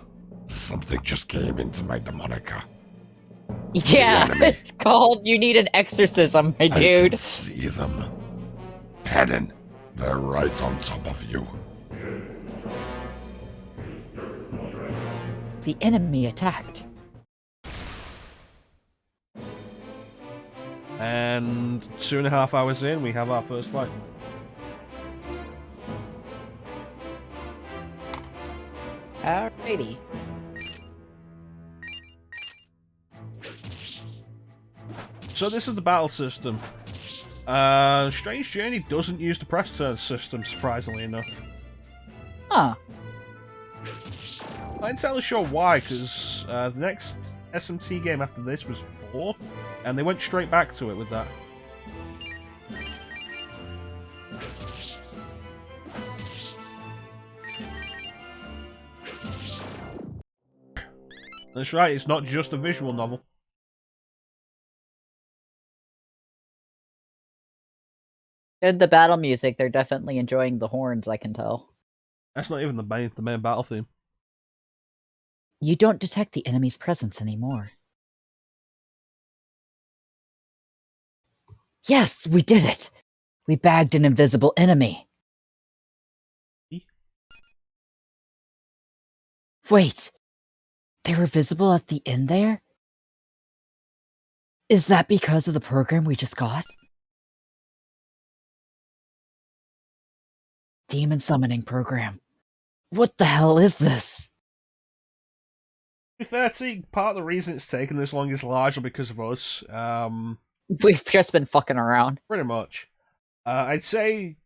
Something just came into my Demonica. Yeah, enemy. it's called You Need an Exorcism, my I dude. can see them. Pedden, they're right on top of you. The enemy attacked. And 2.5 hours in, we have our first fight. Alrighty. So this is the battle system. Strange Journey doesn't use the press turn system, surprisingly enough. Huh. Not entirely sure why, because the next SMT game after this was 4, and they went straight back to it with that. That's right, it's not just a visual novel. And the battle music, they're definitely enjoying the horns, I can tell. That's not even the main battle theme. You don't detect the enemy's presence anymore. Yes, we did it! We bagged an invisible enemy. Wait, they were visible at the end there? Is that because of the program we just got? Demon summoning program. What the hell is this? To be fair, to part of the reason it's taken this long is largely because of us. We've just been fucking around. Pretty much. I'd say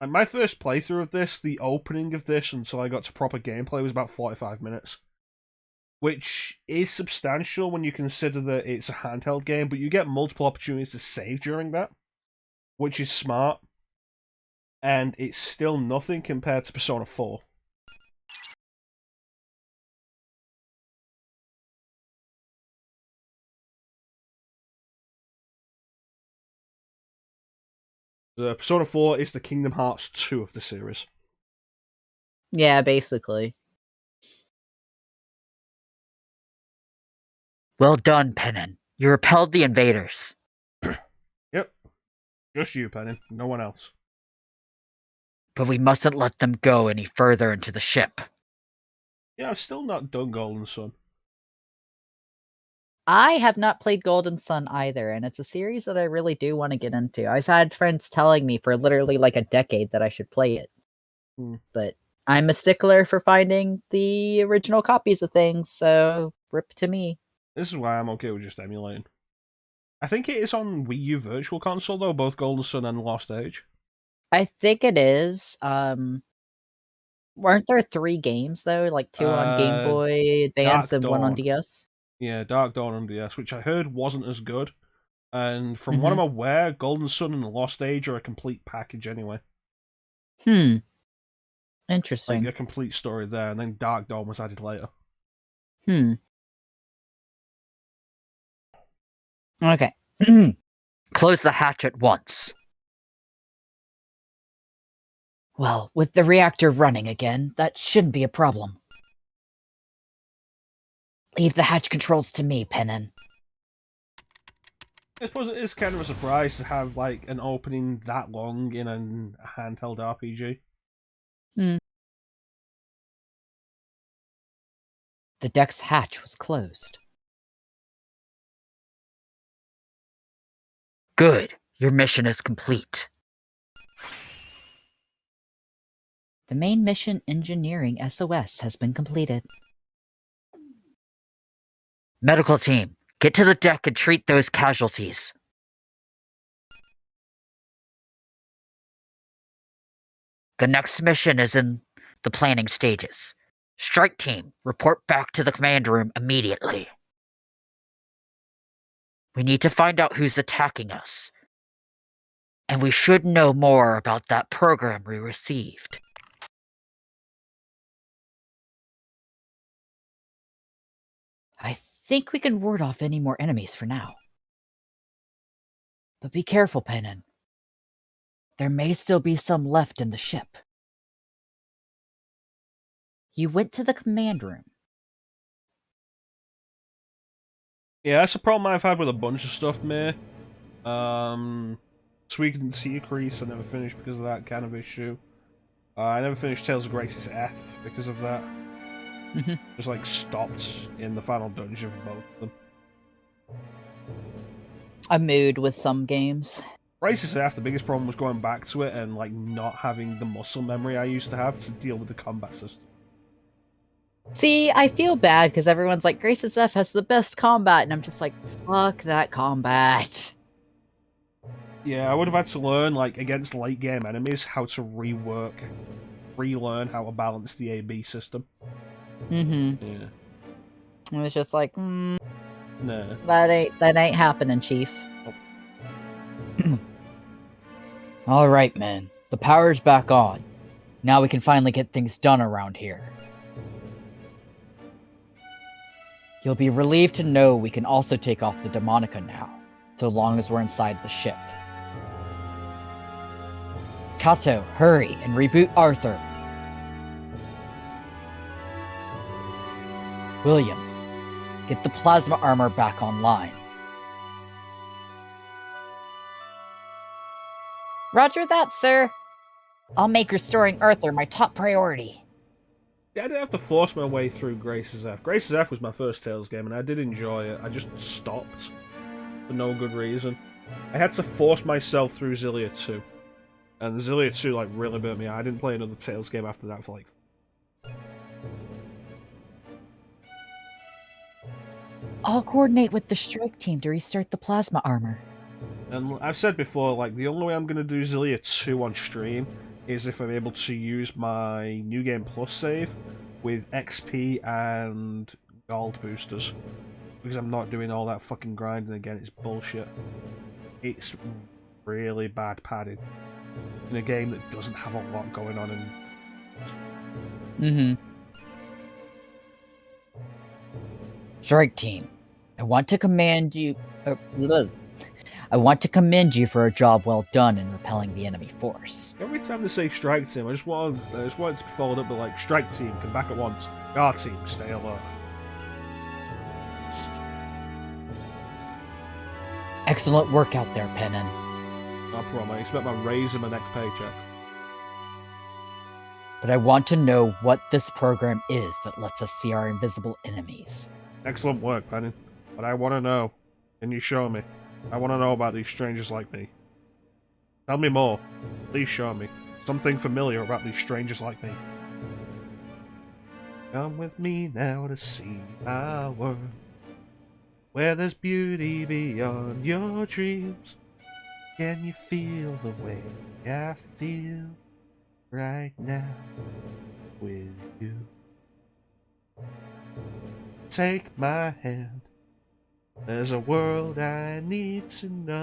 my first playthrough of this, the opening of this until I got to proper gameplay, was about 45 minutes. Which is substantial when you consider that it's a handheld game, but you get multiple opportunities to save during that, which is smart. And it's still nothing compared to Persona 4. Persona 4 is the Kingdom Hearts 2 of the series. Yeah, basically. Well done, Pennon. You repelled the invaders. Yep. Just you, Penny. No one else. But we mustn't let them go any further into the ship. Yeah, I've still not done Golden Sun. I have not played Golden Sun either, and it's a series that I really do want to get into. I've had friends telling me for literally like a decade that I should play it. But I'm a stickler for finding the original copies of things, so rip to me. This is why I'm okay with just emulating. I think it is on Wii U Virtual Console, though, both Golden Sun and Lost Age. I think it is. Weren't there 3 games, though? Like 2 on Game Boy Advance and 1 on DS? Yeah, Dark Dawn on DS, which I heard wasn't as good. And from what I'm aware, Golden Sun and Lost Age are a complete package anyway. Interesting. Like a complete story there, and then Dark Dawn was added later. Okay. Close the hatch at once. Well, with the reactor running again, that shouldn't be a problem. Leave the hatch controls to me, Pennon. I suppose it is kind of a surprise to have like an opening that long in a handheld RPG. The deck's hatch was closed. Good. Your mission is complete. The main mission engineering SOS has been completed. Medical team, get to the deck and treat those casualties. The next mission is in the planning stages. Strike team, report back to the command room immediately. We need to find out who's attacking us. And we should know more about that program we received. I think we can ward off any more enemies for now. But be careful, Pennon. There may still be some left in the ship. You went to the command room. Yeah, that's a problem I've had with a bunch of stuff, May. Tweak and Sea Crease I never finished because of that kind of issue. I never finished Tales of Grace's F because of that. Just like stopped in the final dungeon for both of them. A mood with some games. Grace's F, the biggest problem was going back to it and like not having the muscle memory I used to have to deal with the combat system. See, I feel bad because everyone's like, Grace's F has the best combat, and I'm just like, fuck that combat. Yeah, I would have had to learn, like, against late game enemies, how to relearn how to balance the A-B system. Yeah. It was just like, nah. That ain't happening, Chief. Oh. Alright, man. The power's back on. Now we can finally get things done around here. You'll be relieved to know we can also take off the Demonica now, so long as we're inside the ship. Kato, hurry and reboot Arthur. Williams, get the plasma armor back online. Roger that, sir. I'll make restoring Arthur my top priority. I didn't have to force my way through Grace's F. Grace's F was my first Tales game, and I did enjoy it. I just stopped for no good reason. I had to force myself through Xillia 2. And Xillia 2, like, really burnt me out. I didn't play another Tales game after that for, like... I'll coordinate with the strike team to restart the plasma armor. And I've said before, like, the only way I'm going to do Xillia 2 on stream is if I'm able to use my New Game Plus save with XP and gold boosters. Because I'm not doing all that fucking grinding again, it's bullshit. It's really bad padding in a game that doesn't have a lot going on. Strike team, I want to commend you for a job well done in repelling the enemy force. Every time they say strike team, I just want it to be followed up with like, strike team, come back at once. Guard team, stay alert. Excellent work out there, Pennon. No problem, I expect my raise in my next paycheck. But I want to know what this program is that lets us see our invisible enemies. Excellent work, Penny. But I want to know. Can you show me? I want to know about these strangers like me. Tell me more. Please show me. Something familiar about these strangers like me. Come with me now to see our world, where there's beauty beyond your dreams. Can you feel the way I feel right now with you? Take my hand. There's a world I need to know.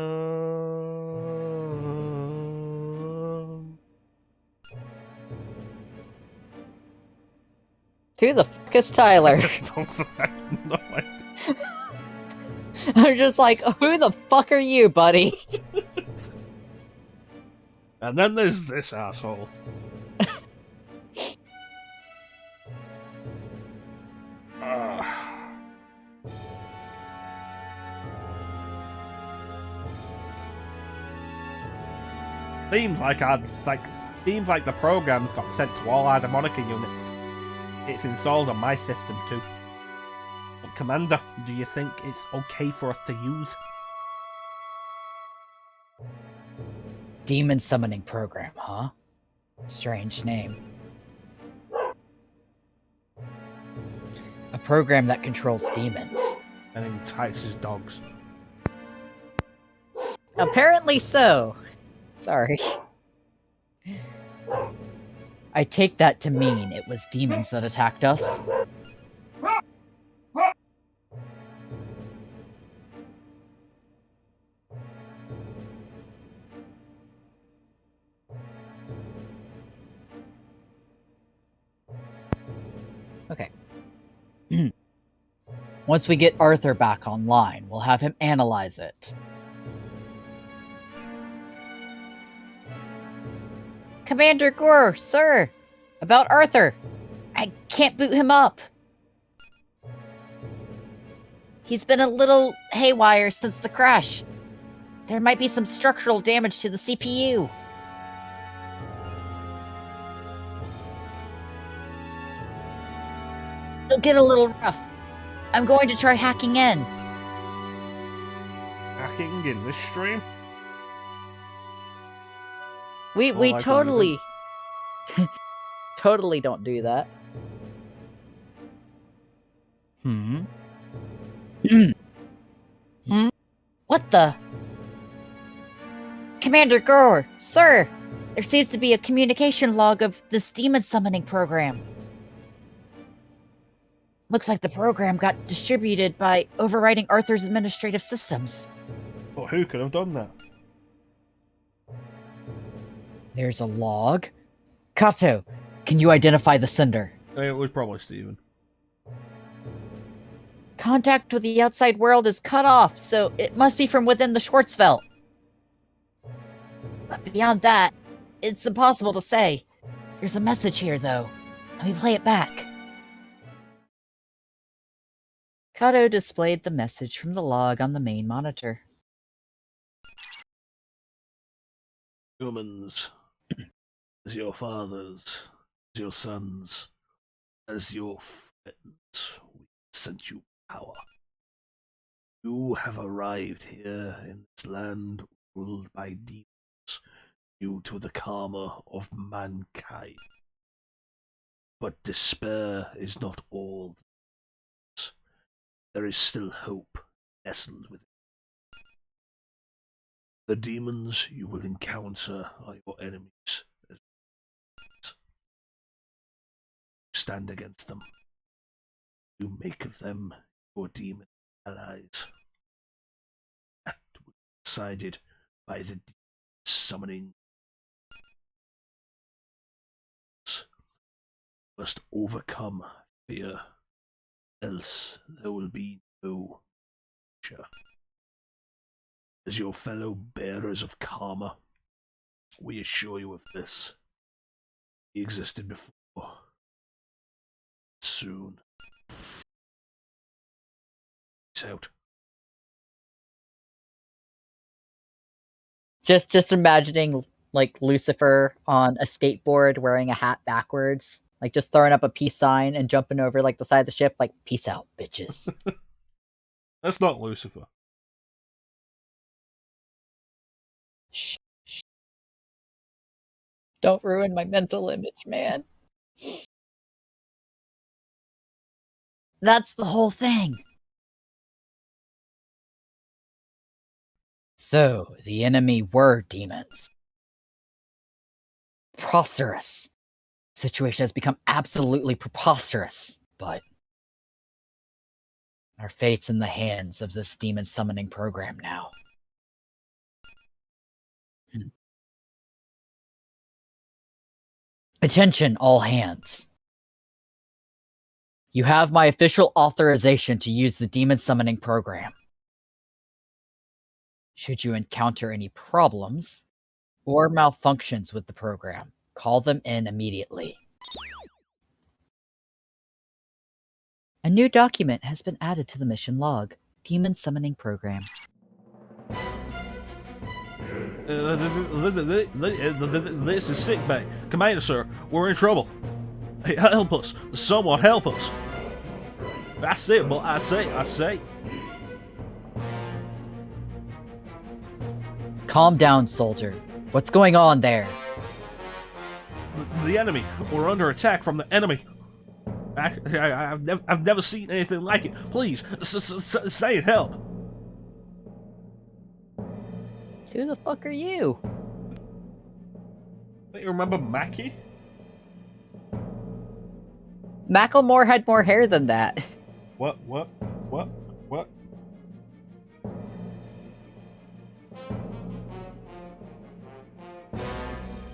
Who the fuck is Tyler? No idea. I'm just like, who the fuck are you, buddy? And then there's this asshole. Seems like the program's got sent to all our Demonica units. It's installed on my system too. But Commander, do you think it's okay for us to use? Demon summoning program, huh? Strange name. A program that controls demons. And entices dogs. Apparently so. Sorry. I take that to mean it was demons that attacked us. Okay. Once we get Arthur back online, we'll have him analyze it. Commander Gore, sir! About Arthur! I can't boot him up! He's been a little haywire since the crash. There might be some structural damage to the CPU. It'll get a little rough. I'm going to try hacking in. Hacking in this stream? We like totally... totally don't do that. Hmm? What the? Commander Gore, sir! There seems to be a communication log of this demon summoning program. Looks like the program got distributed by overriding Arthur's administrative systems. But who could have done that? There's a log. Kato, can you identify the sender? It was probably Steven. Contact with the outside world is cut off, so it must be from within the Schwarzwelt. But beyond that, it's impossible to say. There's a message here, though. Let me play it back. Kato displayed the message from the log on the main monitor. Humans, as your fathers, as your sons, As your friends, we sent you power. You have arrived here in this land ruled by demons due to the karma of mankind. But despair is not all. There is still hope nestled within. The demons you will encounter are your enemies. Stand against them. You make of them your demon allies. That will be decided by the summoning. Must overcome fear, else there will be no future. As your fellow bearers of karma, we assure you of this. He existed before. Soon. Peace out. Just imagining like Lucifer on a skateboard wearing a hat backwards, like just throwing up a peace sign and jumping over like the side of the ship, like peace out, bitches. That's not Lucifer. Shh, shh. Don't ruin my mental image, man. That's the whole thing. So, the enemy were demons. Preposterous. Situation has become absolutely preposterous, but our fate's in the hands of this demon summoning program now. Attention, all hands. You have my official authorization to use the demon summoning program. Should you encounter any problems or malfunctions with the program, call them in immediately. A new document has been added to the mission log. Demon Summoning Program. This is sick bay. Commander, sir, we're in trouble. Hey, help us. Someone help us. That's it, but I say. Calm down, soldier. What's going on there? The enemy. We're under attack from the enemy. I've never seen anything like it. Please, say it, help. Who the fuck are you? Don't you remember Mackie? Macklemore had more hair than that. What?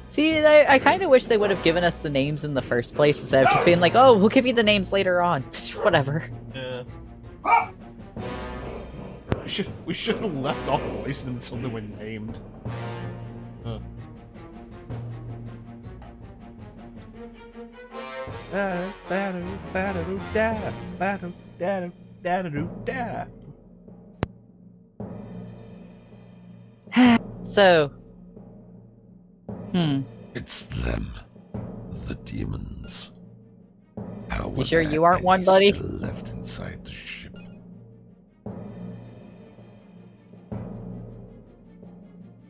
See, I kind of wish they would have given us the names in the first place instead of just being like, oh, we'll give you the names later on. Whatever. Yeah. We should have left off voicing until they were named. So. It's them. The demons. How You sure you aren't one, buddy? still left inside the ship?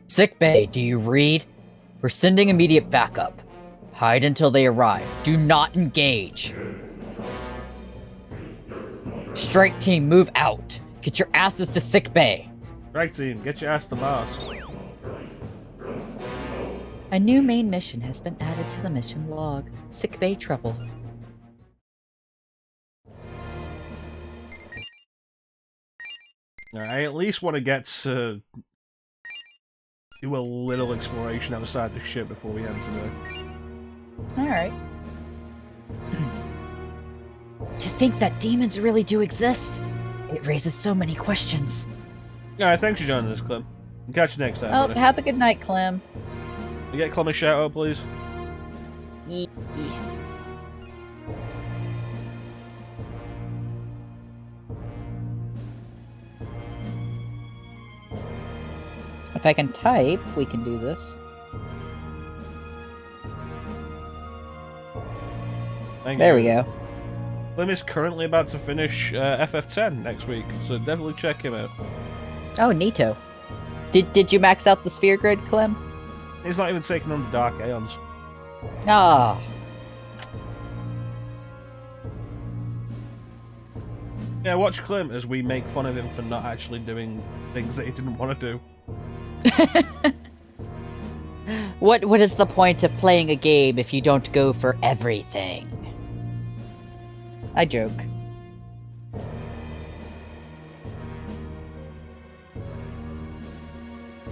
Sick Bay, do you read? We're sending immediate backup. Hide until they arrive. Do not engage. Strike team, move out. Get your asses to Sick Bay. Right team, get your ass to Mars. A new main mission has been added to the mission log. Sick Bay trouble. I at least want to get to do a little exploration outside the ship before we enter there. Alright. To think that demons really do exist, it raises so many questions. Alright, thanks for joining us, Clem. I'll catch you next time, Oh, buddy. have a good night, Clem. You get Clem a shout out, please? Yee. If I can type, we can do this. Thank There you. we go. Clem is currently about to finish FF10 next week, so definitely check him out. Oh, neato. Did you max out the sphere grid, Clem? He's not even taking on the Dark Aeons. Ah. Yeah, watch Clem as we make fun of him for not actually doing things that he didn't want to do. What is the point of playing a game if you don't go for everything? I joke.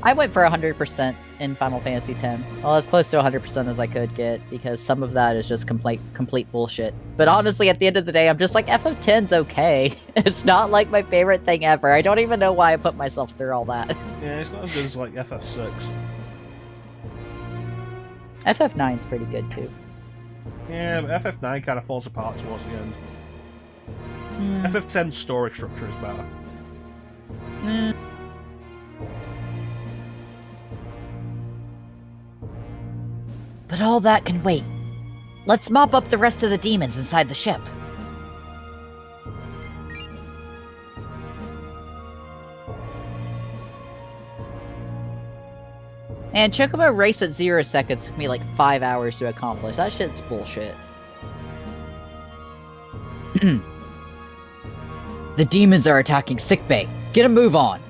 I went for 100% in Final Fantasy X. Well, as close to 100% as I could get, because some of that is just complete bullshit. But honestly, at the end of the day, I'm just like, FF10's okay. It's not like my favorite thing ever. I don't even know why I put myself through all that. Yeah, it's not as good as like FF6. FF9's pretty good too. Yeah, but FF9 kind of falls apart towards the end. FF10's story structure is better. But all that can wait. Let's mop up the rest of the demons inside the ship. And Chocobo Race at 0 seconds took me like 5 hours to accomplish. That shit's bullshit. The demons are attacking sickbay. Get a move on.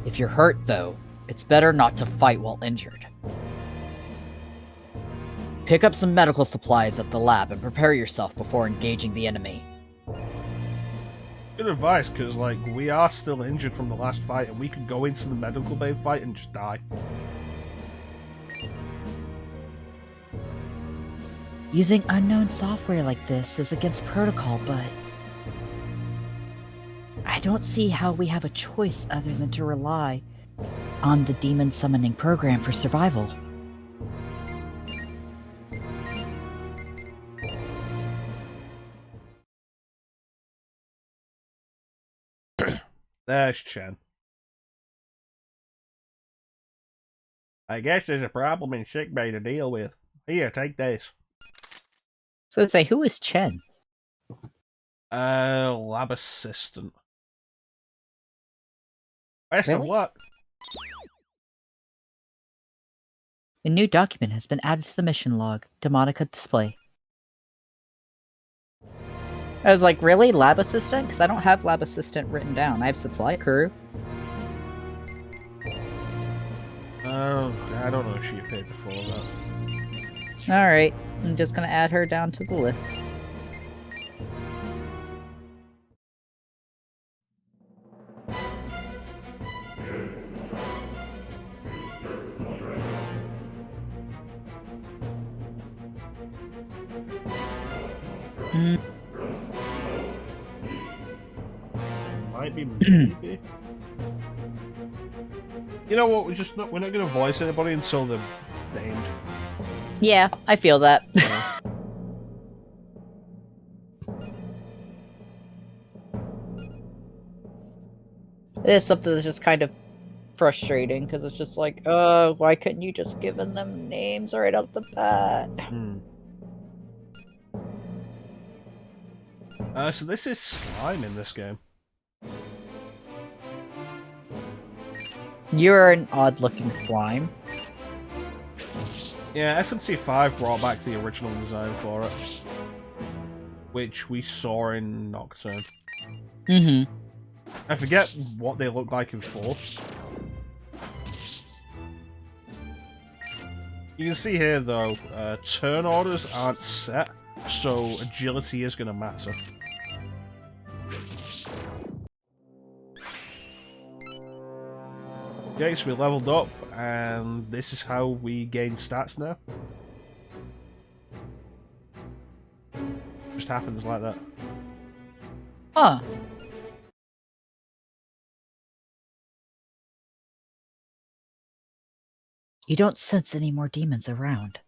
If you're hurt, though, it's better not to fight while injured. Pick up some medical supplies at the lab and prepare yourself before engaging the enemy. Good advice, because like we are still injured from the last fight, and we could go into the medical bay fight and just die. Using unknown software like this is against protocol, but I don't see how we have a choice other than to rely on the demon summoning program for survival. There's Chen. I guess there's a problem in sickbay to deal with. Here, take this. So let's say, who is Chen? Lab assistant. Best of Really? luck. A new document has been added to the mission log. Demonica display. I was like, really? Lab assistant? Because I don't have lab assistant written down. I have supply crew. Oh, I don't know if she appeared before that. Alright, I'm just gonna add her down to the list. Might be maybe. You know what? We're not gonna voice anybody until they're named. Yeah, I feel that. It is something that's just kind of frustrating, because it's just like, why couldn't you just given them names right off the bat? So this is slime in this game. You're an odd-looking slime. Yeah, SMC5 brought back the original design for it, which we saw in Nocturne. Mm-hmm. I forget what they look like in 4. You can see here, though, turn orders aren't set, so agility is going to matter. Okay, so we leveled up, and this is how we gain stats now. Just happens like that. Huh. You don't sense any more demons around.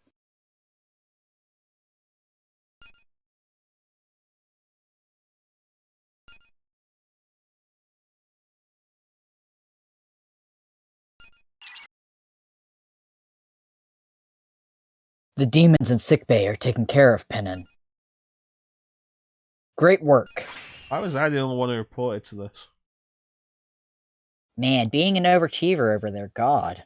The demons in sickbay are taken care of, Pennon. Great work. Why was I the only one who reported to this? Man, being an overachiever over there, God.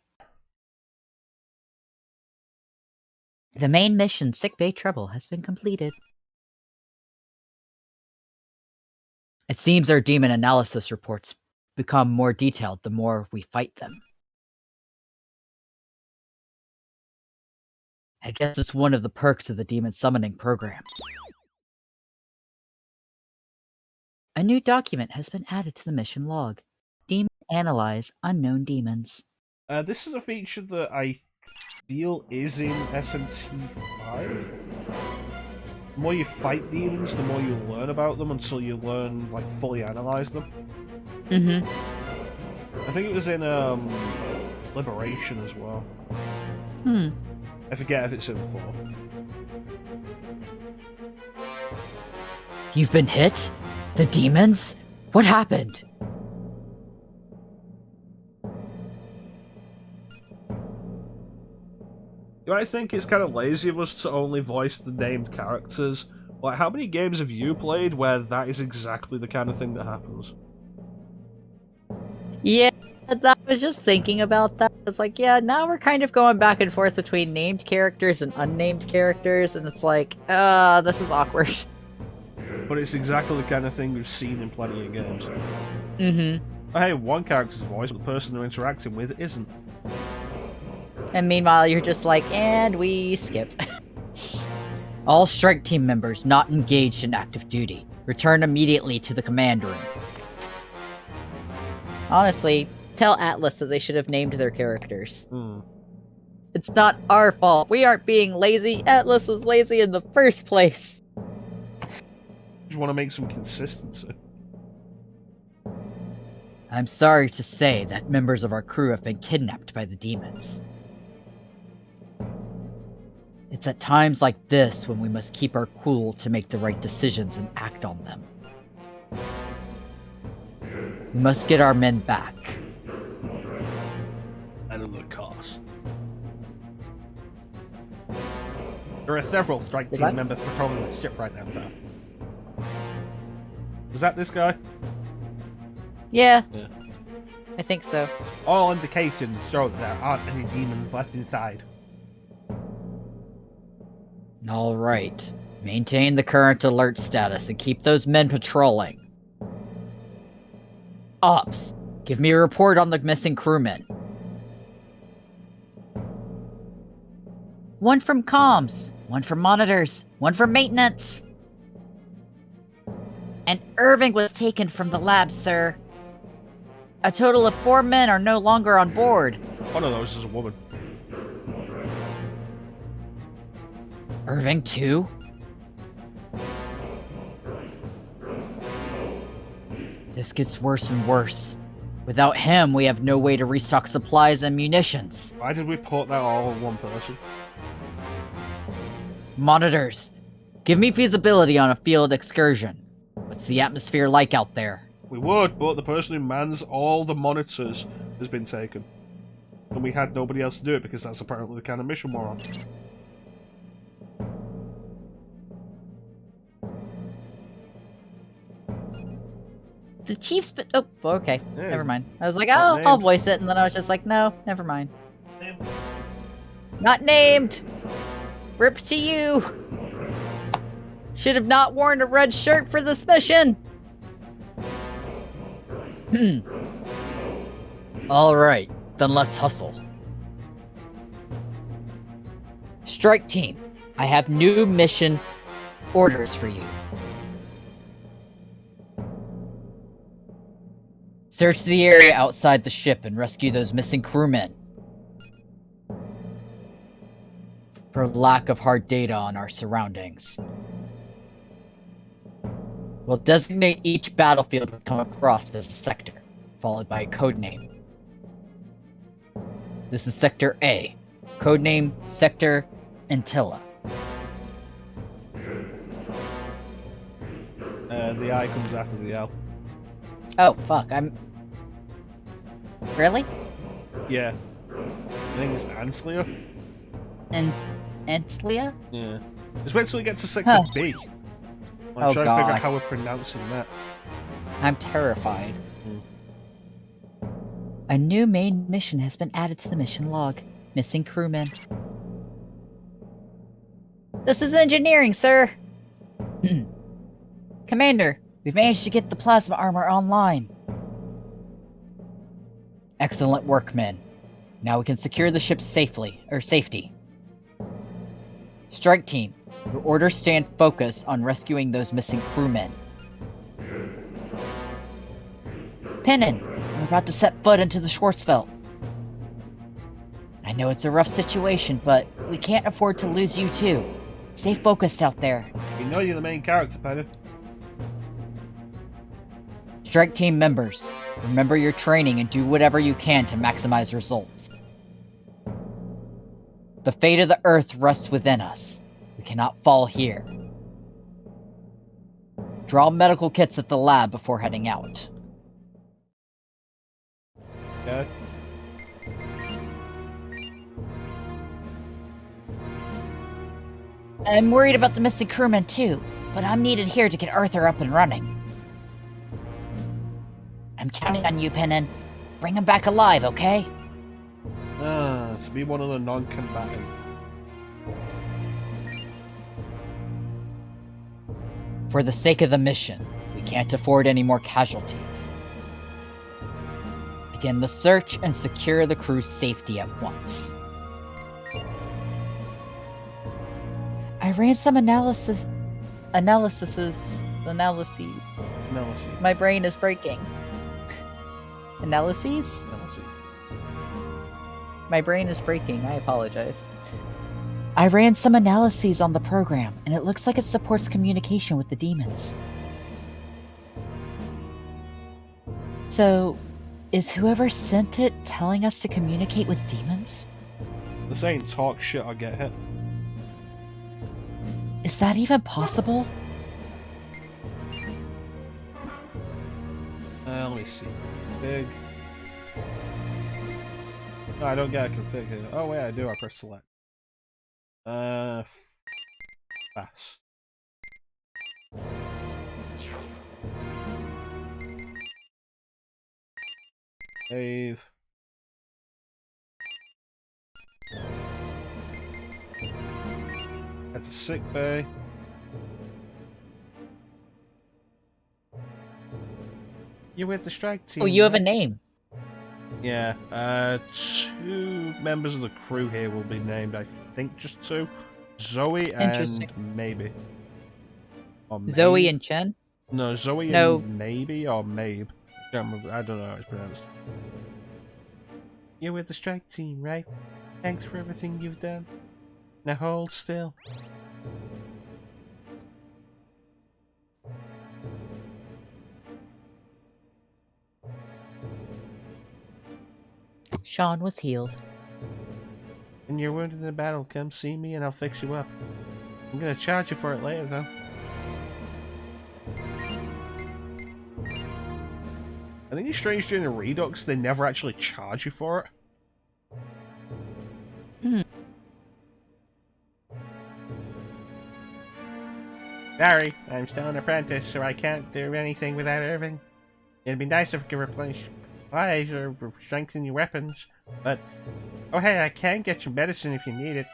The main mission, Sick Bay Trouble, has been completed. It seems our demon analysis reports become more detailed the more we fight them. I guess it's one of the perks of the demon summoning program. A new document has been added to the mission log. Demon Analyze Unknown Demons. This is a feature that I feel is in SMT5. The more you fight demons, the more you learn about them until you learn, like, fully analyze them. Mm-hmm. I think it was in, Liberation as well. I forget if it's in 4. You've been hit? The demons? What happened? I think it's kind of lazy of us to only voice the named characters. Like, how many games have you played where that is exactly the kind of thing that happens? Yeah, I was just thinking about that. It's like, yeah, now we're kind of going back and forth between named characters and unnamed characters, and it's like, this is awkward. But it's exactly the kind of thing we've seen in plenty of games. Mm-hmm. But hey, one character's voice, but the person they're interacting with isn't. And meanwhile, you're just like, and we skip. All strike team members not engaged in active duty, return immediately to the command room. Honestly, tell Atlas that they should have named their characters. It's not our fault. We aren't being lazy. Atlas was lazy in the first place. Just want to make some consistency. I'm sorry to say that members of our crew have been kidnapped by the demons. It's at times like this when we must keep our cool to make the right decisions and act on them. We must get our men back. At a cost. There are several strike team members patrolling the ship right now, pal. Was that this guy? Yeah. I think so. All indications show that there aren't any demons left inside. Alright. Maintain the current alert status and keep those men patrolling. Ops, give me a report on the missing crewmen. One from comms, one from monitors, one from maintenance. And Irving was taken from the lab, sir. A total of 4 men are no longer on board. One of those is a woman. Irving, too? This gets worse and worse. Without him, we have no way to restock supplies and munitions. Why did we put that all on one person? Monitors, give me feasibility on a field excursion. What's the atmosphere like out there? We would, but the person who mans all the monitors has been taken. And we had nobody else to do it because that's apparently the kind of mission we're on. The chief's been... Oh, okay. Yeah, Never mind. I was like, not oh, I'll named. voice it, and then I was just like, no, never mind. Not named! Rip to you! Should have not worn a red shirt for this mission! Alright, then let's hustle. Strike team, I have new mission orders for you. Search the area outside the ship and rescue those missing crewmen. For lack of hard data on our surroundings. We'll designate each battlefield we come across as a sector, followed by a codename. This is Sector A. Codename Sector Antilla. The I comes after the L. Oh, fuck, I'm... Really? Yeah. I think it's Anslia. Antlia? Yeah. Just wait till we get to Sector Huh. B. I'm Oh, trying to figure God. out how we're pronouncing that. I'm terrified. Hmm. A new main mission has been added to the mission log. Missing crewmen. This is engineering, sir! Commander, we've managed to get the plasma armor online. Excellent work, men. Now we can secure the ship safety. Strike team, your orders stand focused on rescuing those missing crewmen. Pennon, I'm about to set foot into the Schwarzfeld. I know it's a rough situation, but we can't afford to lose you too. Stay focused out there. We know you're the main character, Penny. Strike team members, remember your training and do whatever you can to maximize results. The fate of the Earth rests within us. We cannot fall here. Draw medical kits at the lab before heading out. Okay. I'm worried about the missing crewmen too, but I'm needed here to get Arthur up and running. I'm counting on you, Pennon. Bring him back alive, okay? To be one of the non-combatant. For the sake of the mission, we can't afford any more casualties. Begin the search and secure the crew's safety at once. I ran some analyses. My brain is breaking. Analyses? My brain is breaking. I apologize. I ran some analyses on the program, and it looks like it supports communication with the demons. So, is whoever sent it telling us to communicate with demons? They're saying talk shit or get hit. Is that even possible? Let me see. Big. No, I don't get a config here. Oh wait, I do. I press select. Fast. Save. That's a sick bay. You're with the strike team. Oh, you have a right? name. Yeah, 2 members of the crew here will be named. I think just 2. Zoe Interesting. and maybe. Or Zoe Mabe. and Chen? No, Zoe No. and maybe or Mabe. I don't remember. I don't know how it's pronounced. You're with the strike team, right? Thanks for everything you've done. Now hold still. Shaun was healed. When you're wounded in the battle, come see me and I'll fix you up. I'm gonna charge you for it later, though. I think it's strange during the Redux, they never actually charge you for it. Sorry, I'm still an apprentice, so I can't do anything without Irving. It'd be nice if I could replace supplies or strengthen your weapons, but... Oh hey, I can get you medicine if you need it.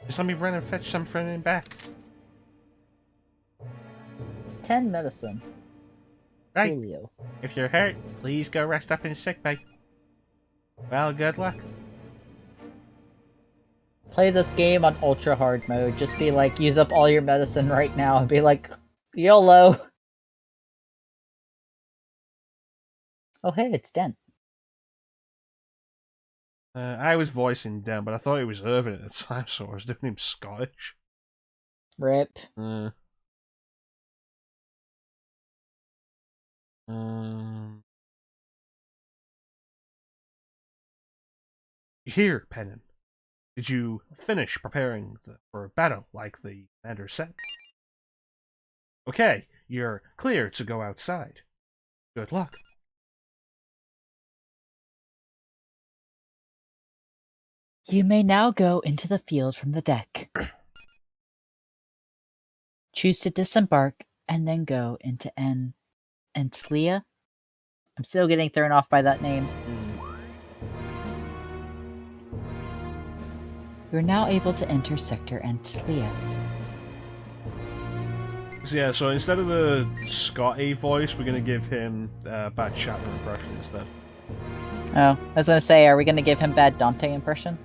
Just let me run and fetch some from and back. 10 medicine. Right. Julio. If you're hurt, please go rest up in sickbay. Well, good luck. Play this game on ultra hard mode. Just be like, use up all your medicine right now and be like, YOLO. Oh hey, it's Dent. I was voicing Dan, but I thought it was Irvin at the time, so I was doing him Scottish. Rip. Here, Pennon. Did you finish preparing for a battle like the commander said? Okay, you're clear to go outside. Good luck. You may now go into the field from the deck. Choose to disembark and then go into Antlia. I'm still getting thrown off by that name. You're now able to enter Sector Antlia. So yeah, so instead of the Scotty voice, we're going to give him a bad Shatter impression instead. Oh, I was gonna say, are we gonna give him bad Dante impression?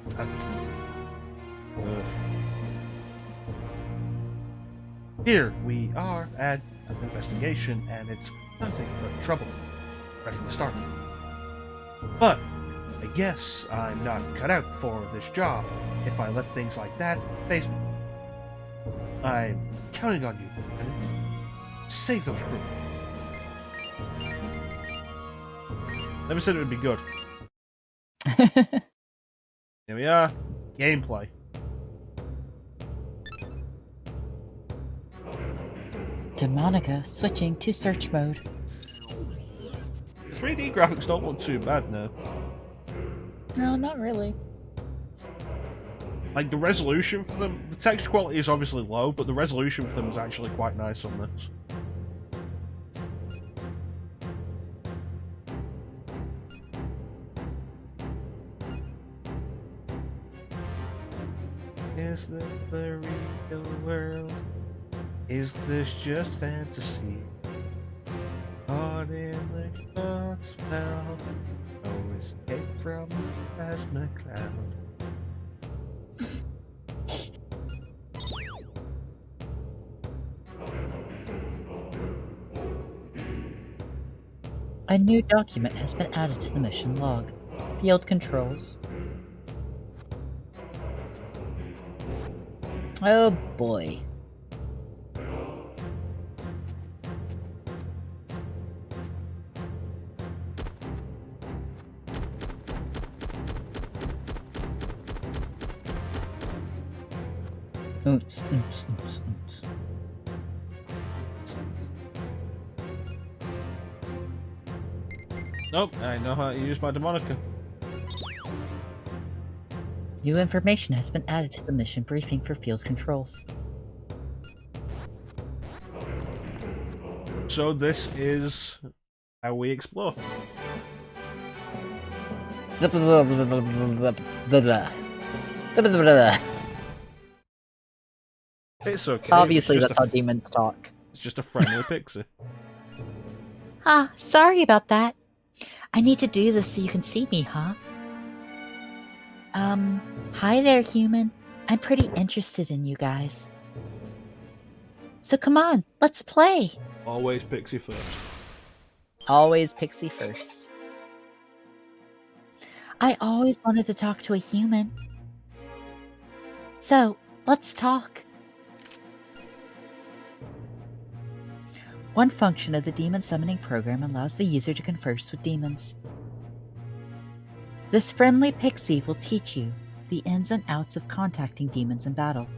Here we are at an investigation, and it's nothing but trouble right from the start. But I guess I'm not cut out for this job if I let things like that face me. I'm counting on you, Lieutenant. Save those crew. Never said it would be good. Here we are. Gameplay. Demonica switching to search mode. 3D graphics don't look too bad now. No, not really. Like, the resolution for them, the texture quality is obviously low, but the resolution for them is actually quite nice on this. Is this the real world? Is this just fantasy? Caught in the thought spell, no escape from the plasma cloud. A new document has been added to the mission log. Field controls. Oh boy. Oops, oops, oops, oops. Nope, I know how to use my Demonica. New information has been added to the mission briefing for field controls. So this is how we explore. It's okay. Obviously, it's that's how demons talk. It's just a friendly pixie. Ah, sorry about that. I need to do this so you can see me, huh? Hi there, human. I'm pretty interested in you guys. So come on, let's play. Always pixie first. Always pixie first. I always wanted to talk to a human. So, let's talk. One function of the demon summoning program allows the user to converse with demons. This friendly pixie will teach you the ins and outs of contacting demons in battle.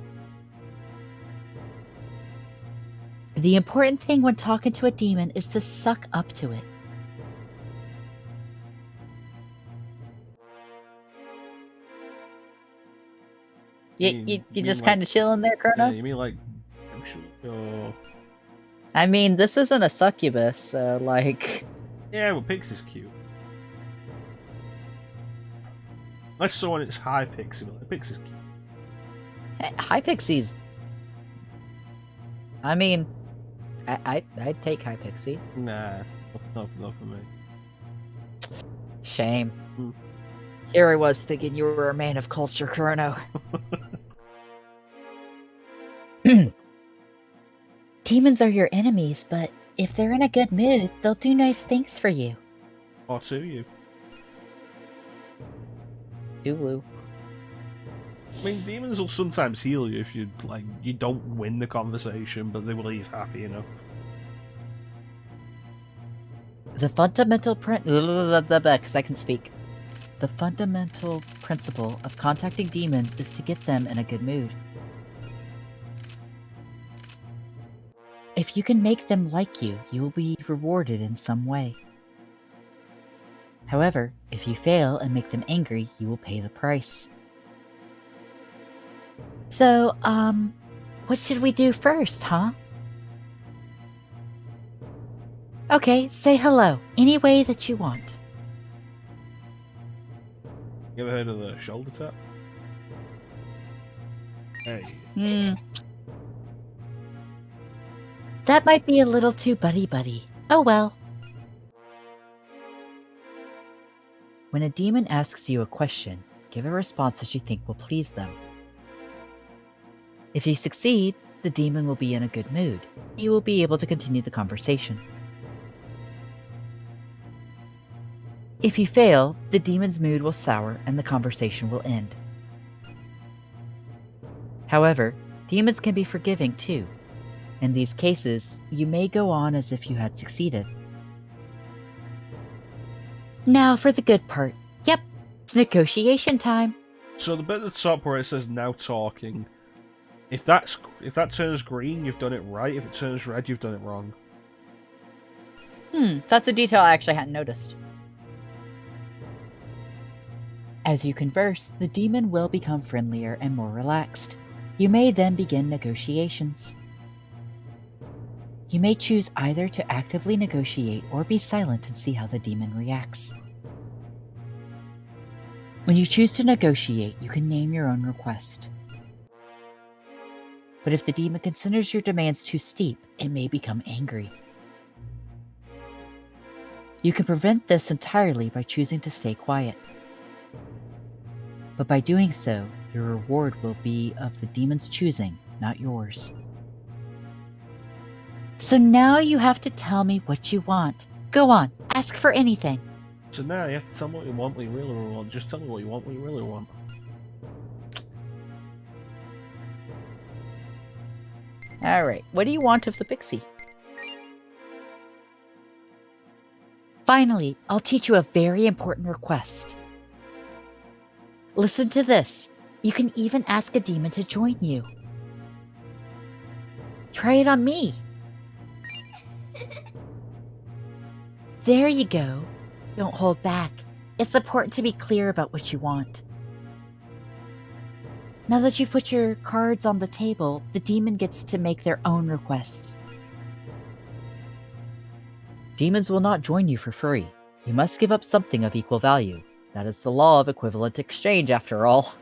The important thing when talking to a demon is to suck up to it. You just kind of chilling there, Chrono? Yeah, you mean like actually? Oh. I mean, this isn't a succubus, so like... Yeah, well, Pixie's cute. Unless someone it's high Pixie, but Pixie's cute. High Pixie's... I mean, I'd take High Pixie. Nah, not for me. Shame. Here I was thinking you were a man of culture, Chrono. Demons are your enemies, but if they're in a good mood, they'll do nice things for you. Or to you. Ooh. I mean, demons will sometimes heal you if you don't win the conversation, but they will leave happy enough. The fundamental because I can speak. The fundamental principle of contacting demons is to get them in a good mood. If you can make them like you, you will be rewarded in some way. However, if you fail and make them angry, you will pay the price. So, what should we do first, huh? Okay, say hello, any way that you want. You ever heard of the shoulder tap? Hey. That might be a little too buddy-buddy. Oh well. When a demon asks you a question, give a response that you think will please them. If you succeed, the demon will be in a good mood. You will be able to continue the conversation. If you fail, the demon's mood will sour and the conversation will end. However, demons can be forgiving too. In these cases, you may go on as if you had succeeded. Now for the good part. Yep, it's negotiation time. So the bit at the top where it says now talking, if that turns green, you've done it right. If it turns red, you've done it wrong. That's a detail I actually hadn't noticed. As you converse, the demon will become friendlier and more relaxed. You may then begin negotiations. You may choose either to actively negotiate or be silent and see how the demon reacts. When you choose to negotiate, you can name your own request. But if the demon considers your demands too steep, it may become angry. You can prevent this entirely by choosing to stay quiet. But by doing so, your reward will be of the demon's choosing, not yours. So now you have to tell me what you want. Go on, ask for anything. So now you have to tell me what you want, what you really want. Just tell me what you want, what you really want. Alright, what do you want of the pixie? Finally, I'll teach you a very important request. Listen to this. You can even ask a demon to join you. Try it on me. There you go. Don't hold back. It's important to be clear about what you want. Now that you've put your cards on the table, the demon gets to make their own requests. Demons will not join you for free. You must give up something of equal value. That is the law of equivalent exchange, after all.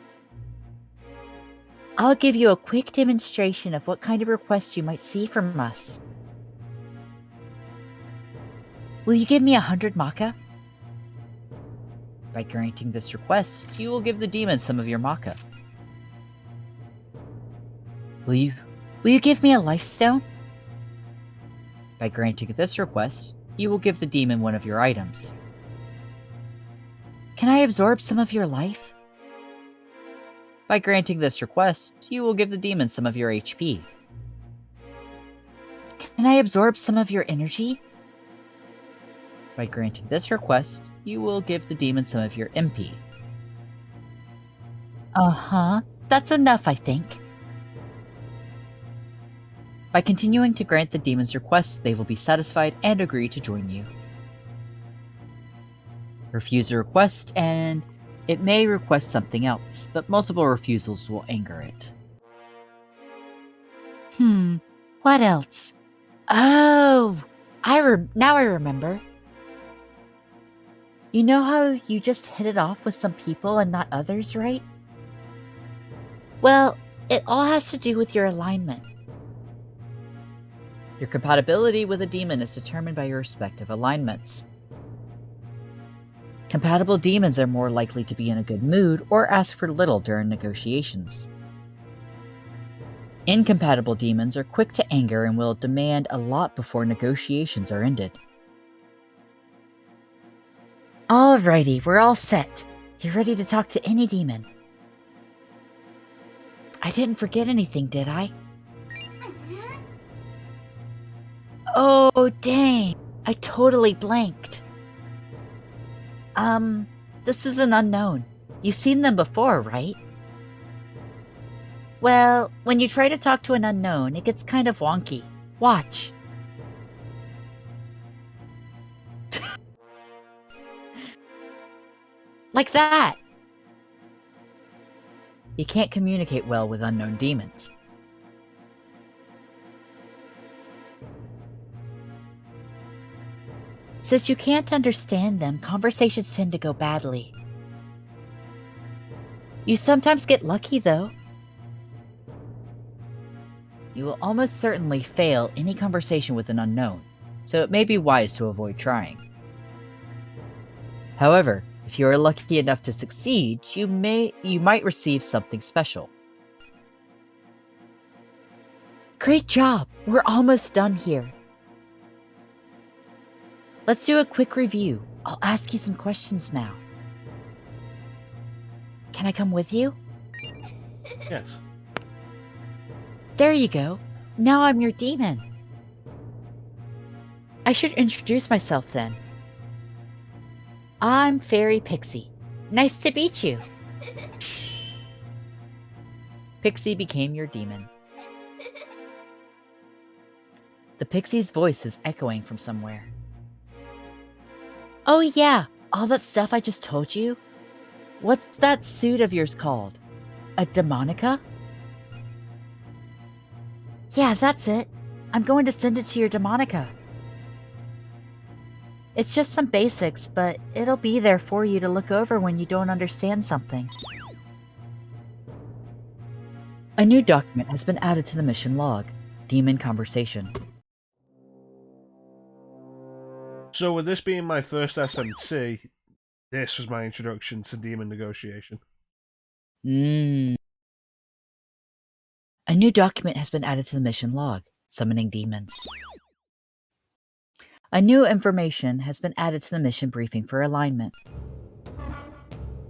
I'll give you a quick demonstration of what kind of request you might see from us. Will you give me 100 maca? By granting this request, you will give the demon some of your maca. Will you give me a life stone? By granting this request, you will give the demon one of your items. Can I absorb some of your life? By granting this request, you will give the demon some of your HP. Can I absorb some of your energy? By granting this request, you will give the demon some of your MP. Uh-huh. That's enough, I think. By continuing to grant the demon's requests, they will be satisfied and agree to join you. Refuse a request, and it may request something else, but multiple refusals will anger it. What else? Oh! Now I remember. You know how you just hit it off with some people and not others, right? Well, it all has to do with your alignment. Your compatibility with a demon is determined by your respective alignments. Compatible demons are more likely to be in a good mood or ask for little during negotiations. Incompatible demons are quick to anger and will demand a lot before negotiations are ended. Alrighty, we're all set. You're ready to talk to any demon. I didn't forget anything, did I? Oh, dang. I totally blanked. This is an unknown. You've seen them before, right? Well, when you try to talk to an unknown, it gets kind of wonky. Watch. Like that. You can't communicate well with unknown demons. Since you can't understand them, conversations tend to go badly. You sometimes get lucky, though. You will almost certainly fail any conversation with an unknown, so it may be wise to avoid trying. However, if you are lucky enough to succeed, you might receive something special. Great job! We're almost done here. Let's do a quick review. I'll ask you some questions now. Can I come with you? Yes. There you go. Now I'm your demon. I should introduce myself then. I'm Fairy Pixie. Nice to meet you. Pixie became your demon. The pixie's voice is echoing from somewhere. Oh yeah, all that stuff I just told you? What's that suit of yours called? A demonica? Yeah, that's it. I'm going to send it to your demonica. It's just some basics, but it'll be there for you to look over when you don't understand something. A new document has been added to the mission log. Demon Conversation. So with this being my first SMT, this was my introduction to Demon Negotiation. A new document has been added to the mission log. Summoning Demons. A new information has been added to the mission briefing for alignment.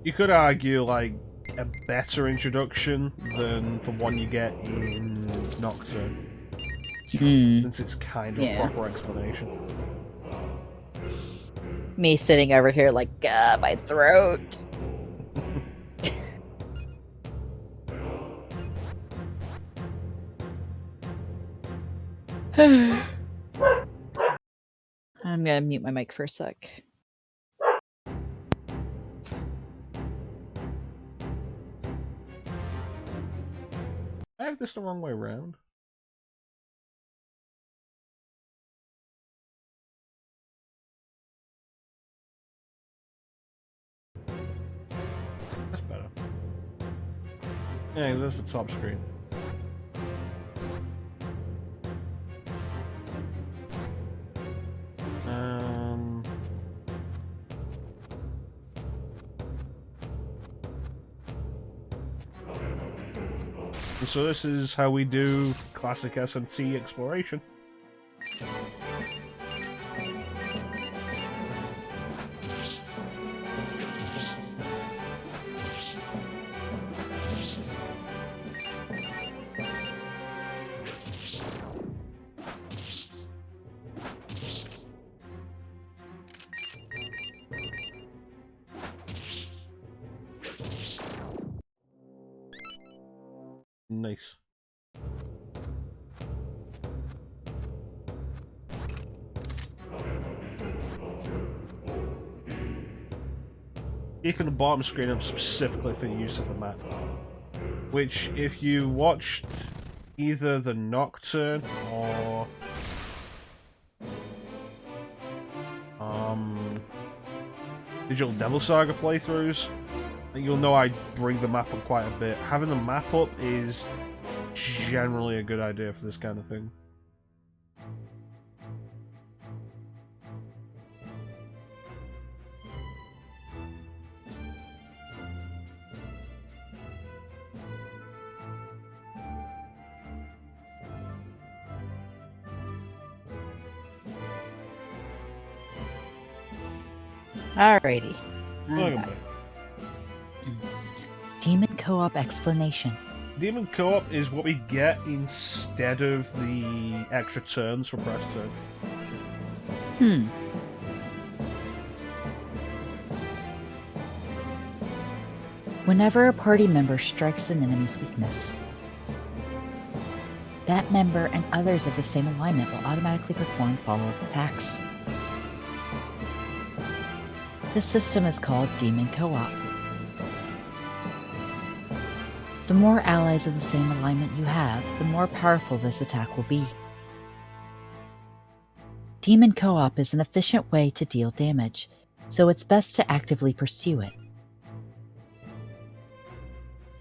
You could argue, like, a better introduction than the one you get in Nocturne, since it's kind of a proper explanation. Me sitting over here like, my throat. I'm gonna mute my mic for a sec. I have this the wrong way around. That's better. Yeah, that's the top screen. And so this is how we do classic SMT exploration. Nice. Taking the bottom screen up specifically for the use of the map. Which, if you watched either the Nocturne or Digital Devil Saga playthroughs, you'll know I bring the map up quite a bit. Having the map up is generally a good idea for this kind of thing. Alrighty. Welcome back. Demon Co-op explanation. Demon Co-op is what we get instead of the extra turns for press turn. Whenever a party member strikes an enemy's weakness, that member and others of the same alignment will automatically perform follow-up attacks. This system is called Demon Co-op. The more allies of the same alignment you have, the more powerful this attack will be. Demon co-op is an efficient way to deal damage, so it's best to actively pursue it.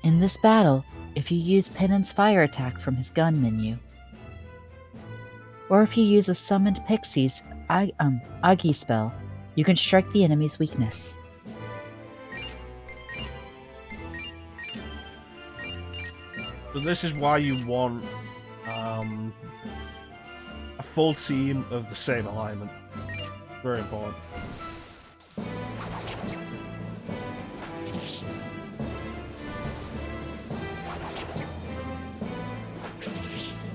In this battle, if you use Penan's fire attack from his gun menu, or if you use a summoned pixie's Agi spell, you can strike the enemy's weakness. So this is why you want a full team of the same alignment. Very important.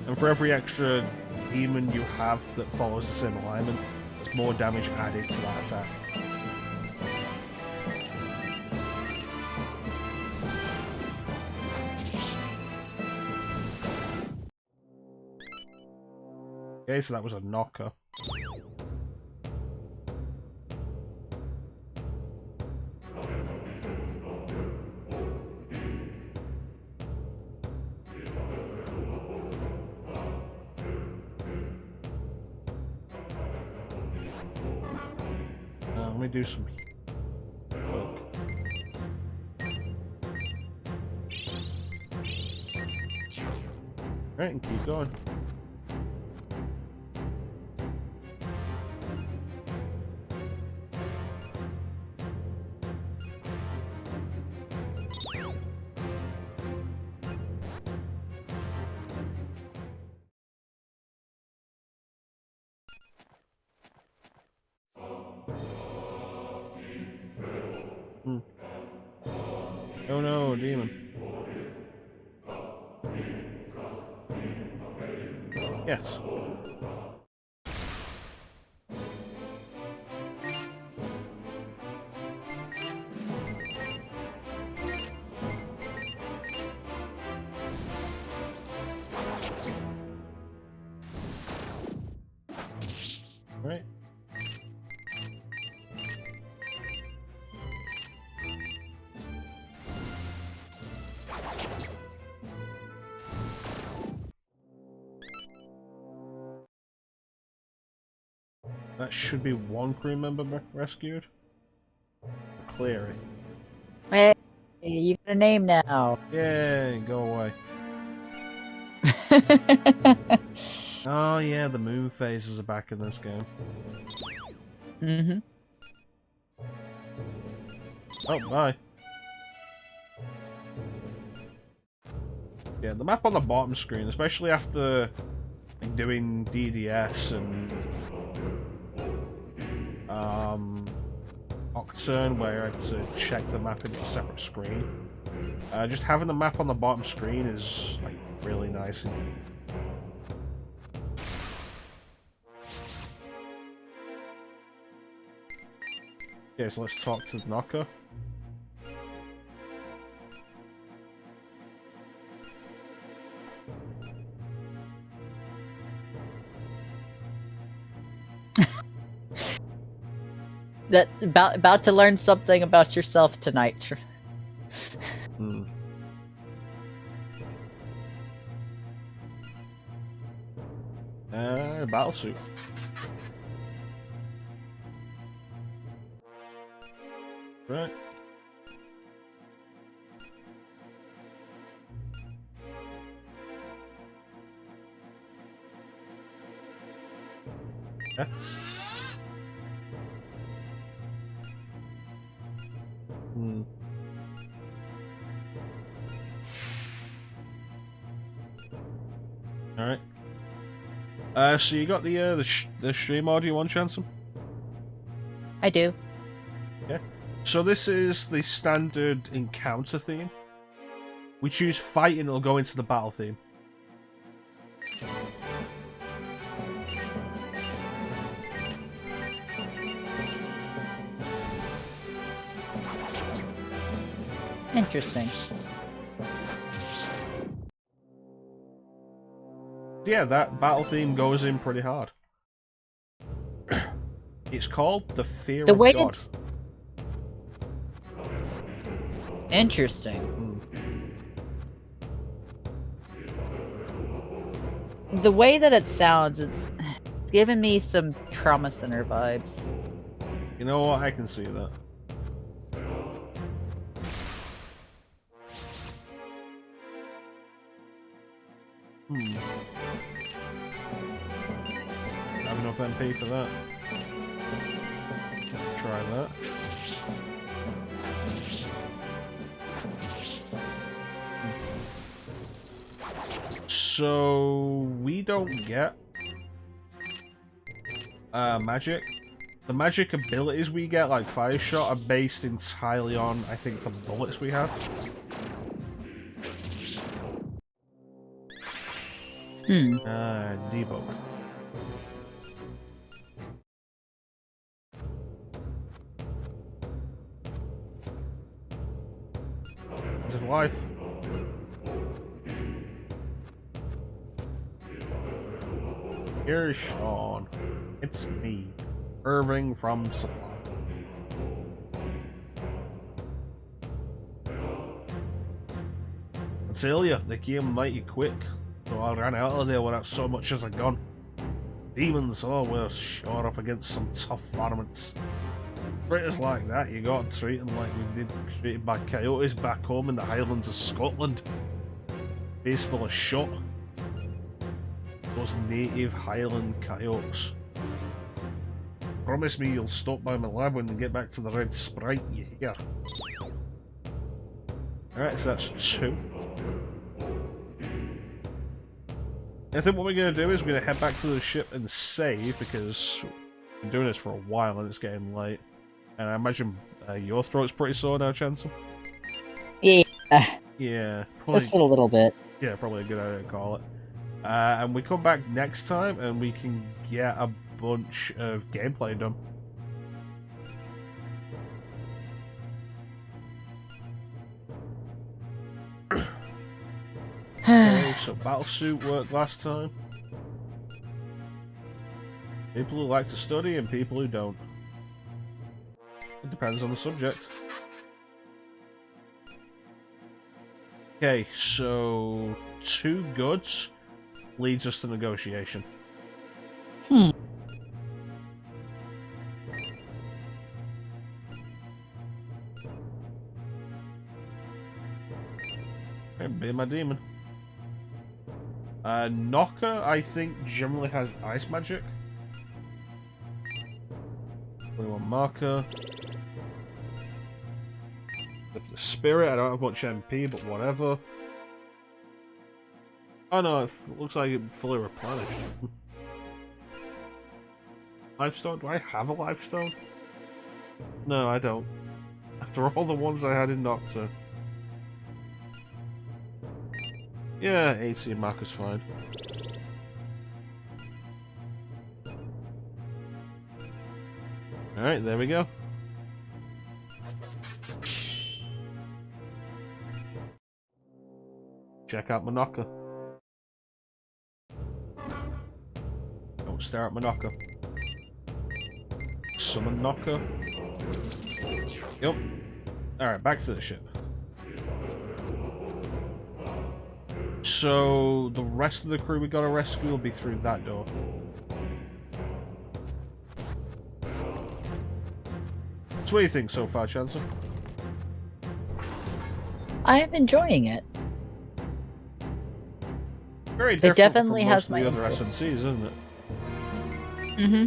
And for every extra demon you have that follows the same alignment, there's more damage added to that attack. Okay, so that was a knocker. Let me do some work. Right, and keep going. Oh no, demon. Yes. Right. That should be one crew member rescued. Cleary. Hey, you got a name now. Yay, go away. Oh yeah, the moon phases are back in this game. Mm-hmm. Oh, bye. Yeah, the map on the bottom screen, especially after like, doing DDS and Octurne, where I had to check the map into a separate screen. Just having the map on the bottom screen is like really nice. Okay, so let's talk to the knocker. That about to learn something about yourself tonight. Battlesuit. Right. Yes. All right. So you got the stream audio on, Chansum? I do. Yeah. So this is the standard encounter theme. We choose fight and it'll go into the battle theme. Interesting. Yeah, that battle theme goes in pretty hard. It's called The Fear The of way God. it's interesting. The way that it sounds, giving me some trauma center vibes. You know what? I can see that. Have enough MP for that. Try that. So we don't get magic. The magic abilities we get, like Fire Shot, are based entirely on, I think, the bullets we have. Debug. Is it life? Here's Shaun. It's me, Irving from Salon. I tell ya, they came mighty quick, so I ran out of there without so much as a gun. Demons, oh, we're sure up against some tough varmints. Critters like that, you gotta treat them like we did treated by coyotes back home in the Highlands of Scotland. Face full of shot. Those native Highland coyotes. Promise me you'll stop by my lab when we get back to the Red Sprite, you hear? Alright, so that's 2. I think what we're going to do is we're going to head back to the ship and save, because we've been doing this for a while and it's getting late. And I imagine your throat's pretty sore now, Chancellor? Yeah, Yeah, probably, just a little bit. yeah, probably a good idea to call it. And we come back next time and we can get a bunch of gameplay done. Okay, so battlesuit worked last time. People who like to study and people who don't. It depends on the subject. Okay, so 2 goods leads us to negotiation. Okay, be my demon. Knocker, I think, generally has ice magic. 21 marker. The spirit, I don't have much MP, but whatever. Oh no, it looks like it fully replenished. Lifestone? Do I have a lifestone? No, I don't. After all the ones I had in Nocta. Yeah, 18 marker's fine. Alright, there we go. Check out my knocker. Don't stare at my knocker. Summon knocker. Yep. Alright, back to the ship. So, the rest of the crew we gotta rescue will be through that door. So what do you think so far, Chancellor? I am enjoying it. Very different definitely from has most of the my other interest. SMCs, isn't it? Mm-hmm.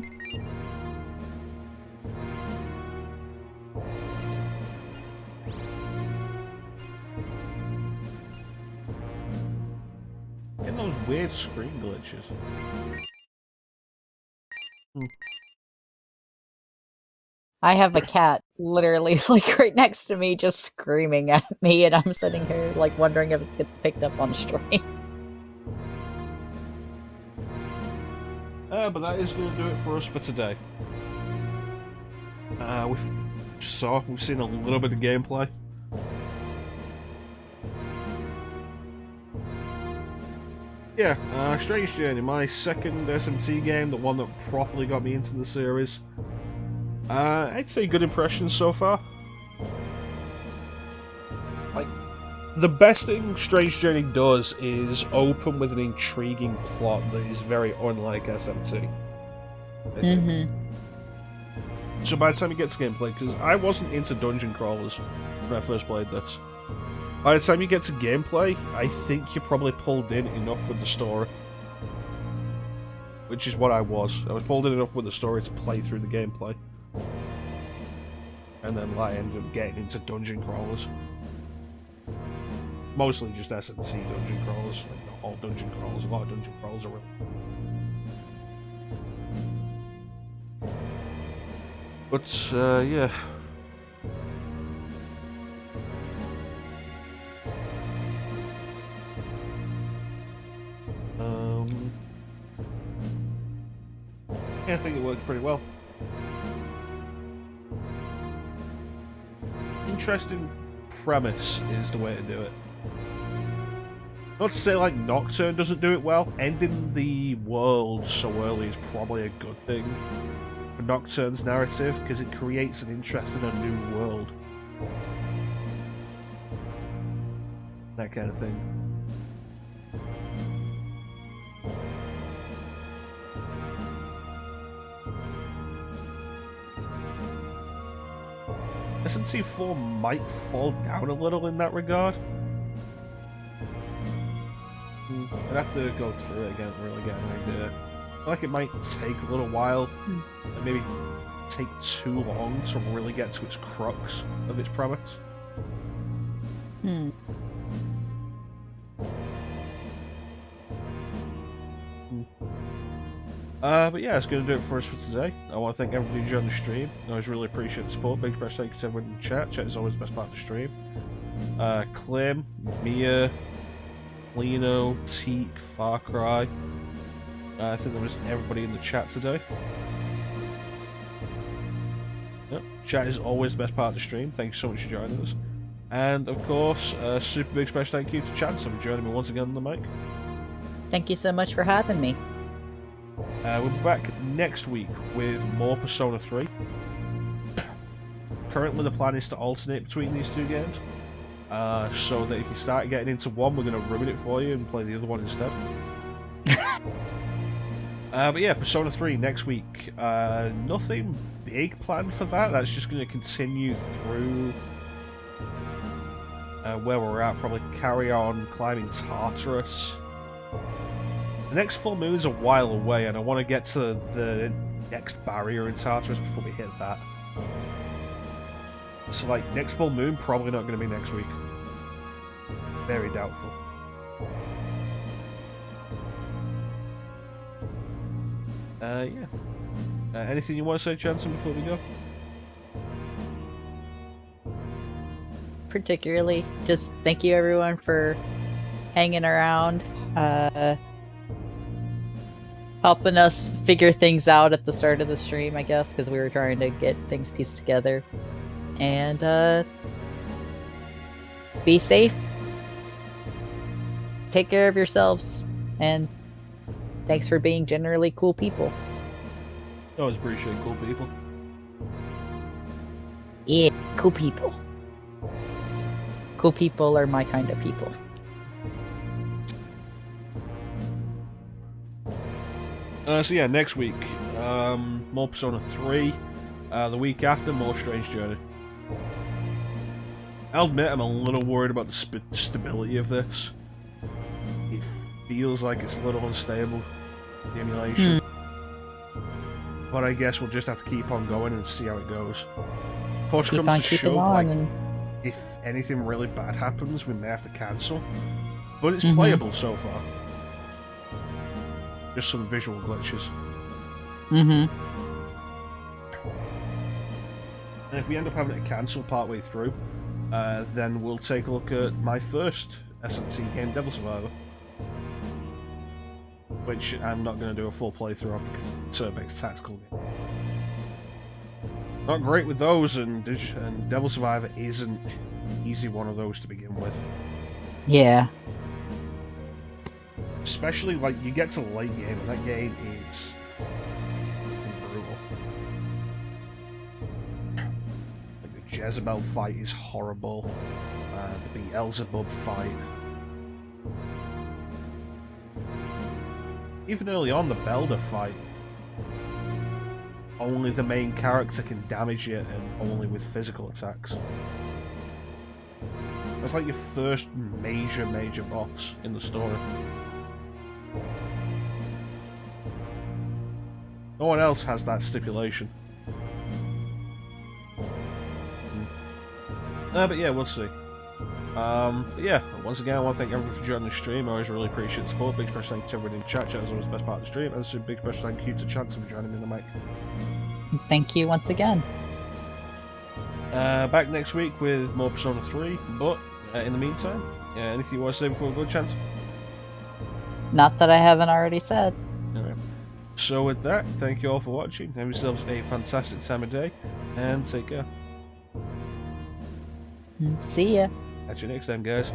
Getting those weird screen glitches. I have a cat literally like right next to me just screaming at me, and I'm sitting here like wondering if it's getting picked up on stream. But that is going to do it for us for today. We've seen a little bit of gameplay. Yeah, Strange Journey, my second SMT game, the one that properly got me into the series. I'd say good impressions so far. Like, the best thing Strange Journey does is open with an intriguing plot that is very unlike SMT. I think. Mm-hmm. So by the time you get to gameplay, because I wasn't into dungeon crawlers when I first played this, by the time you get to gameplay, I think you're probably pulled in enough with the story. Which is what I was. I was pulled in enough with the story to play through the gameplay. And then I ended up getting into dungeon crawlers. Mostly just S&C dungeon crawlers. Like not all dungeon crawlers, a lot of dungeon crawlers are really... But, yeah. Yeah, I think it worked pretty well. Interesting premise is the way to do it. Not to say like Nocturne doesn't do it well. Ending the world so early is probably a good thing for Nocturne's narrative because it creates an interest in a new world. That kind of thing. SNC 4 might fall down a little in that regard. I'd have to go through it again to really get an idea. I feel like it might take a little while, and maybe take too long to really get to its crux of its premise. But yeah, that's going to do it for us for today. I want to thank everybody who joined the stream. I always really appreciate the support. Big special thanks to everyone in the chat. Chat is always the best part of the stream. Clem, Mia, Lino, Teak, Far Cry. I think that was everybody in the chat today. Yep, chat is always the best part of the stream. Thank you so much for joining us. And of course, super big special thank you to Chance for joining me once again on the mic. Thank you so much for having me. We'll be back next week with more Persona 3. Currently the plan is to alternate between these two games. So that if you start getting into one, we're going to ruin it for you and play the other one instead. But yeah, Persona 3 next week. Nothing big planned for that. That's just going to continue through where we're at. Probably carry on climbing Tartarus. The next full moon's a while away, and I want to get to the next barrier in Tartarus before we hit that. So, like, next full moon, probably not going to be next week. Very doubtful. Yeah. Anything you want to say, Jansen, before we go? Particularly, just thank you everyone for hanging around. Helping us figure things out at the start of the stream, I guess, because we were trying to get things pieced together. And, be safe. Take care of yourselves. And thanks for being generally cool people. I always appreciate cool people. Yeah, cool people. Cool people are my kind of people. So yeah, next week, more Persona 3. The week after, more Strange Journey. I'll admit I'm a little worried about the stability of this. It feels like it's a little unstable, the emulation. But I guess we'll just have to keep on going and see how it goes. Push Keep on comes to keeping shove, on like, and... if anything really bad happens, we may have to cancel. But it's playable so far. Just some visual glitches. And if we end up having to cancel partway through, then we'll take a look at my first SMT game, Devil Survivor. Which I'm not going to do a full playthrough of because it's a turn-based tactical game. Not great with those, and Devil Survivor isn't an easy one of those to begin with. Yeah. Especially, like, you get to the late game, and that game is brutal. Like, the Jezebel fight is horrible. The Beelzebub fight. Even early on, the Belder fight only the main character can damage it, and only with physical attacks. That's like your first major boss in the story. No one else has that stipulation. But yeah, we'll see. But yeah, once again, I want to thank everyone for joining the stream. I always really appreciate the support. Big special thank you to everyone in chat. Chat is always the best part of the stream. And so big special thank you to Chance for joining me on the mic. Thank you once again. Back next week with more Persona 3. But in the meantime, anything you want to say before we go, Chance? Not that I haven't already said. Alright. So with that, thank you all for watching. Have yourselves a fantastic time of day, and take care. See ya. Catch you next time, guys.